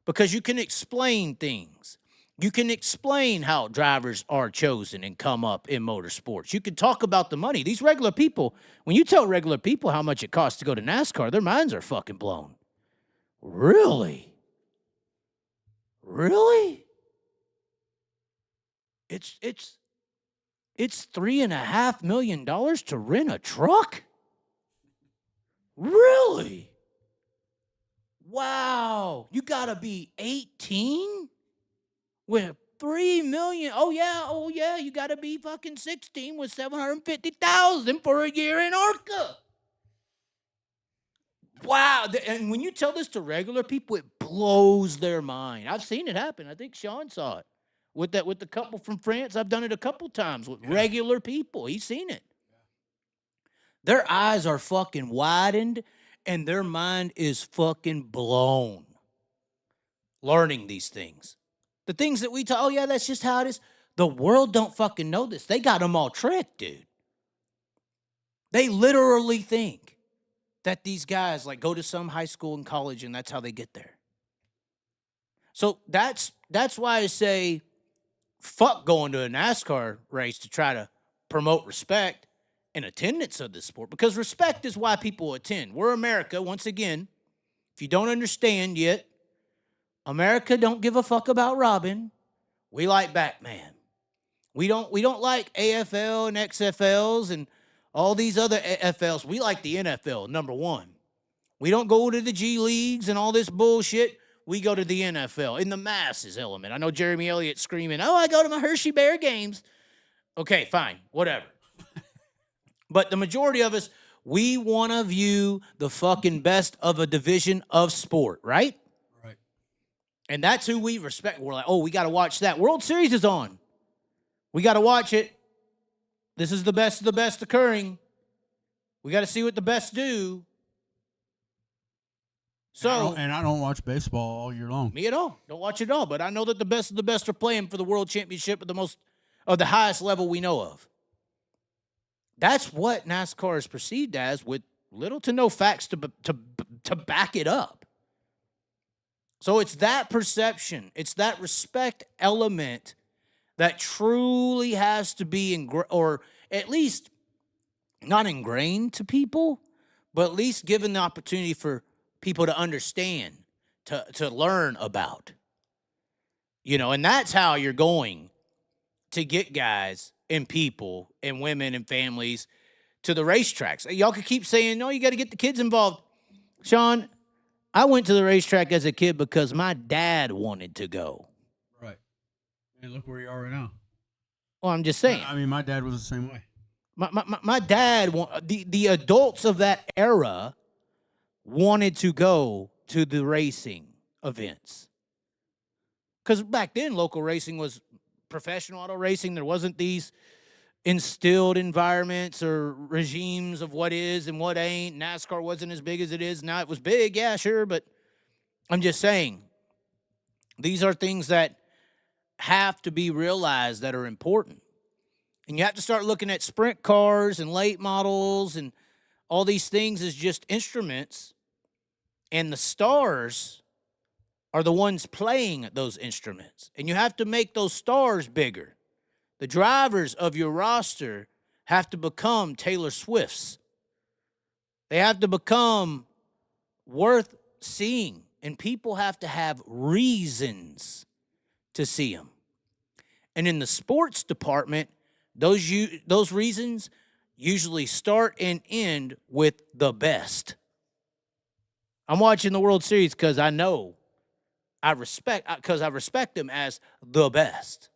Because you can explain things. You can explain how drivers are chosen and come up in motorsports. You can talk about the money. These regular people, when you tell regular people how much it costs to go to NASCAR, their minds are fucking blown. Really? Really? It's $3.5 million to rent a truck? Really? Wow. You gotta be 18? With $3 million, oh yeah, you got to be fucking 16 with $750,000 for a year in ARCA. Wow, and when you tell this to regular people, it blows their mind. I've seen it happen. I think Sean saw it with the couple from France. I've done it a couple times with regular people. He's seen it. Their eyes are fucking widened, and their mind is fucking blown. Learning these things. The things that we talk, that's just how it is. The world don't fucking know this. They got them all tricked, dude. They literally think that these guys go to some high school and college and that's how they get there. So that's why I say fuck going to a NASCAR race to try to promote respect and attendance of this sport, because respect is why people attend. We're America, once again. If you don't understand yet, America don't give a fuck about Robin. We like Batman. We don't like AFL and XFLs and all these other FLs. We like the NFL, number one. We don't go to the G Leagues and all this bullshit. We go to the NFL in the masses element. I know Jeremy Elliott's screaming, I go to my Hershey Bear games. Okay, fine, whatever. But the majority of us, we want to view the fucking best of a division of sport, right? And that's who we respect. We're like, we got to watch that. World Series is on. We got to watch it. This is the best of the best occurring. We got to see what the best do. So, and I don't watch baseball all year long. Me at all. Don't watch it all. But I know that the best of the best are playing for the World Championship at the highest level we know of. That's what NASCAR is perceived as, with little to no facts to back it up. So it's that perception, it's that respect element that truly has to be, or at least not ingrained to people, but at least given the opportunity for people to understand, to learn about. And that's how you're going to get guys and people and women and families to the racetracks. Y'all could keep saying, no, you got to get the kids involved. Sean, I went to the racetrack as a kid because my dad wanted to go. Right. And look where you are right now. Well, I'm just saying. I mean, my dad was the same way. My dad, the adults of that era wanted to go to the racing events. Because back then, local racing was professional auto racing. There wasn't these instilled environments or regimes of what is and what ain't. NASCAR wasn't as big as it is now. It was big, yeah, sure, but I'm just saying, These are things that have to be realized that are important. And you have to start looking at sprint cars and late models and all these things as just instruments. And the stars are the ones playing those instruments. And you have to make those stars bigger. The drivers of your roster have to become Taylor Swifts. They have to become worth seeing. And people have to have reasons to see them. And in the sports department, those reasons usually start and end with the best. I'm watching the World Series because I respect them as the best.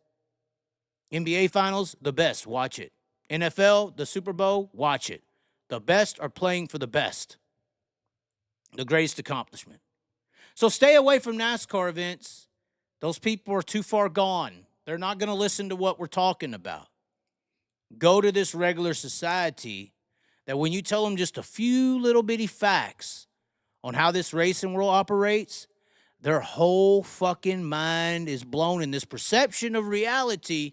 NBA Finals, the best, watch it. NFL, the Super Bowl, watch it. The best are playing for the best. The greatest accomplishment. So stay away from NASCAR events. Those people are too far gone. They're not going to listen to what we're talking about. Go to this regular society that when you tell them just a few little bitty facts on how this racing world operates, their whole fucking mind is blown in this perception of reality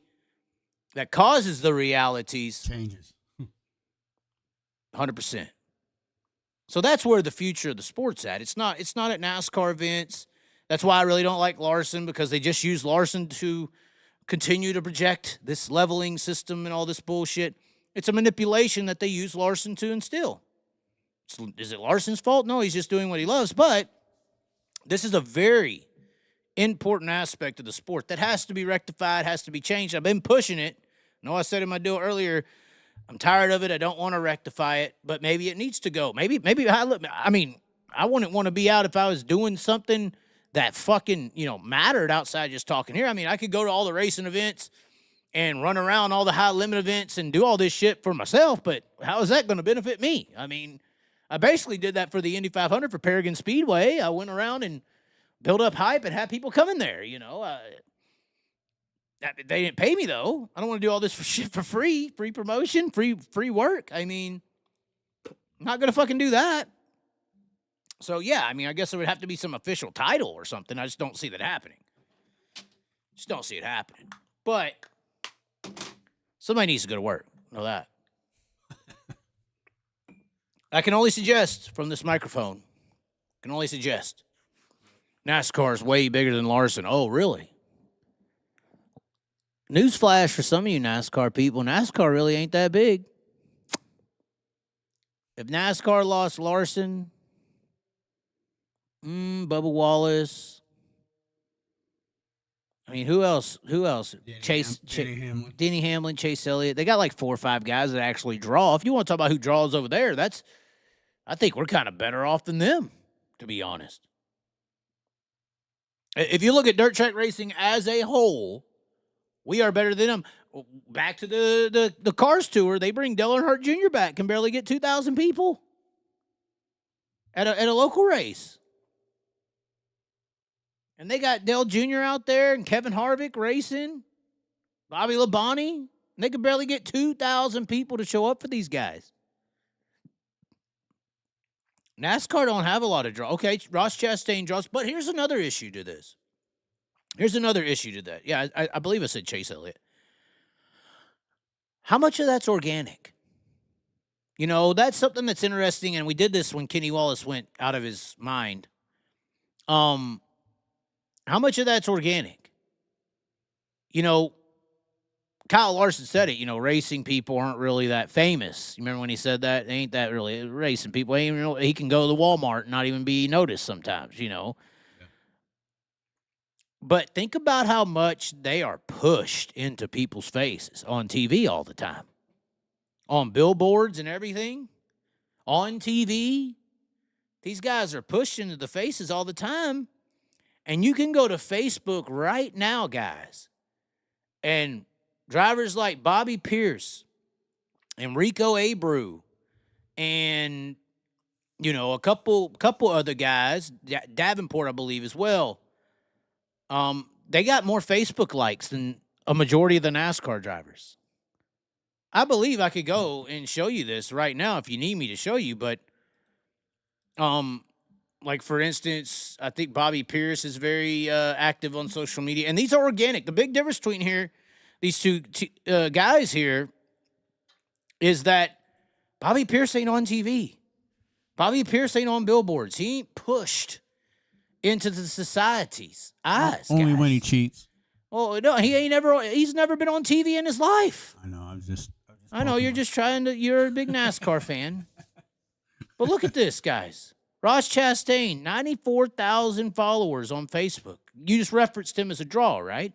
that causes the realities. Changes. 100%. So that's where the future of the sport's at. It's not at NASCAR events. That's why I really don't like Larson, because they just use Larson to continue to project this leveling system and all this bullshit. It's a manipulation that they use Larson to instill. Is it Larson's fault? No, he's just doing what he loves. But this is a very important aspect of the sport that has to be rectified, has to be changed. I've been pushing it. I know I said in my deal earlier, I'm tired of it. I don't want to rectify it, but maybe it needs to go. Maybe I wouldn't want to be out if I was doing something that fucking, mattered outside just talking here. I mean, I could go to all the racing events and run around all the high limit events and do all this shit for myself, but how is that going to benefit me? I mean, I basically did that for the Indy 500 for Paragon Speedway. I went around and built up hype and had people coming there, They didn't pay me, though. I don't want to do all this shit for free promotion, free work. I mean, I'm not going to fucking do that. So, yeah, I mean, I guess there would have to be some official title or something. I just don't see that happening. Just don't see it happening. But somebody needs to go to work. Know that. I can only suggest from this microphone, NASCAR is way bigger than Larson. Oh, really? Newsflash for some of you NASCAR people, NASCAR really ain't that big. If NASCAR lost Larson, Bubba Wallace, I mean, who else? Denny Hamlin, Chase Elliott. They got like 4 or 5 guys that actually draw. If you want to talk about who draws over there, I think we're kind of better off than them, to be honest. If you look at dirt track racing as a whole, we are better than them. Back to the Cars Tour, they bring Dale Earnhardt Jr. back, can barely get 2,000 people at a local race. And they got Dale Jr. out there and Kevin Harvick racing, Bobby Labonte, and they could barely get 2,000 people to show up for these guys. NASCAR don't have a lot of draw. Okay, Ross Chastain draws, but here's another issue to this. Here's another issue to that. Yeah, I believe I said Chase Elliott. How much of that's organic? That's something that's interesting, and we did this when Kenny Wallace went out of his mind. How much of that's organic? Kyle Larson said it, racing people aren't really that famous. You remember when he said that? They ain't that really racing people. He can go to Walmart and not even be noticed sometimes, Yeah. But think about how much they are pushed into people's faces on TV all the time. On billboards and everything. On TV. These guys are pushed into the faces all the time. And you can go to Facebook right now, guys, and drivers like Bobby Pierce, Enrico Abreu, and, a couple other guys, Davenport, I believe, as well. They got more Facebook likes than a majority of the NASCAR drivers. I believe I could go and show you this right now if you need me to show you, but Like, for instance, I think Bobby Pierce is very active on social media. And these are organic. The big difference between these two guys here is that Bobby Pierce ain't on TV. Bobby Pierce ain't on billboards. He ain't pushed into the society's eyes. Only guys. when he cheats. Oh, no, he's never been on TV in his life. I know. I know you're a big NASCAR fan. But look at this, guys. Ross Chastain, 94,000 followers on Facebook. You just referenced him as a draw, right?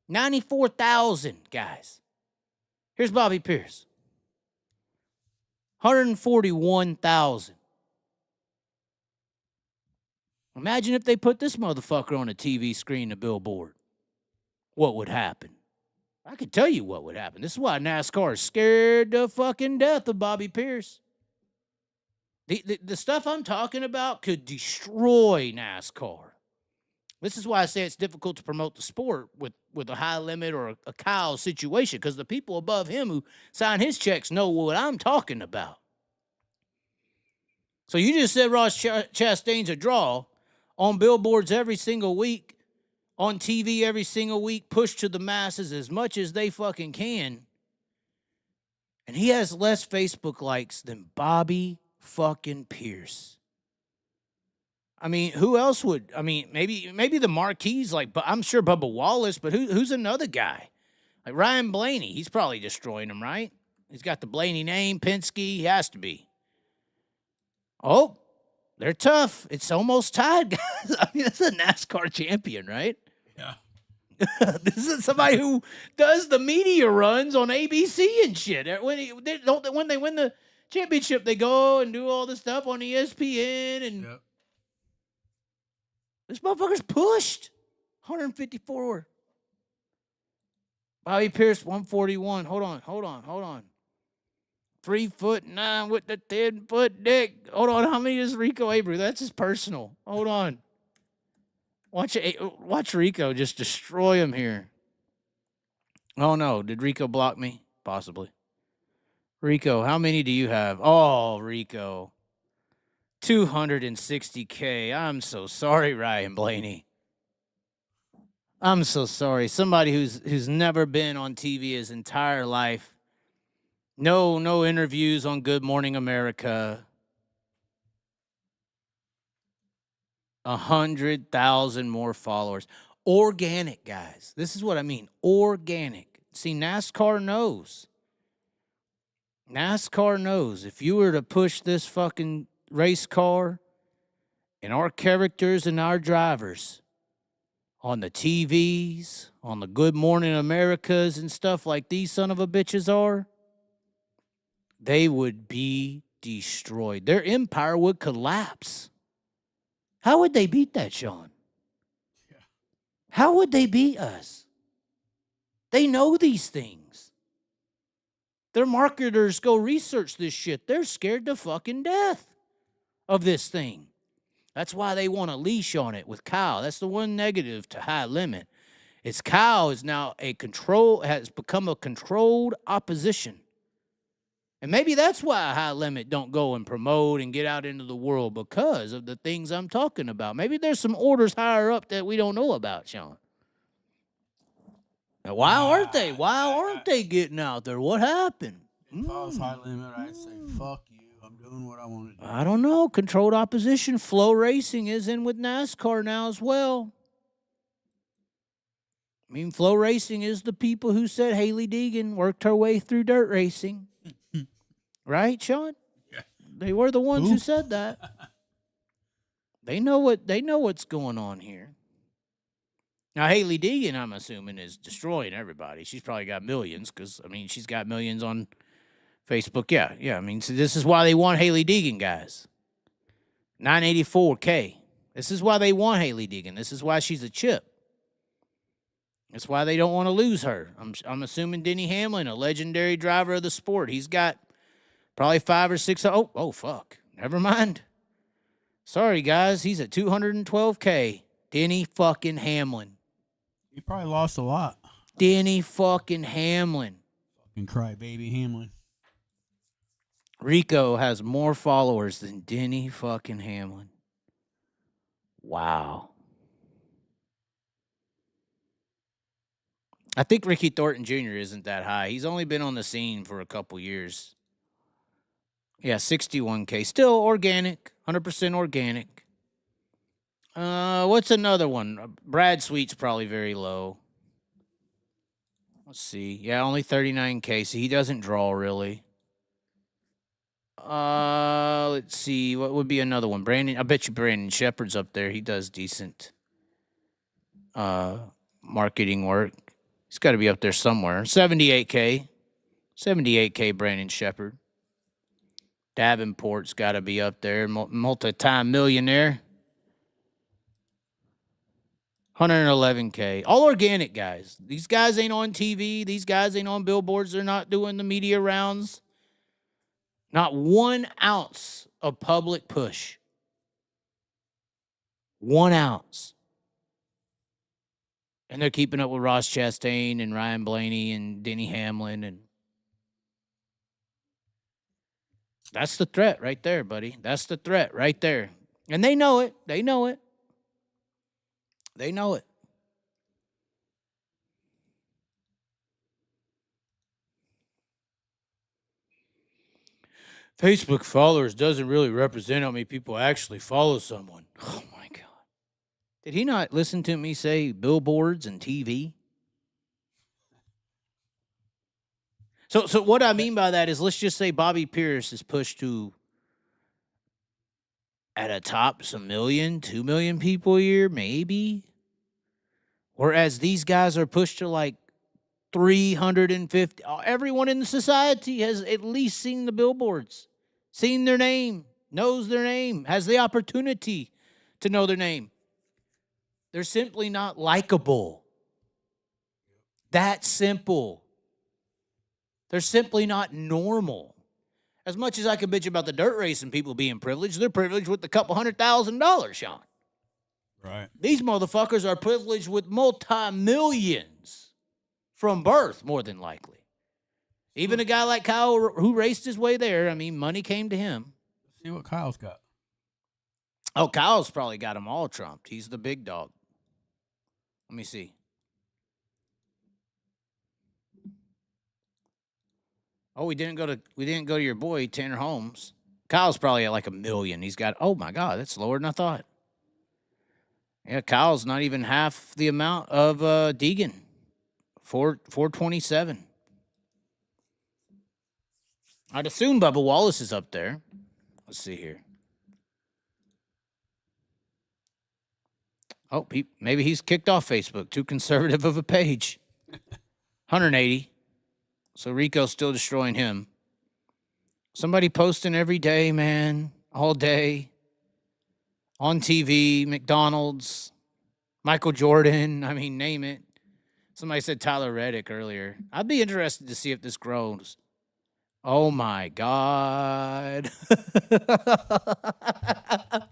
94,000, guys. Here's Bobby Pierce. 141,000. Imagine if they put this motherfucker on a TV screen, a billboard. What would happen? I can tell you what would happen. This is why NASCAR is scared to fucking death of Bobby Pierce. The stuff I'm talking about could destroy NASCAR. This is why I say it's difficult to promote the sport with a high limit or a Kyle situation, because the people above him who sign his checks know what I'm talking about. So you just said Ross Chastain's a draw on billboards every single week, on TV every single week, pushed to the masses as much as they fucking can. And he has less Facebook likes than Bobby fucking Pierce. I mean, who else would? I mean, maybe the marquees, like, but I'm sure Bubba Wallace, but who's another guy? Like Ryan Blaney, he's probably destroying him, right? He's got the Blaney name, Penske, he has to be. Oh, they're tough. It's almost tied, guys. I mean, that's a NASCAR champion, right? Yeah. This is somebody who does the media runs on ABC and shit. When they win the championship, they go and do all this stuff on ESPN, and this motherfucker's pushed 154. Bobby Pierce 141. Hold on. 3'9" with the 10-foot dick. Hold on, how many is Rico Abreu? That's his personal. Hold on. Watch Rico just destroy him here. Oh no, did Rico block me? Possibly. Rico, how many do you have? Oh, Rico. 260K. I'm so sorry, Ryan Blaney. I'm so sorry. Somebody who's never been on TV his entire life. No interviews on Good Morning America. 100,000 more followers. Organic, guys. This is what I mean. Organic. See, NASCAR knows. NASCAR knows if you were to push this fucking race car and our characters and our drivers on the TVs, on the Good Morning Americas and stuff like these son of a bitches are, they would be destroyed. Their empire would collapse. How would they beat that, Sean? Yeah. How would they beat us? They know these things. Their marketers go research this shit. They're scared to fucking death of this thing. That's why they want a leash on it with Kyle. That's the one negative to high limit. It's Kyle is now has become a controlled opposition. And maybe that's why high limit don't go and promote and get out into the world, because of the things I'm talking about. Maybe there's some orders higher up that we don't know about, Sean. Now, why aren't they? Why aren't they getting out there? What happened? If I was high limit, I'd say, fuck you. I'm doing what I want to do. I don't know. Controlled opposition. Flow Racing is in with NASCAR now as well. I mean, Flow Racing is the people who said Haley Deegan worked her way through dirt racing. Right, Sean? Yeah. They were the ones who said that. They know what's going on here. Now, Haley Deegan, I'm assuming, is destroying everybody. She's probably got millions because, I mean, she's got millions on Facebook. Yeah. I mean, so this is why they want Haley Deegan, guys. 984K. This is why they want Haley Deegan. This is why she's a chip. That's why they don't want to lose her. I'm assuming Denny Hamlin, a legendary driver of the sport, he's got probably 5 or 6. Oh, fuck. Never mind. Sorry, guys. He's at 212K. Denny fucking Hamlin. He probably lost a lot. Denny fucking Hamlin. Fucking crybaby Hamlin. Rico has more followers than Denny fucking Hamlin. Wow. I think Ricky Thornton Jr. isn't that high. He's only been on the scene for a couple years. Yeah, 61K. Still organic, 100% organic. What's another one? Brad Sweet's probably very low. Let's see. Yeah, only 39K, so he doesn't draw really. Let's see. What would be another one? Brandon. I bet you Brandon Shepard's up there. He does decent marketing work. He's got to be up there somewhere. 78K. 78K Brandon Shepard. Davenport's got to be up there. Multi-time millionaire. 111K. All organic guys. These guys ain't on TV. These guys ain't on billboards. They're not doing the media rounds. Not 1 ounce of public push. 1 ounce. And they're keeping up with Ross Chastain and Ryan Blaney and Denny Hamlin. And that's the threat right there, buddy. That's the threat right there. And they know it. They know it. They know it. Facebook followers doesn't really represent how many people actually follow someone. Oh, my God. Did he not listen to me say billboards and TV? So what I mean by that is, let's just say Bobby Pierce is pushed to, at a top, some 2 million people a year, maybe. Whereas these guys are pushed to like 350. Everyone in the society has at least seen the billboards, seen their name, knows their name, has the opportunity to know their name. They're simply not likable. That simple. They're simply not normal. As much as I could bitch about the dirt racing people being privileged, they're privileged with a couple $100,000, Sean. Right. These motherfuckers are privileged with multi-millions from birth, more than likely. Even a guy like Kyle who raced his way there, I mean, money came to him. Let's see what Kyle's got. Oh, Kyle's probably got them all trumped. He's the big dog. Let me see. Oh, we didn't go to your boy Tanner Holmes. Kyle's probably at like 1 million. He's got, oh my God, that's lower than I thought. Yeah, Kyle's not even half the amount of Deegan. 427. I'd assume Bubba Wallace is up there. Let's see here. Oh, maybe he's kicked off Facebook. Too conservative of a page. 180. So Rico's still destroying him. Somebody posting every day, man. All day. On TV, McDonald's, Michael Jordan. I mean, name it. Somebody said Tyler Reddick earlier. I'd be interested to see if this grows. Oh, my God.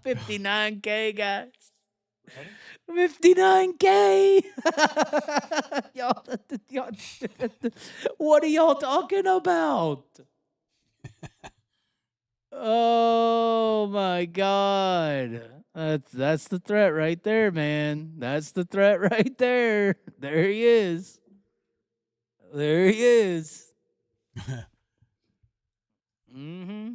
59K, guys. 59K. y'all, what are y'all talking about? Oh, my God. That's the threat right there, man. That's the threat right there. There he is. There he is. Mm-hmm.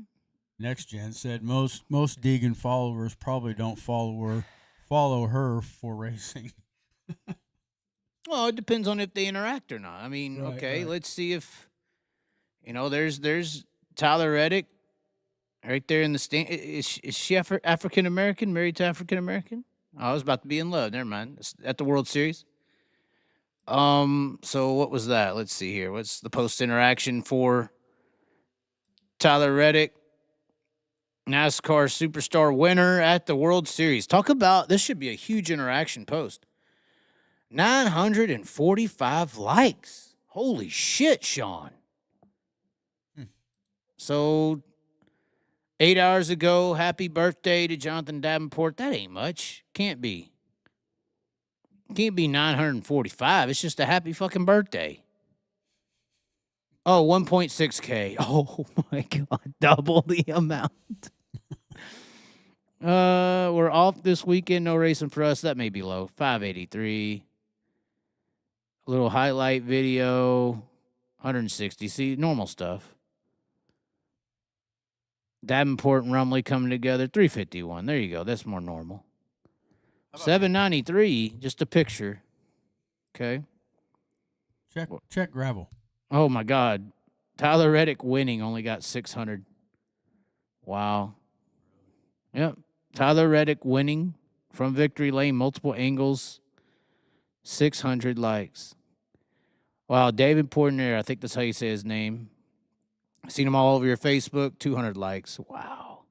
Next Gen said most Deegan followers probably don't follow her for racing. Well, it depends on if they interact or not. I mean, Right, okay, right. let's see if, there's Tyler Reddick right there in the stand. Is she African American, married to African American? I was about to be in love. Never mind. It's at the World Series. So what was that? Let's see here. What's the post interaction for Tyler Reddick? NASCAR Superstar winner at the World Series. Talk about, this should be a huge interaction post. 945 likes. Holy shit, Sean. So 8 hours ago, happy birthday to Jonathan Davenport. That ain't much. Can't be. Can't be 945. It's just a happy fucking birthday. Oh, 1.6K. Oh, my God. Double the amount. We're off this weekend. No racing for us. That may be low. 583. A little highlight video. 160. See, normal stuff. Davenport and Rumley coming together. 351. There you go. That's more normal. 793. Just a picture. Okay. Check gravel. Oh, my God. Tyler Reddick winning only got 600. Wow. Yep. Tyler Reddick winning from victory lane, multiple angles, 600 likes. Wow. David Portner, I think that's how you say his name. Seen him all over your Facebook, 200 likes. Wow.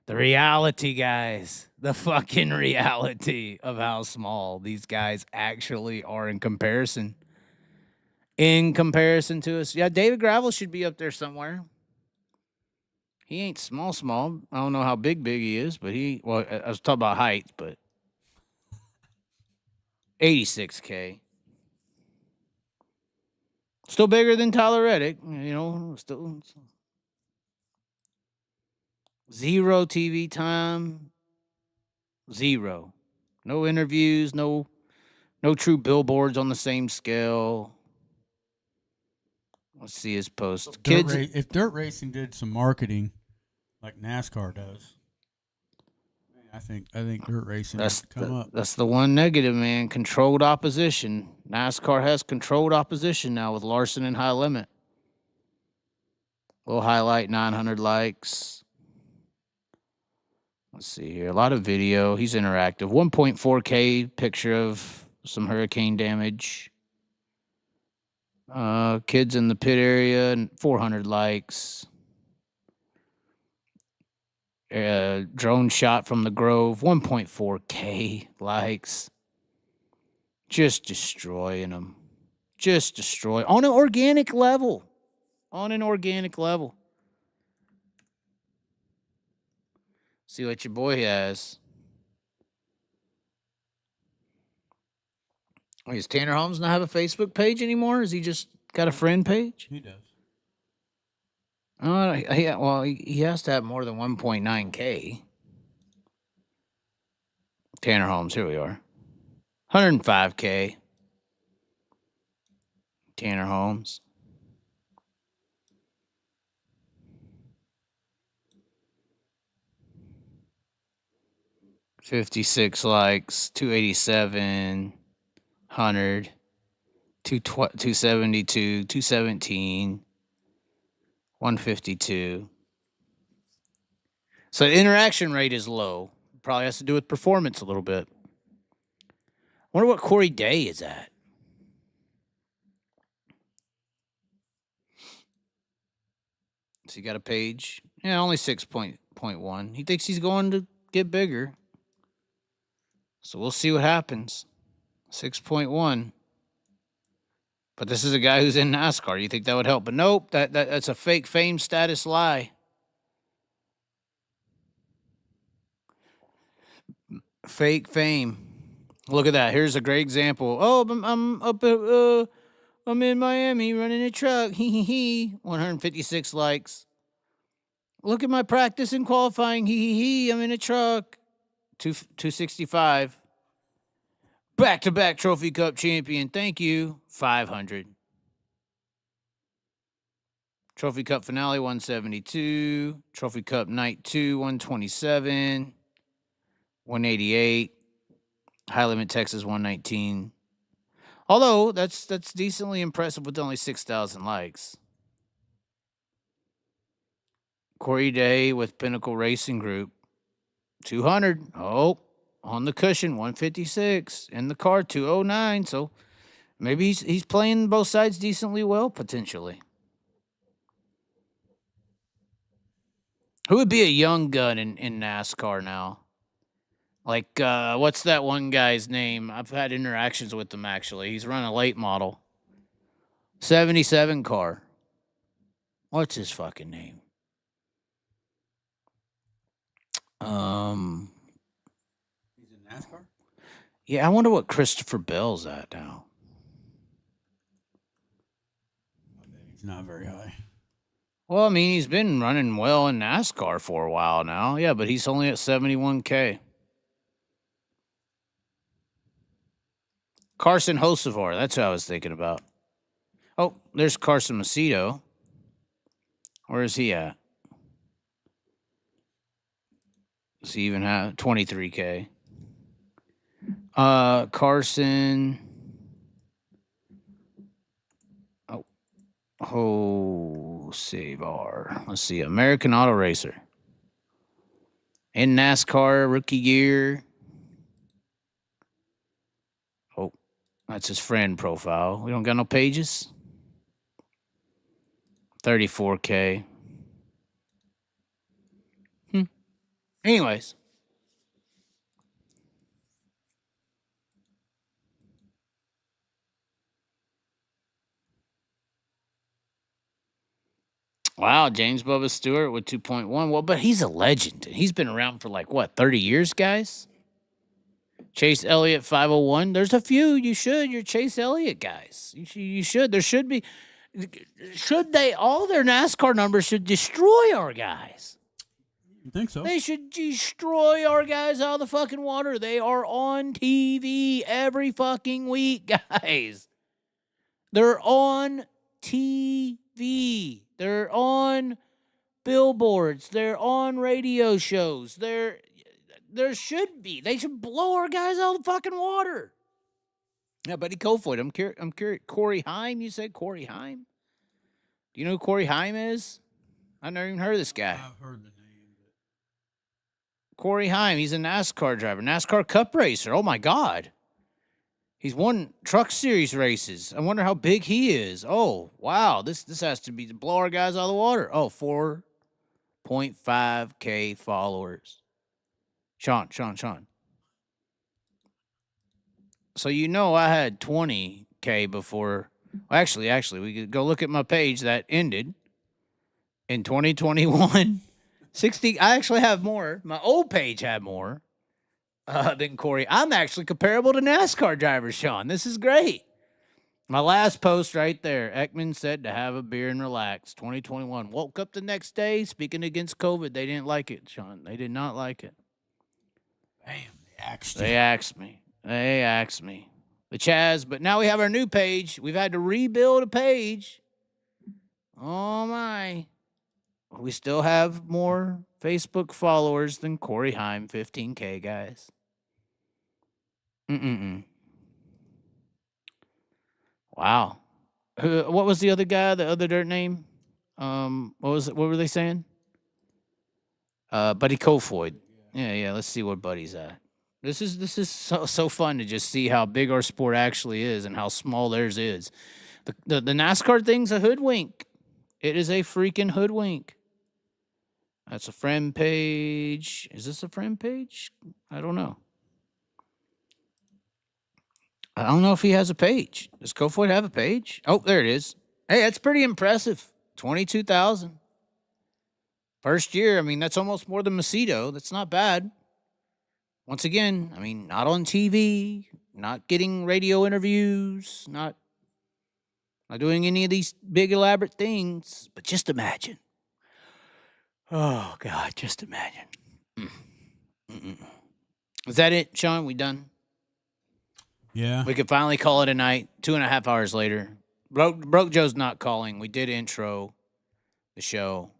The reality, guys. The fucking reality of how small these guys actually are in comparison. In comparison to us. Yeah, David Gravel should be up there somewhere. He ain't small. I don't know how big he is, but well, I was talking about height, but 86K. Still bigger than Tyler Reddick, still. 0 TV time. 0. No interviews, no true billboards on the same scale. Let's see his post. If dirt racing did some marketing like NASCAR does, I think dirt racing would come up. That's the one negative, man. Controlled opposition. NASCAR has controlled opposition now with Larson and High Limit. We'll highlight 900 likes. Let's see here. A lot of video. He's interactive. 1.4K picture of some hurricane damage. Kids in the pit area, and 400 likes. Drone shot from the Grove, 1.4K likes. Just destroying them. Just destroy on an organic level. See what your boy has. Does Tanner Holmes not have a Facebook page anymore? Is he just got a friend page? He does. Yeah, well, he has to have more than 1.9K. Tanner Holmes, here we are. 105K. Tanner Holmes. $56 likes, 287, 100, 272, 217, 152. So the interaction rate is low. Probably has to do with performance a little bit. Wonder what Corey Day is at. So he got a page. Yeah, only 6.1. He thinks he's going to get bigger. So we'll see what happens. 6.1. But this is a guy who's in NASCAR. You think that would help? But nope, that's a fake fame status lie. Fake fame. Look at that. Here's a great example. Oh, I'm up at I'm in Miami running a truck. 156 likes. Look at my practice and qualifying. I'm in a truck. 265. Back-to-back Trophy Cup champion. Thank you. 500. Trophy Cup finale 172. Trophy Cup night 2 127. 188. High Limit Texas 119. Although that's decently impressive with only 6,000 likes. Corey Day with Pinnacle Racing Group 200. Oh, on the cushion 156. In the car 209. So maybe he's playing both sides decently well potentially. Who would be a young gun in NASCAR now? Like, what's that one guy's name? I've had interactions with him, actually. He's running a late model. 77 car. What's his fucking name? He's in NASCAR? Yeah, I wonder what Christopher Bell's at now. He's not very high. Well, I mean, he's been running well in NASCAR for a while now. Yeah, but he's only at 71K. Carson Hocevar, that's who I was thinking about. Oh, there's Carson Macedo. Where is he at? Does he even have 23K? Carson. Hocevar. Let's see. American Auto Racer. In NASCAR, rookie year. Oh, that's his friend profile. We don't got no pages. 34K. Anyways. Wow, James Bubba Stewart with 2.1. Well, but he's a legend. He's been around for like, what, 30 years, guys? Chase Elliott 501. There's a few. You should. You're Chase Elliott guys. You should. There should be. Should they? All their NASCAR numbers should destroy our guys. You think so? They should destroy our guys out of the fucking water. They are on TV every fucking week, guys. They're on TV. They're on billboards. They're on radio shows. There should be. They should blow our guys out of the fucking water. Yeah, Buddy Kofoid. I'm curious. Corey Heim, you said Corey Heim? Do you know who Corey Heim is? I've never even heard of this guy. I've heard the name. Corey Heim, he's a NASCAR driver, NASCAR Cup racer. Oh, my God. He's won Truck Series races. I wonder how big he is. Oh, wow. This has to be to blow our guys out of the water. Oh, 4.5K followers. Sean. So you know I had 20K before. Well, actually, we could go look at my page that ended in 2021. 60. I actually have more. My old page had more than Corey. I'm actually comparable to NASCAR drivers, Sean. This is great. My last post right there. Ekman said to have a beer and relax. 2021. Woke up the next day speaking against COVID. They didn't like it, Sean. They did not like it. Damn, They asked me. The Chaz, but now we have our new page. We've had to rebuild a page. Oh, my. We still have more Facebook followers than Corey Heim, 15K, guys. Wow. What was the other guy, the other dirt name? What were they saying? Buddy Kofoid. Yeah, let's see what Buddy's at. This is so fun to just see how big our sport actually is and how small theirs is. The NASCAR thing's a hoodwink. It is a freaking hoodwink. That's a friend page. Is this a friend page? I don't know. I don't know if he has a page. Does Kofoid have a page? Oh, there it is. Hey, that's pretty impressive. 22,000. First year, I mean, that's almost more than Macedo. That's not bad. Once again, I mean, not on TV, not getting radio interviews, not doing any of these big elaborate things, but just imagine. Oh, God, just imagine. Is that it, Sean? We done? Yeah. We could finally call it a night. 2.5 hours later. Broke Joe's not calling. We did intro the show.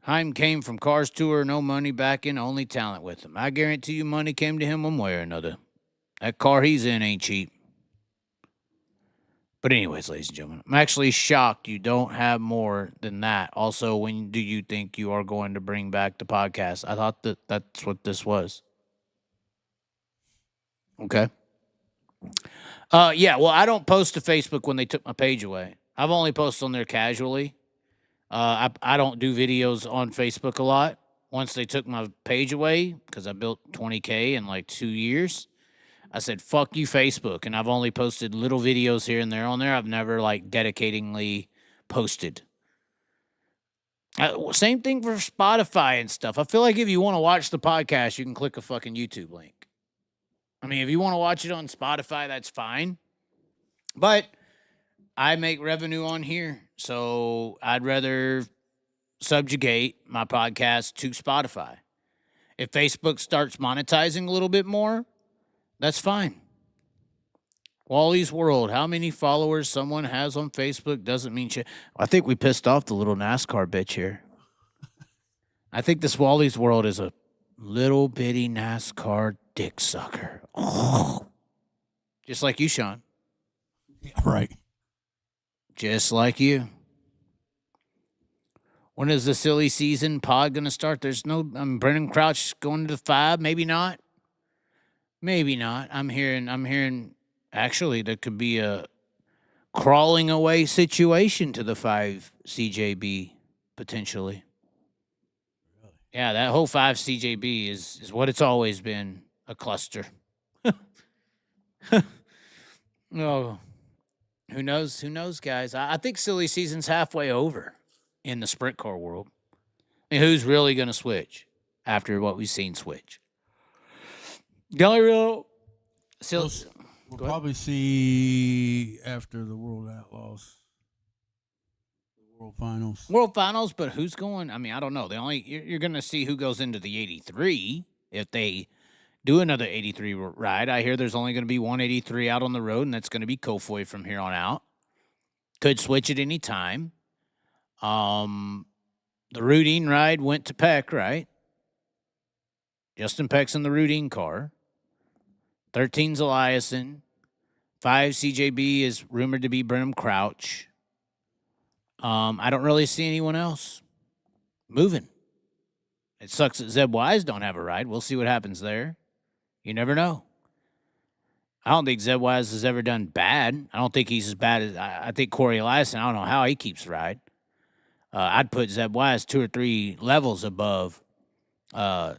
Heim came from Cars Tour, no money back in, only talent with him. I guarantee you money came to him one way or another. That car he's in ain't cheap. But anyways, ladies and gentlemen, I'm actually shocked you don't have more than that. Also, when do you think you are going to bring back the podcast? I thought that's what this was. Okay. Yeah, well, I don't post to Facebook when they took my page away. I've only posted on there casually. I don't do videos on Facebook a lot. Once they took my page away, because I built 20K in like 2 years, I said, fuck you, Facebook. And I've only posted little videos here and there on there. I've never, like, dedicatingly posted. Same thing for Spotify and stuff. I feel like if you want to watch the podcast, you can click a fucking YouTube link. I mean, if you want to watch it on Spotify, that's fine. But I make revenue on here. So I'd rather subjugate my podcast to Spotify. If Facebook starts monetizing a little bit more, that's fine. Wally's World, how many followers someone has on Facebook doesn't mean shit. I think we pissed off the little NASCAR bitch here. I think this Wally's World is a little bitty NASCAR dick sucker. Oh. Just like you, Sean. Yeah, right. Just like you. When is the silly season pod going to start? There's no, Brendan Crouch going to the 5. Maybe not. Maybe not. I'm hearing, actually, there could be a crawling away situation to the 5 CJB, potentially. Really? Yeah, that whole 5 CJB is what it's always been, a cluster. No. Who knows? Who knows, guys? I think silly season's halfway over in the sprint car world. I mean, who's really going to switch after what we've seen switch? Gallery We'll probably see after the World Outlaws, the World Finals. World Finals, but who's going? I mean, I don't know. You're going to see who goes into the 83 if they do another 83 ride. I hear there's only going to be one 83 out on the road, and that's going to be Kofoid from here on out. Could switch at any time. The Rudine ride went to Peck, right? Justin Peck's in the Rudine car. 13's Eliason. 5 CJB is rumored to be Brenham Crouch. I don't really see anyone else moving. It sucks that Zeb Wise don't have a ride. We'll see what happens there. You never know. I don't think Zeb Wise has ever done bad. I don't think he's as bad as I think Corey Eliason. I don't know how he keeps the ride. I'd put Zeb Wise 2 or 3 levels above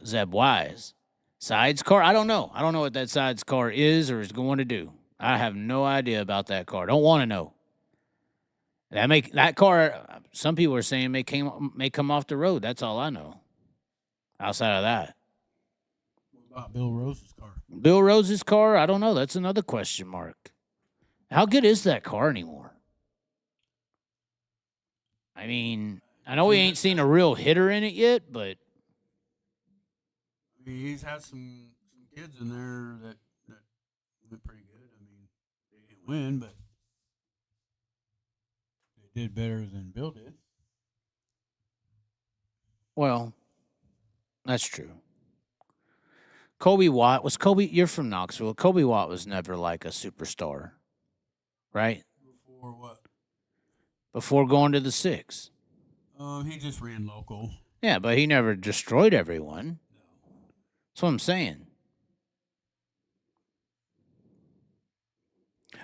Zeb Wise. Sides car, I don't know. I don't know what that sides car is or is going to do. I have no idea about that car. Don't want to know. That car, some people are saying may come off the road. That's all I know. Outside of that. What about Bill Rose's car? Bill Rose's car, I don't know. That's another question mark. How good is that car anymore? I mean, I know we ain't seen a real hitter in it yet, but I mean, he's had some kids in there that went pretty good. I mean, they didn't win, but they did better than Bill did. well, that's true. Kobe Watt you're from Knoxville. Kobe Watt was never like a superstar, right? Before what? Before going to the 6. He just ran local. Yeah, but he never destroyed everyone. That's what I'm saying.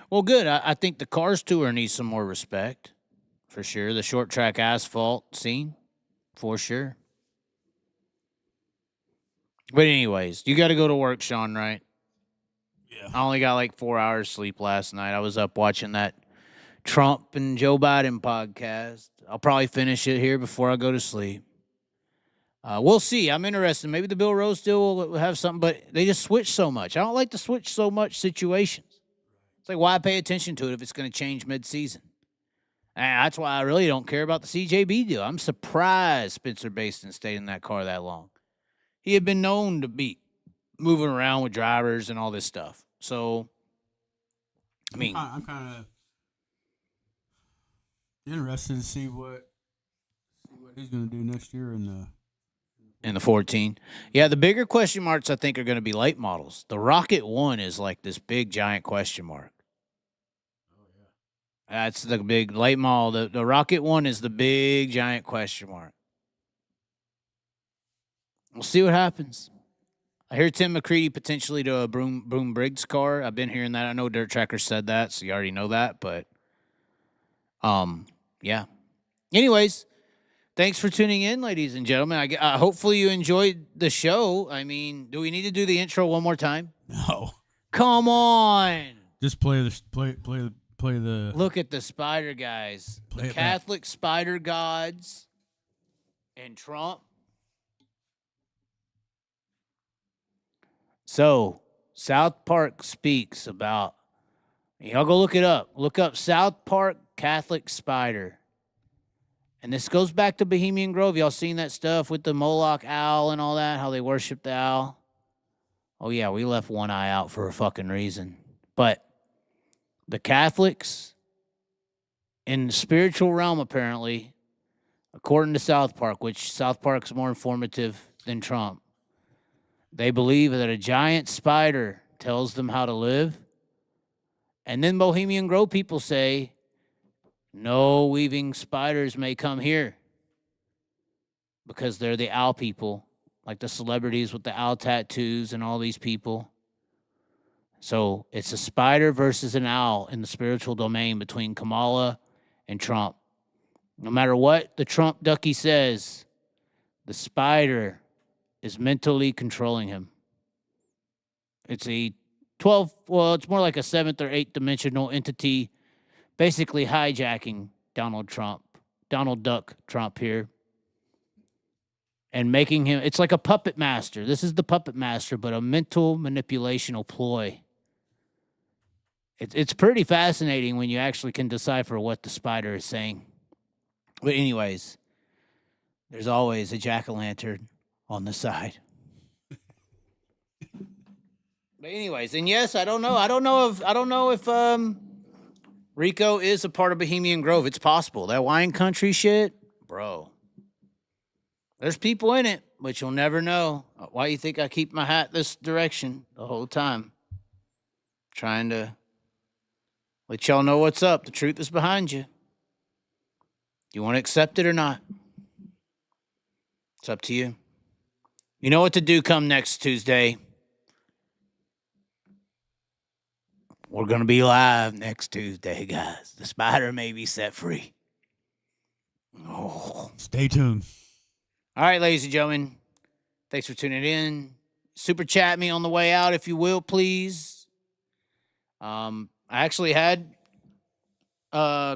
Well, good. I think the Cars Tour needs some more respect, for sure. The short track asphalt scene, for sure. But anyways, you got to go to work, Sean, right? Yeah. I only got like 4 hours sleep last night. I was up watching that Trump and Joe Biden podcast. I'll probably finish it here before I go to sleep. We'll see. I'm interested. Maybe the Bill Rose deal will have something, but they just switch so much. I don't like to switch so much situations. It's like, why pay attention to it if it's going to change mid-season? And that's why I really don't care about the CJB deal. I'm surprised Spencer Baston stayed in that car that long. He had been known to be moving around with drivers and all this stuff. So, I mean, I'm kind of interested to see what he's going to do next year in the 14. Yeah, the bigger question marks, I think, are going to be late models. The Rocket 1 is like this big, giant question mark. Oh, yeah. That's the big late model. The Rocket 1 is the big, giant question mark. We'll see what happens. I hear Tim McCready potentially to a Broom Briggs car. I've been hearing that. I know Dirt Tracker said that, so you already know that. But, yeah. Anyways, thanks for tuning in, ladies and gentlemen. Hopefully you enjoyed the show. I mean, do we need to do the intro one more time? No. Come on. Just play the. Look at the spider guys. The Catholic spider gods and Trump. So, South Park speaks about, y'all go look it up. Look up South Park Catholic Spider. And this goes back to Bohemian Grove. Y'all seen that stuff with the Moloch owl and all that, how they worship the owl? Oh, yeah, we left one eye out for a fucking reason. But the Catholics, in the spiritual realm, apparently, according to South Park, which South Park's more informative than Trump, they believe that a giant spider tells them how to live. And then Bohemian Grove people say, no weaving spiders may come here because they're the owl people, like the celebrities with the owl tattoos and all these people. So it's a spider versus an owl in the spiritual domain between Kamala and Trump. No matter what the Trump ducky says, the spider is mentally controlling him. It's a it's more like a 7th or 8th dimensional entity, basically hijacking Donald Duck Trump here, and making him, it's like a puppet master. This is the puppet master, but a mental manipulational ploy. It's pretty fascinating when you actually can decipher what the spider is saying. But anyways, there's always a jack-o'-lantern on the side. But anyways, and yes, I don't know if Rico is a part of Bohemian Grove. It's possible. That wine country shit, bro. There's people in it, but you'll never know. Why you think I keep my hat this direction the whole time? Trying to let y'all know what's up. The truth is behind you. You want to accept it or not? It's up to you. You know what to do come next Tuesday. We're going to be live next Tuesday, guys. The spider may be set free. Oh. Stay tuned. All right, ladies and gentlemen. Thanks for tuning in. Super chat me on the way out, if you will, please. I actually had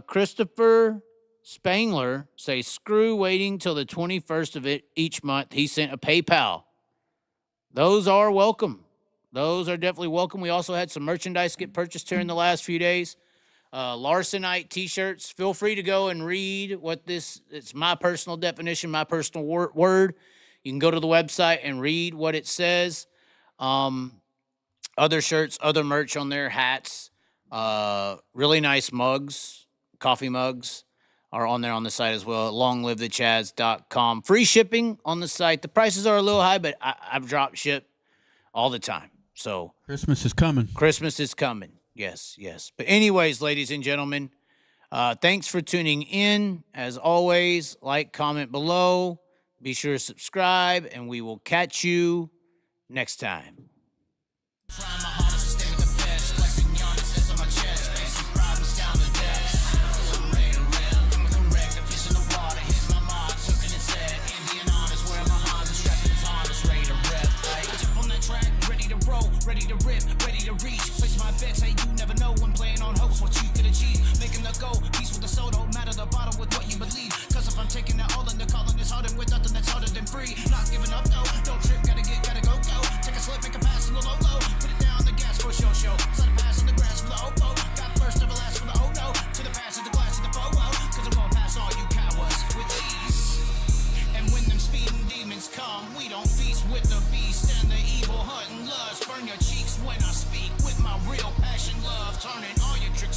Christopher Spangler say, screw waiting till the 21st of each month. He sent a PayPal. Those are welcome. Those are definitely welcome. We also had some merchandise get purchased here in the last few days. Larsenite t-shirts. Feel free to go and read what this, it's my personal definition, my personal word. You can go to the website and read what it says. Other shirts, other merch on there, hats, really nice mugs, coffee mugs are on there on the site as well. LongLiveTheChaz.com. Free shipping on the site. The prices are a little high, but I've dropped ship all the time. So Christmas is coming. Christmas is coming. Yes, yes. But anyways, ladies and gentlemen, thanks for tuning in. As always, like, comment below. Be sure to subscribe, and we will catch you next time. Ready to rip, ready to reach. Place my bets, hey, you never know when playing on hopes what you could achieve. Making the goal, peace with the soul, don't matter the bottom with what you believe. Cause if I'm taking it all in, the calling is harder with nothing that's harder than free. Not giving up, no, don't trip, gotta go. Take a slip, make a pass in the low. Put it down the gas for a show. Slide a pass in the grass for the OPO. Got first, never last for the oh no. To the pass, to the glass, to the FOO. Cause I'm gonna pass all you cowards with ease. And when them speeding demons come, we don't feast with the beast and the evil hunting lust. Burn your cheeks when I speak with my real passion, love, turning all your tricks